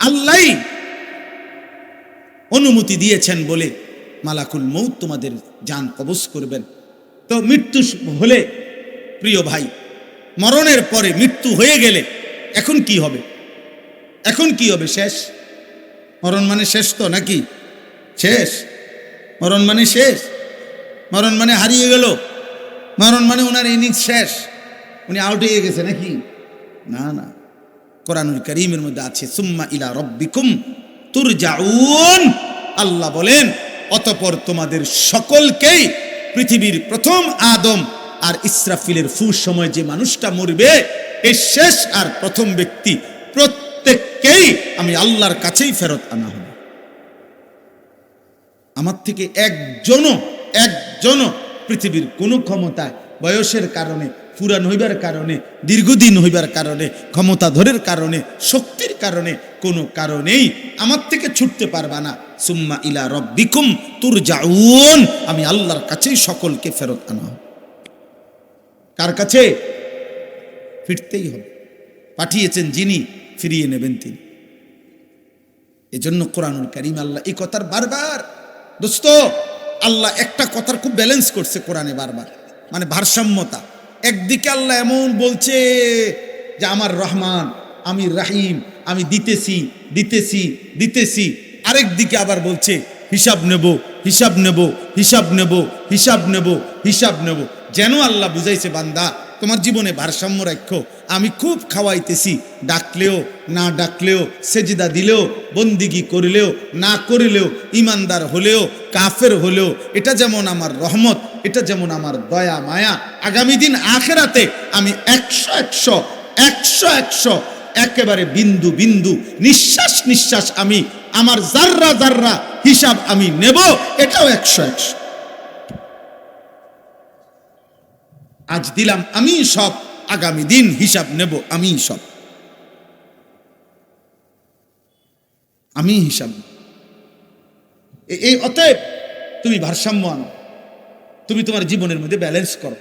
আল্লাহ অনুমতি দিয়েছেন বলে মালাকুল মউত তোমাদের জান কবজ করবেন। তো মৃত্যু হলে, প্রিয় ভাই, মরণের পরে মৃত্যু হয়ে গেলে এখন কি হবে? এখন কি হবে? শেষ। মরণ মানে শেষ তো নাকি? শেষ। মরণ মানে শেষ। মরণ মানে হারিয়ে গেল। মরণ মানে ওনার ইনিংস শেষ, উনি আউট হয়ে গেছে নাকি? না না, কোরআনুল কারীমের মধ্যে আছে, সুম্মা ইলা রাব্বিকুম তুরজাউন। আল্লাহ বলেন, অতঃপর তোমাদের সকলকেই, পৃথিবীর প্রথম আদম আর ইসরাফিলের ফুঁস সময় যে মানুষটা মরবে, এই শেষ আর প্রথম ব্যক্তি প্রত্যেককেই আমি আল্লাহর কাছেই ফেরত আনা হবে। আমার থেকে একজনও পৃথিবীর কোনো ক্ষমতায়, বয়সের কারণে, পুরান হইবার কারণে, দীর্ঘদিন হইবার কারণে, ক্ষমতাধরের কারণে, শক্তির কারণে, কোনো কারণেই আমার থেকে ছুটতে পারবা না। সুম্মা ইলা রাব্বিকুম তুরজাউন, আমি আল্লাহর কাছেই সকলকে ফেরত আনা হবে। কার কাছে? ফিরতেই হবে। পাঠিয়েছেন যিনি, ফিরিয়ে নেবেন তিনি। এজন্য কোরআনুল কারীম আল্লাহ এই কথার বারবার, দোস্ত, আল্লাহ একটা কথার খুব ব্যালেন্স করছে কোরআনে বারবার, মানে ভারসাম্যতা। একদিকে আল্লাহ এমন বলছে যে আমার রহমান, আমি রাহিম, আমি দিতেছি দিতেছি দিতেছি, আরেক দিকে আবার বলছে হিসাব নেব, হিসাব নেব, হিসাব নেব, হিসাব নেব, হিসাব নেব। যেন আল্লাহ বুঝাইছে, বান্দা তোমার জীবনে ভারসাম্য রাখো। আমি খুব খাওয়াইতেছি, ডাকলেও না ডাকলেও, সেজদা দিলেও, বন্দিগি করলেও না করলেও, ইমানদার হলেও কাফের হলেও, এটা যেমন আমার রহমত, এটা যেমন আমার দয়া মায়া। আগামী দিন আখেরাতে আমি 100 একেবারে বিন্দু বিন্দু, নিঃশ্বাস নিঃশ্বাস আমি আমার জাররা জাররা হিসাব আমি নেব, এটাও 100। আজ দিলাম আমি সব, আগামী দিন হিসাব নেব আমি সব, আমি হিসাব। এই অতএব তুমি ভারসাম্য আনো, তুমি তোমার জীবনের মধ্যে ব্যালেন্স করো,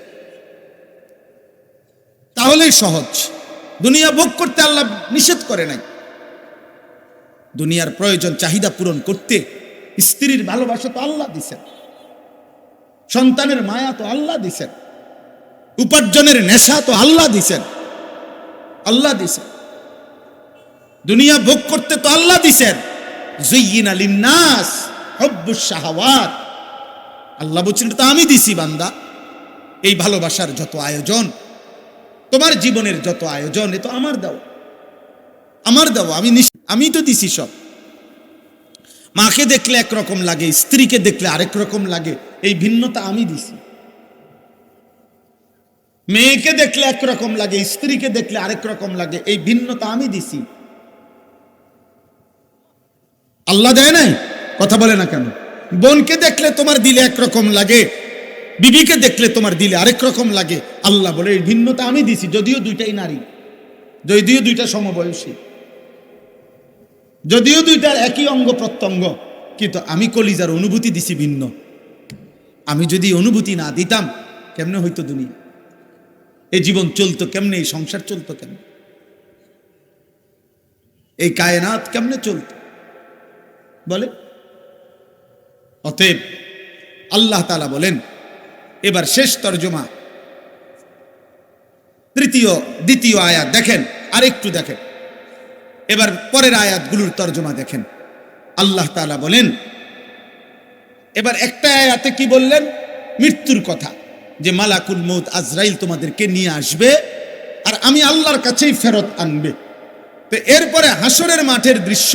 তাহলেই সহজ। দুনিয়া ভোগ করতে আল্লাহ নিষেধ করে নাই। দুনিয়ার প্রয়োজন চাহিদা পূরণ করতে স্ত্রীর ভালোবাসা তো আল্লাহ দিছেন, সন্তানের মায়া তো আল্লাহ দিছেন, উপার্জনের নেশা তো আল্লাহ দিছেন, আল্লাহ দিছেন। দুনিয়া ভোগ করতে তো আল্লাহ দিছেন। যুয়্যিনা লিন-নাস হুব্বুশ শাহাওয়াত, আল্লাহ বলছেন তো আমি দিছি বান্দা। এই ভালোবাসার যত আয়োজন, তোমার জীবনের যত আয়োজন, এ তো আমার দাও, আমার দাও। আমি তো দিছি সব। মাকে দেখলে একরকম লাগে, স্ত্রীকে দেখলে আরেক রকম লাগে, এই ভিন্নতা আমি দিছি। মেয়েকে দেখলে একরকম লাগে, স্ত্রীকে দেখলে আরেক রকম লাগে, এই ভিন্নতা আমি দিছি। আল্লাহ দেয় নাই? কথা বলে না কেন? বোনকে দেখলে তোমার দিলে একরকম লাগে, বিবিকে দেখলে তোমার দিলে আরেক রকম লাগে। আল্লাহ বলে এই ভিন্নতা আমি দিছি, যদিও দুইটাই নারী, যদিও দুইটা সমবয়সী, যদিও দুইটার একই অঙ্গ প্রত্যঙ্গ, কিন্তু আমি কলিজার অনুভূতি দিছি ভিন্ন। আমি যদি অনুভূতি না দিতাম, কেমনে হইতো দুনিয়া? এই জীবন চলতো কেমনে? এই সংসার চলতো কেমনে? এই কায়নাত কেমনে চলত বলে? অতএব আল্লাহ তাআলা বলেন, এবার শেষ তরজমা, দ্বিতীয় আয়াত দেখেন, আরেকটু দেখেন, এবার পরের আয়াতগুলোর তরজমা দেখেন। আল্লাহ তাআলা বলেন, এবার একটা আয়াতে কি বললেন? মৃত্যুর কথা, যে মালাকুল মউত আজরাইল তোমাদেরকে নিয়ে আসবে আর আমি আল্লাহর কাছেই ফেরত আনবে। তো এরপরে হাসরের মাঠের দৃশ্য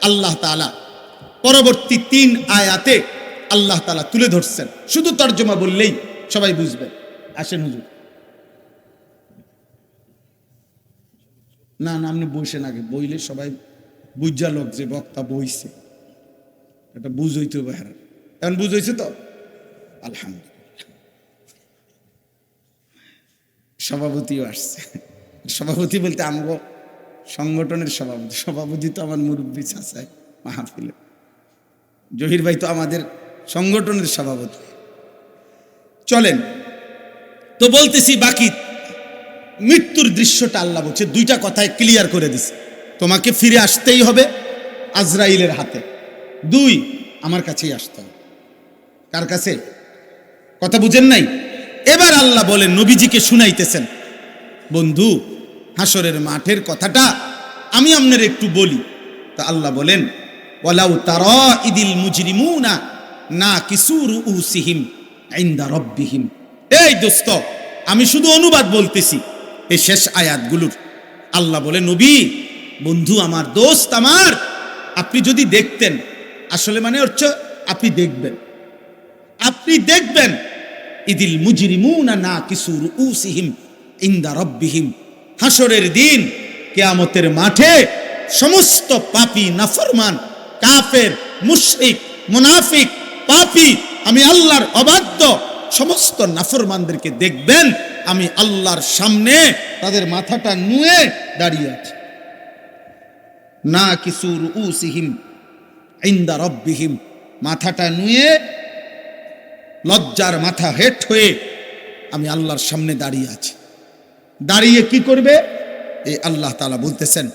আল্লাহ তাআলা পরবর্তী 3 আয়াতে আল্লাহ তাআলা তুলে ধরছেন। শুধু তরজমা বললেই সবাই বুঝবেন। আসেন হুজুর। না আপনি বসেন, আগে বইলে সবাই বুঝা লোক যে বক্তা বইছে, এটা বুঝইতে হবে। এখন বুঝ হয়েছে তো? আলহামদুলিল্লাহ। সভাপতিও আসছে। সভাপতি বলতে আমগো সংগঠনের সভাপতি তো আমার মুরব্বী চাচাই মাহফিলে। জহির ভাই তো আমাদের সংগঠনের সভাপতি। চলেন তো বলতেছি, বাকি মৃত্যুর দৃশ্যটা আল্লাহ বলছে, 2টা কথায় ক্লিয়ার করে দিছে। তোমাকে ফিরে আসতেই হবে আজরাইলের হাতে, 2 আমার কাছেই আসতে হবে। কার কাছে? কথা বুঝেন নাই? এবার আল্লাহ বলেন, নবীজিকে শুনাইতেছেন, বন্ধু হাসরের মাঠের কথাটা আমি আপনার একটু বলি। তা আল্লাহ বলেন, ওয়ালাউ তারা ইদিল মুজরিমুনা নাকিসু রুউসিহিম ইনদা রাব্বিহিম। এই দোস্ত, আমি শুধু অনুবাদ বলতেছি এই শেষ আয়াতগুলোর। আল্লাহ বলে, নবী, বন্ধু আমার, দোস্ত আমার, আপনি যদি দেখতেন, আসলে মানে হচ্ছে আপনি দেখবেন ইদিল মুজরিমুনা নাকিসু রুউসিহিম ইনদা রাব্বিহিম। হাসরের দিন কিয়ামতের মাঠে সমস্ত পাপী, নাফরমান, কাফের, মুশরিক, মুনাফিক, পাপী, আমি আল্লাহর অবাধ্য সমস্ত নাফরমানদেরকে দেখবেন আমি আল্লাহর সামনে তাদের মাথাটা নুয়ে দাঁড়িয়ে আছি। নাকিসু রুউসিহিম ইনদা রাব্বিহিম, মাথাটা নুয়ে, লজ্জার মাথা হেট হয়ে আমি আল্লাহর সামনে দাঁড়িয়ে আছি। দাঁড়িয়ে কি করবে? এই আল্লাহ তাআলা বলতেছেন,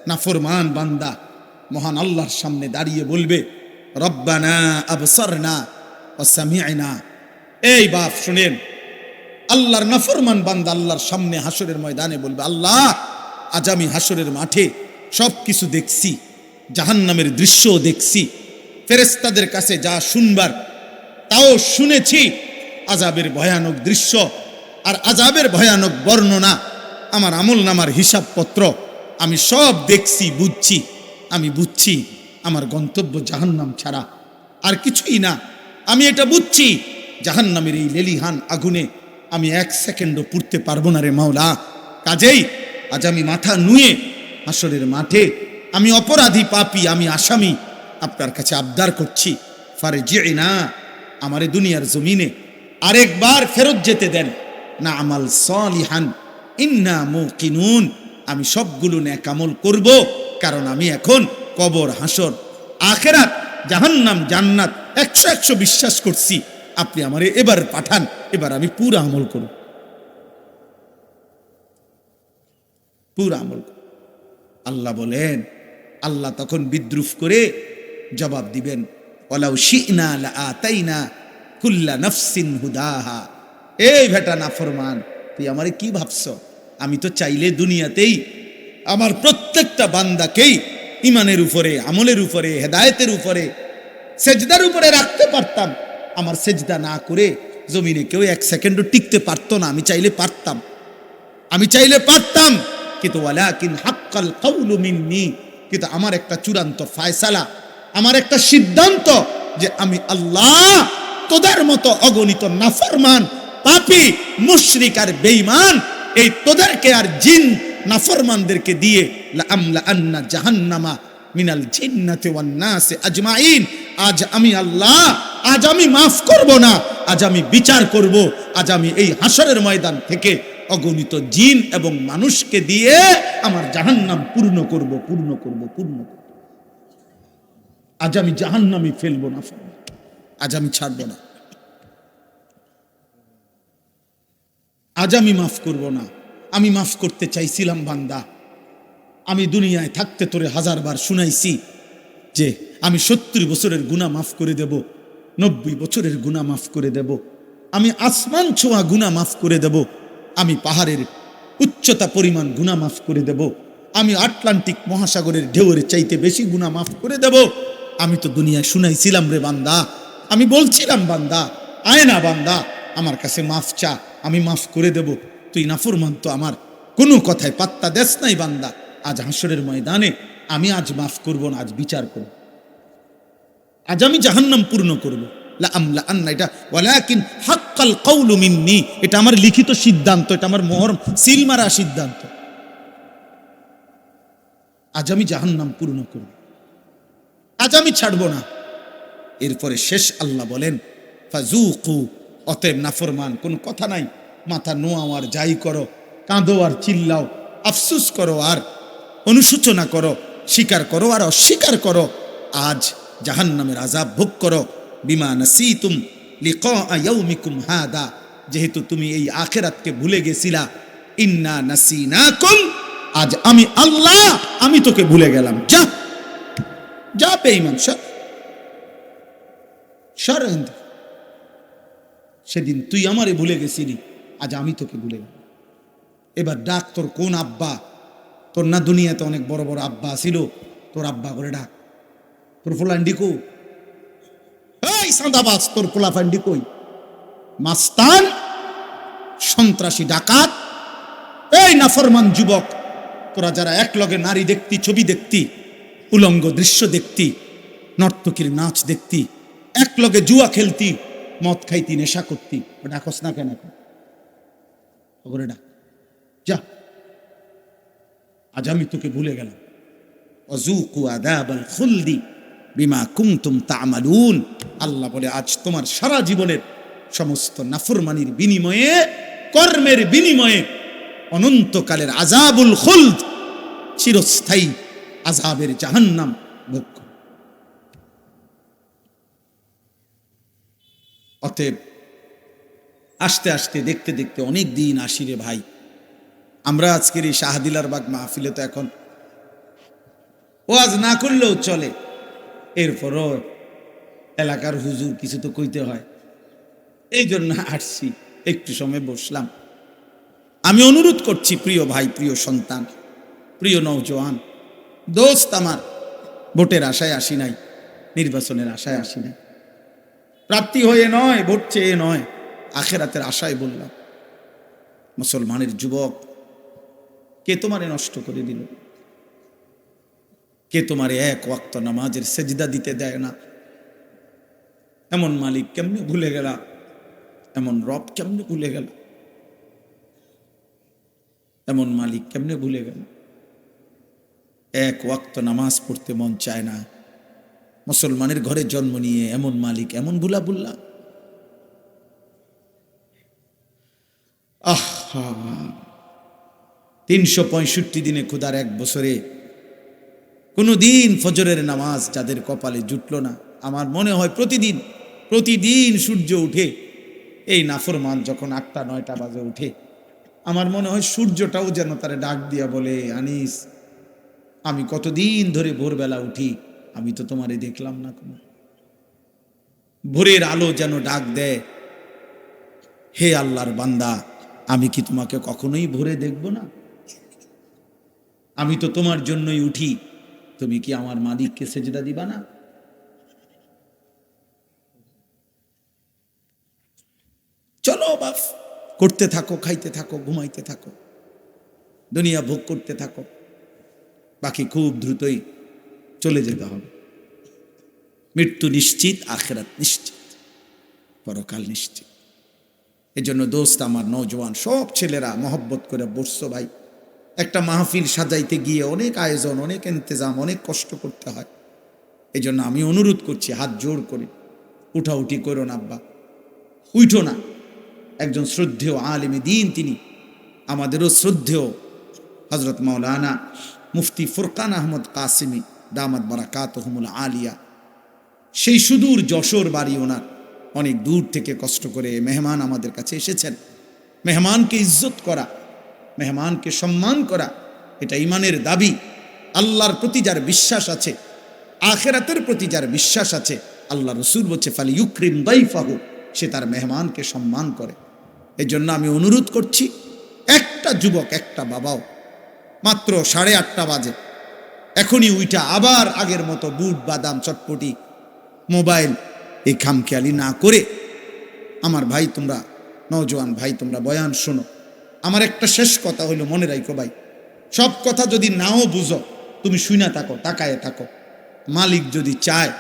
নাফরমান বান্দা মহান আল্লাহর সামনে দাঁড়িয়ে বলবে, রব্বানা আবসারনা ওয়া সামি'না। এই বাপ শুনেন, আল্লাহর নাফরমান বান্দা আল্লাহর সামনে হাসরের ময়দানে বলবে, আল্লাহ, আজ আমি হাসরের মাঠে সব কিছু দেখছি, জাহান্নামের দৃশ্যও দেখছি, ফেরেশতাদের কাছে যা শুনবার তাও শুনেছি, আযাবের ভয়ানক দৃশ্য আর আযাবের ভয়ানক বর্ণনা, আমার আমলনামার হিসাবপত্র আমি সব দেখছি, বুঝছি। আমি বুঝছি আমার গন্তব্য জাহান্নাম ছাড়া আর কিছুই না। আমি এটা বুঝছি, জাহান্নামের এই লেলিহান আগুনে আমি 1 সেকেন্ডও পুড়তে পারবো না রে মাওলা। কাজেই আজ আমি মাথা নুয়ে হাসরের মাঠে, আমি অপরাধী, পাপী, আমি আসামি, আপনার কাছে আবদার করছি, ফারজি'না, আমারে দুনিয়ার জমিনে আরেকবার ফেরত যেতে দেন, না আমাল সালিহান ইন্না মুকিনুন, আমি সবগুলো নেক আমল করব, কারণ আমি এখন কবর, হাসর, আখিরাত, জাহান্নাম, জান্নাত 100 বিশ্বাস করছি। আপনি আমারে এবার পাঠান, এবার আমি পুরো আমল করব, পুরো আমল করব। আল্লাহ বলেন, আল্লাহ তখন বিদ্রুপ করে জবাব দিবেন, ওয়ালাউ শি'না লাআতাইনা কুল্লা নাফসিন হুদাহা। এই বেটা নাফরমান, তুই আমারে কি ভাবছ? আমি তো চাইলে দুনিয়াতেই আমার প্রত্যেকটা বান্দাকেই ইমানের উপরে, আমলের উপরে, হেদায়েতের উপরে, সেজদার উপরে রাখতে পারতাম। আমার সেজদা না করে জমিনে কেউ 1 সেকেন্ডও টিকতে পারতো না। আমি চাইলে পারতাম, কিন্তু ওয়ালাকিন হাক্কাল কাউলু মিন্নি, কিন্তু আমার একটা চূড়ান্ত ফায়সালা, আমার একটা সিদ্ধান্ত যে আমি আল্লাহ তোদের মতো অগণিত নাফরমান, পাপী, মুশরিক আর বেঈমান, এই তোদেরকে আর জিন নাফরমানদেরকে দিয়ে লাআমলা আন্না জাহান্নামা মিনাল জিন্নাতি ওয়ান নাসি আজমাইন, আজ আমি আল্লাহ, আজ আমি মাফ করব না, আজ আমি বিচার করব, আজ আমি এই হাসরের ময়দান থেকে অগণিত জিন এবং মানুষকে দিয়ে আমার জাহান্নাম পূর্ণ করব। আজ আমি জাহান্নামে ফেলবো না, আজ আমি ছাড়বো না, আজ আমি মাফ করব না। আমি মাফ করতে চাইছিলাম বান্দা, আমি দুনিয়ায় থাকতে তোরে 1000 বার শুনাইছি যে আমি 70 বছরের গুনাহ মাফ করে দেব, 90 বছরের গুনাহ মাফ করে দেব, আমি আসমান ছোঁয়া গুনাহ মাফ করে দেব, আমি পাহাড়ের উচ্চতা পরিমাণ গুনাহ মাফ করে দেব, আমি আটলান্টিক মহাসাগরের ঢেউয়ের চাইতে বেশি গুনাহ মাফ করে দেব। আমি তো দুনিয়ায় শুনাইছিলাম রে বান্দা, আমি বলছিলাম বান্দা আয় না বান্দা আমার কাছে মাফ চা, আমি মাফ করে দেব। তুই নাফরমান, তো আমার কোনো কথায় পাত্তা দেস নাই বান্দা। আজ হাসরের ময়দানে আমি আজ মাফ করব না, আজ বিচার করব, আজ আমি জাহান্নাম পূর্ণ করব। লা আমলা আন্না, এটা ওয়ালাকিন হাক্কাল কাউলু মিন্নি, এটা আমার লিখিত সিদ্ধান্ত, এটা আমার মোহর সিল মারা সিদ্ধান্ত। আজ আমি জাহান্নাম পূর্ণ করব, আজ আমি ছাড়ব না। এরপরে শেষ আল্লাহ বলেন ফাজুকু, অতএব নাফরমান কোনো কথা নাই, মাথা নোয়াও আর যাই করো, কাঁদো আর চিল্লাও, আফসুস করো আর অনুশোচনা করো, স্বীকার করো আর অস্বীকার করো, আজ জাহান্নামের আযাব ভোগ করো। বিমা নাসিতুম লিকা ইয়াউমিকুম হাদা, যেহেতু তুমি এই আখিরাতকে ভুলে গেছিলা। ইন্না নাসিনাকুম, আজ আমি আল্লাহ আমি তোকে ভুলে গেলাম। যা যা বেঈমান, সর। সেদিন তুই আমারে ভুলে গেছিলি, আজ আমি তোকে ভুলে গেলাম। এবার ডাক তোর কোন আব্বা, তোর না দুনিয়াতে অনেক বড় বড় আব্বা ছিল, তোর আব্বা করে ডাক। তোর ফুলান্ডি কো, এই সাদাবাজ, তোর ফুলাফান্ডি কই? মাস্তান, সন্ত্রাসী, ডাকাত, এই নাফরমান যুবক, তোরা যারা একলগে নারী দেখতি, ছবি দেখতি, উলঙ্গ দৃশ্য দেখতি, নর্তকীর নাচ দেখতি, একলগে জুয়া খেলতি, মদ খাইতি, নেশা করতি, ডাকস না কেন? ওরে ডাক, যা, আজ আমি তোকে ভুলে গেলাম। অযুকু আযাবাল খুলদি বিমা কুনতুম তা'মালুন, আল্লাহ বলে আজ তোমার সারা জীবনের সমস্ত নাফরমানির বিনিময়ে, কর্মের বিনিময়ে অনন্তকালের আযাবুল খুলদ, চিরস্থায়ী আযাবের জাহান্নাম ভোগ করো। অতএব আস্তে আস্তে দেখতে দেখতে অনেক দিন আসিরে ভাই। আমরা আজকের এই শাহদিলার বাগ মাহফিলে তো এখন ওয়াজ না করলেও চলে, এরপরও এলাকার হুজুর কিছু তো কইতে হয়, এই জন্য আসছি, একটু সময় বসলাম। আমি অনুরোধ করছি প্রিয় ভাই, প্রিয় সন্তান, প্রিয় নওজোয়ান দোস্ত আমার, ভোটের আশায় আসি নাই, নির্বাচনের আশায় আসি নাই, প্রার্থী হয়ে নয়, ভোট চেয়ে নয়, আখিরাতের আশায় বললাম। মুসলমানের যুবক, কে তোমারে নষ্ট করে দিল? কে তোমারে এক ওয়াক্ত নামাজের সেজদা দিতে দেয় না? এমন মালিক কেমনে ভুলে গেলা? এমন রব কেমনে ভুলে গেল? এমন মালিক কেমনে ভুলে গেল? এক ওয়াক্ত নামাজ পড়তে মন চায় না, মুসলমানের ঘরে জন্ম নিয়ে এমন মালিক এমন ভুলা বললা? আহা, 365 দিনে খোদার এক বছরে কোনো দিন ফজরের নামাজ যাদের কপালে জুটল না, আমার মনে হয় প্রতিদিন সূর্য উঠে, এই নাফরমান যখন 8টা-9টা বাজে উঠে, আমার মনে হয় সূর্যটাও যেন তারে ডাক দিয়া বলে, আনিস আমি কতদিন ধরে ভোরবেলা উঠি, আমি তো তোমারে দেখলাম না। কোনো ভোরের আলো যেন ডাক দেয়, হে আল্লাহর বান্দা, আমি কি তোমাকে কখনোই ভোরে দেখব না? আমি তো তোমার জন্যই উঠি, তুমি কি আমার মালিককে সেজদা দিবা না? চলো বাপ, করতে থাকো, খাইতে থাকো, ঘুমাইতে থাকো, দুনিয়া ভোগ করতে থাকো, বাকি খুব দ্রুতই চলে যেতে হবে। মৃত্যু নিশ্চিত, আখিরাত নিশ্চিত, পরকাল নিশ্চিত। এজন্য দোস্ত আমার, নওজোয়ান সব ছেলেরা মহব্বত করে বসছো ভাই। একটা মাহফিল সাজাইতে গিয়ে অনেক আয়োজন, অনেক ইন্তজাম, অনেক কষ্ট করতে হয়। এজন্য আমি অনুরোধ করছি, হাত জোড় করে, উঠাউঠি করো না আব্বা, উঠো না। একজন শ্রদ্ধেয় আলেমে দ্বীন, তিনি আমাদেরও শ্রদ্ধেয় হযরত মাওলানা মুফতি ফুরকান আহমদ কাসিমি দামাত বারাকাতুহুমুল আলিয়া, সেই সুদূর যশোর বাড়ি ওনার, অনেক দূর থেকে কষ্ট করে মেহমান আমাদের কাছে এসেছেন। মেহমানকে ইজ্জত করা, মেহমানকে সম্মান করা, এটা ইমানের দাবি। আল্লাহর প্রতি যার বিশ্বাস আছে, আখিরাতের প্রতি যার বিশ্বাস আছে, আল্লাহ রাসূল বলছে ফালিয়ুকরিম দাইফাহু, সে তার মেহমানকে সম্মান করে। এই জন্য আমি অনুরোধ করছি, একটা যুবক, একটা বাবাও, মাত্র 8:30 বাজে, এখনই উইটা আবার আগের মতো বুট বাদাম চটপটি মোবাইল এই খামখেয়ালি না করে, আমার ভাই তোমরা নওজোয়ান ভাই তোমরা বয়ান শোনো। আমার একটা শেষ কথা হইল, মনে রাখো ভাই, সব কথা যদি নাও বুঝো, তুমি শুইনা থাকো, তাকায় থাকো। মালিক যদি চায়,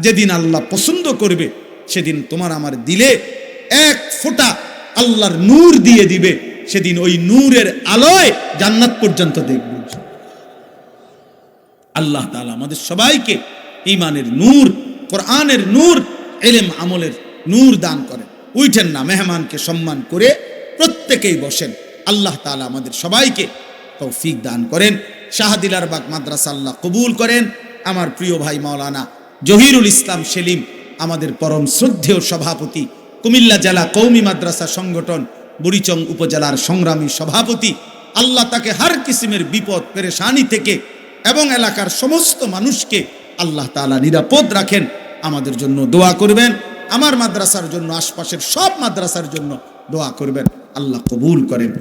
যেদিন আল্লাহ পছন্দ করবে, সেদিন তোমার আমার দিলে এক ফোঁটা আল্লাহর নূর দিয়ে দিবে, সেদিন ওই নূরের আলোয় জান্নাত পর্যন্ত দেখব। আল্লাহ তাআলা আমাদের সবাইকে ঈমানের নূর, কোরআনের নূর, ইলম আমলের নূর দান করেন। উঠেন না, মেহমানকে সম্মান করে প্রত্যেকেই বসেন। আল্লাহ তাআলা আমাদের সবাইকে তৌফিক দান করেন। শাহদিলারবাগ মাদ্রাসা আল্লাহ কবুল করেন। আমার প্রিয় ভাই মাওলানা জহিরুল ইসলাম সেলিম, আমাদের পরম শ্রদ্ধেয় সভাপতি, কুমিল্লা জেলা কওমি মাদ্রাসা সংগঠন বুড়িচং উপজেলার সংগ্রামী সভাপতি, আল্লাহ তাকে হার কিসিমের বিপদ পেরেশানি থেকে এবং এলাকার সমস্ত মানুষকে আল্লাহ তাআলা নিরাপদ রাখেন। আমাদের জন্য দোয়া করবেন, আমার মাদ্রাসার জন্য, আশপাশের সব মাদ্রাসার জন্য দোয়া করবেন। আল্লাহ কবুল করেন।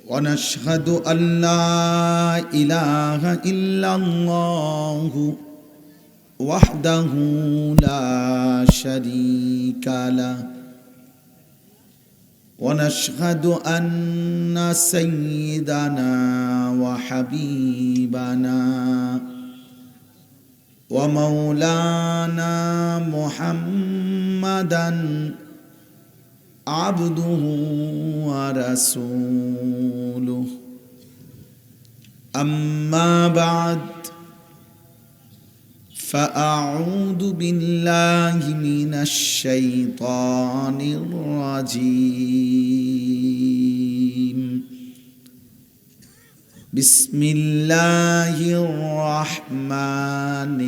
ওয়ানাশহাদু আল্লা ইলাহা ইল্লাল্লাহু ওয়াহদাহু লা শারীকা লাহু ونشهد أن سيدنا وحبيبنا ومولانا محمدا عبده ورسوله أما بعد فأعوذ بالله من الشيطان الرجيم بسم الله الرحمن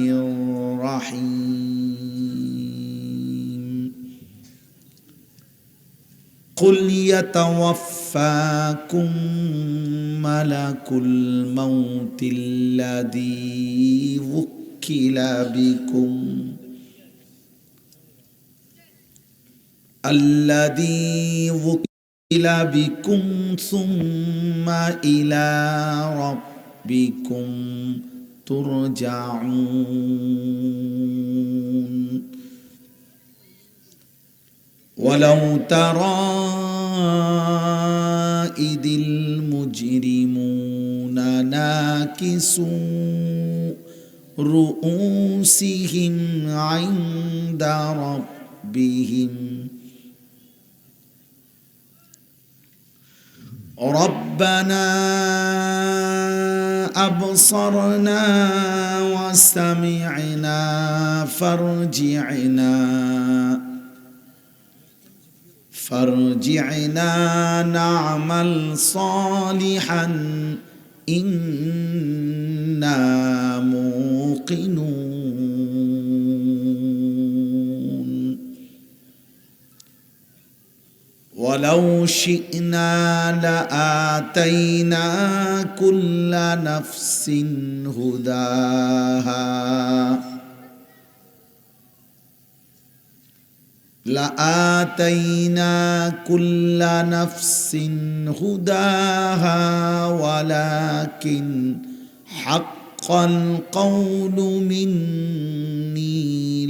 الرحيم قل يتوفاكم ملك الموت الذي وكل بكم ثم إلى ربكم ترجعون ولو ترى إذ المجرمون ناكسوا رؤوسهم عند ربهم ربنا أبصرنا وسمعنا فارجعنا نعمل صالحا إنا موقنون ولو شئنا لآتينا كل نفس هداها ولكن حق القول مني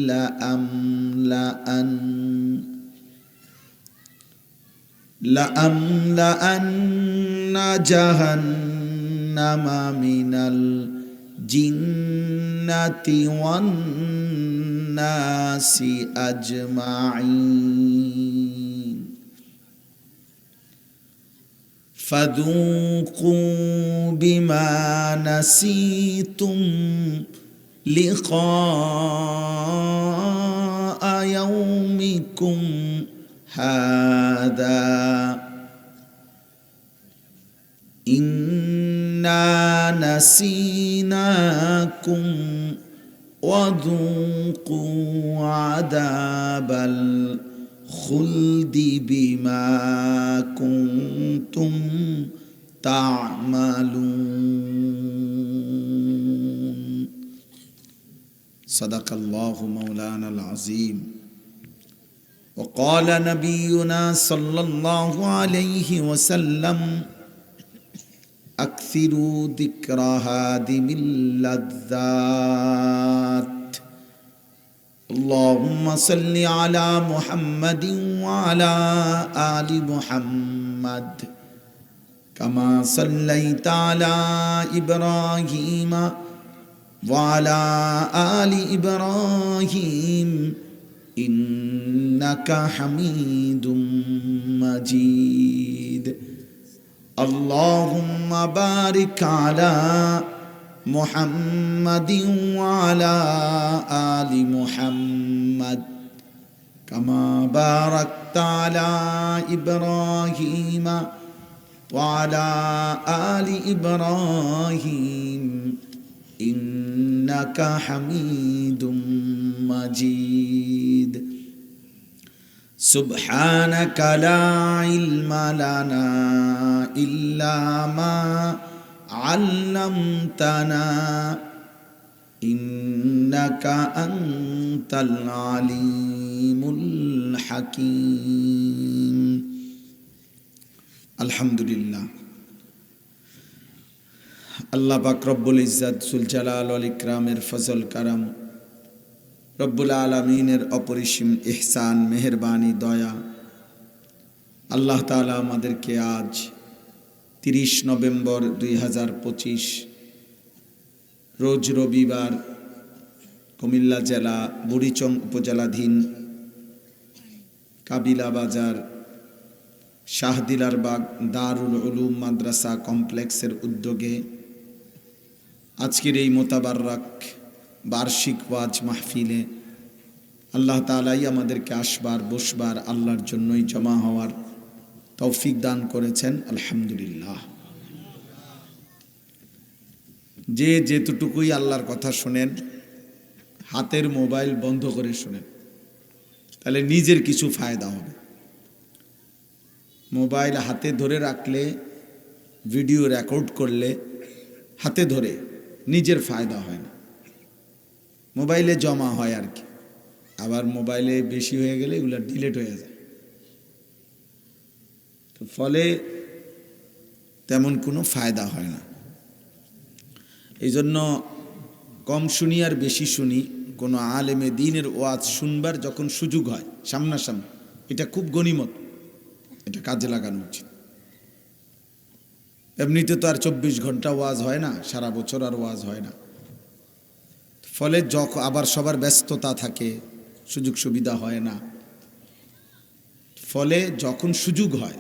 لأملأن جهنم من الجنة والناس أجمعين فذوقوا بما نسيتم لقاء يومكم هذا إنا نسيناكم وذوقوا عذاب الخلد بما كنتم تعملون صدق الله مولانا العظيم وقال نبينا صلى الله عليه وسلم أكثروا ذكر هادم اللذات اللهم صل على محمد وعلى آل محمد كما صليت على إبراهيم وعلى آل إبراهيم إنك حميد مجيد اللهم بارك على محمد وعلى آل محمد كما باركت على إبراهيم وعلى آل إبراهيم إنك حميد مجيد سبحانك لا علم لنا إلا ما علمتنا إنك أنت العليم الحكيم الحمد لله আল্লাহ পাক রব্বুল ইজ্জত জুল জালাল ওয়াল ইকরামের ফজল কারাম রব্বুল আলামিনের অপরিসীম ইহসান মেহেরবানি দয়া আল্লাহ তাআলা আমাদেরকে আজ 30 নভেম্বর 2025 রোজ রবিবার কুমিল্লা জেলা বুড়িচং উপজেলাধীন কাবিলা বাজার শাহদিলার বাগ দারুল উলুম মাদ্রাসা কমপ্লেক্সের উদ্যোগে আজকের এই মোতাবারক বার্ষিক ওয়াজ মাহফিলে আল্লাহ তাআলাই আমাদেরকে আসবার বসবার আল্লাহর জন্যই জমা হওয়ার তৌফিক দান করেছেন আলহামদুলিল্লাহ। যে যেতটুকুই আল্লাহর কথা শোনেন হাতের মোবাইল বন্ধ করে শোনেন, তাহলে নিজের কিছু ফায়দা হবে। মোবাইল হাতে ধরে রাখলে, ভিডিও রেকর্ড করলে হাতে ধরে নিজের ফায়দা হয় না, মোবাইলে জমা হয় আর কি। আবার মোবাইলে বেশি হয়ে গেলে এগুলো ডিলিট হয়ে যায়, তো ফলে তেমন কোনো ফায়দা হয় না। এই জন্য কম শুনি আর বেশি শুনি, কোনো আলেমে দ্বীনের ওয়াজ শুনবার যখন সুযোগ হয় সামনাসামনি, এটা খুব গনিমত, এটা কাজে লাগানো উচিত। এমনিতে তো আর 24 ঘন্টা ওয়াজ হয় না, সারা বছর আর ওয়াজ হয় না। ফলে যখন আবার সবার ব্যস্ততা থাকে, সুযোগ সুবিধা হয় না, ফলে যখন সুযোগ হয়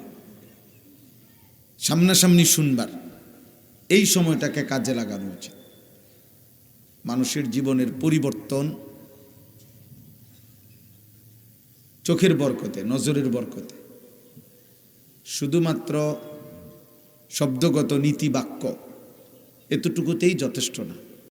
সামনাসামনি শুনবার, এই সময়টাকে কাজে লাগানো উচিত। মানুষের জীবনের পরিবর্তন চোখের বরকতে, নজরের বরকতে, শুধুমাত্র শব্দগত নীতি বাক্য এতটুকুতেই যথেষ্ট না।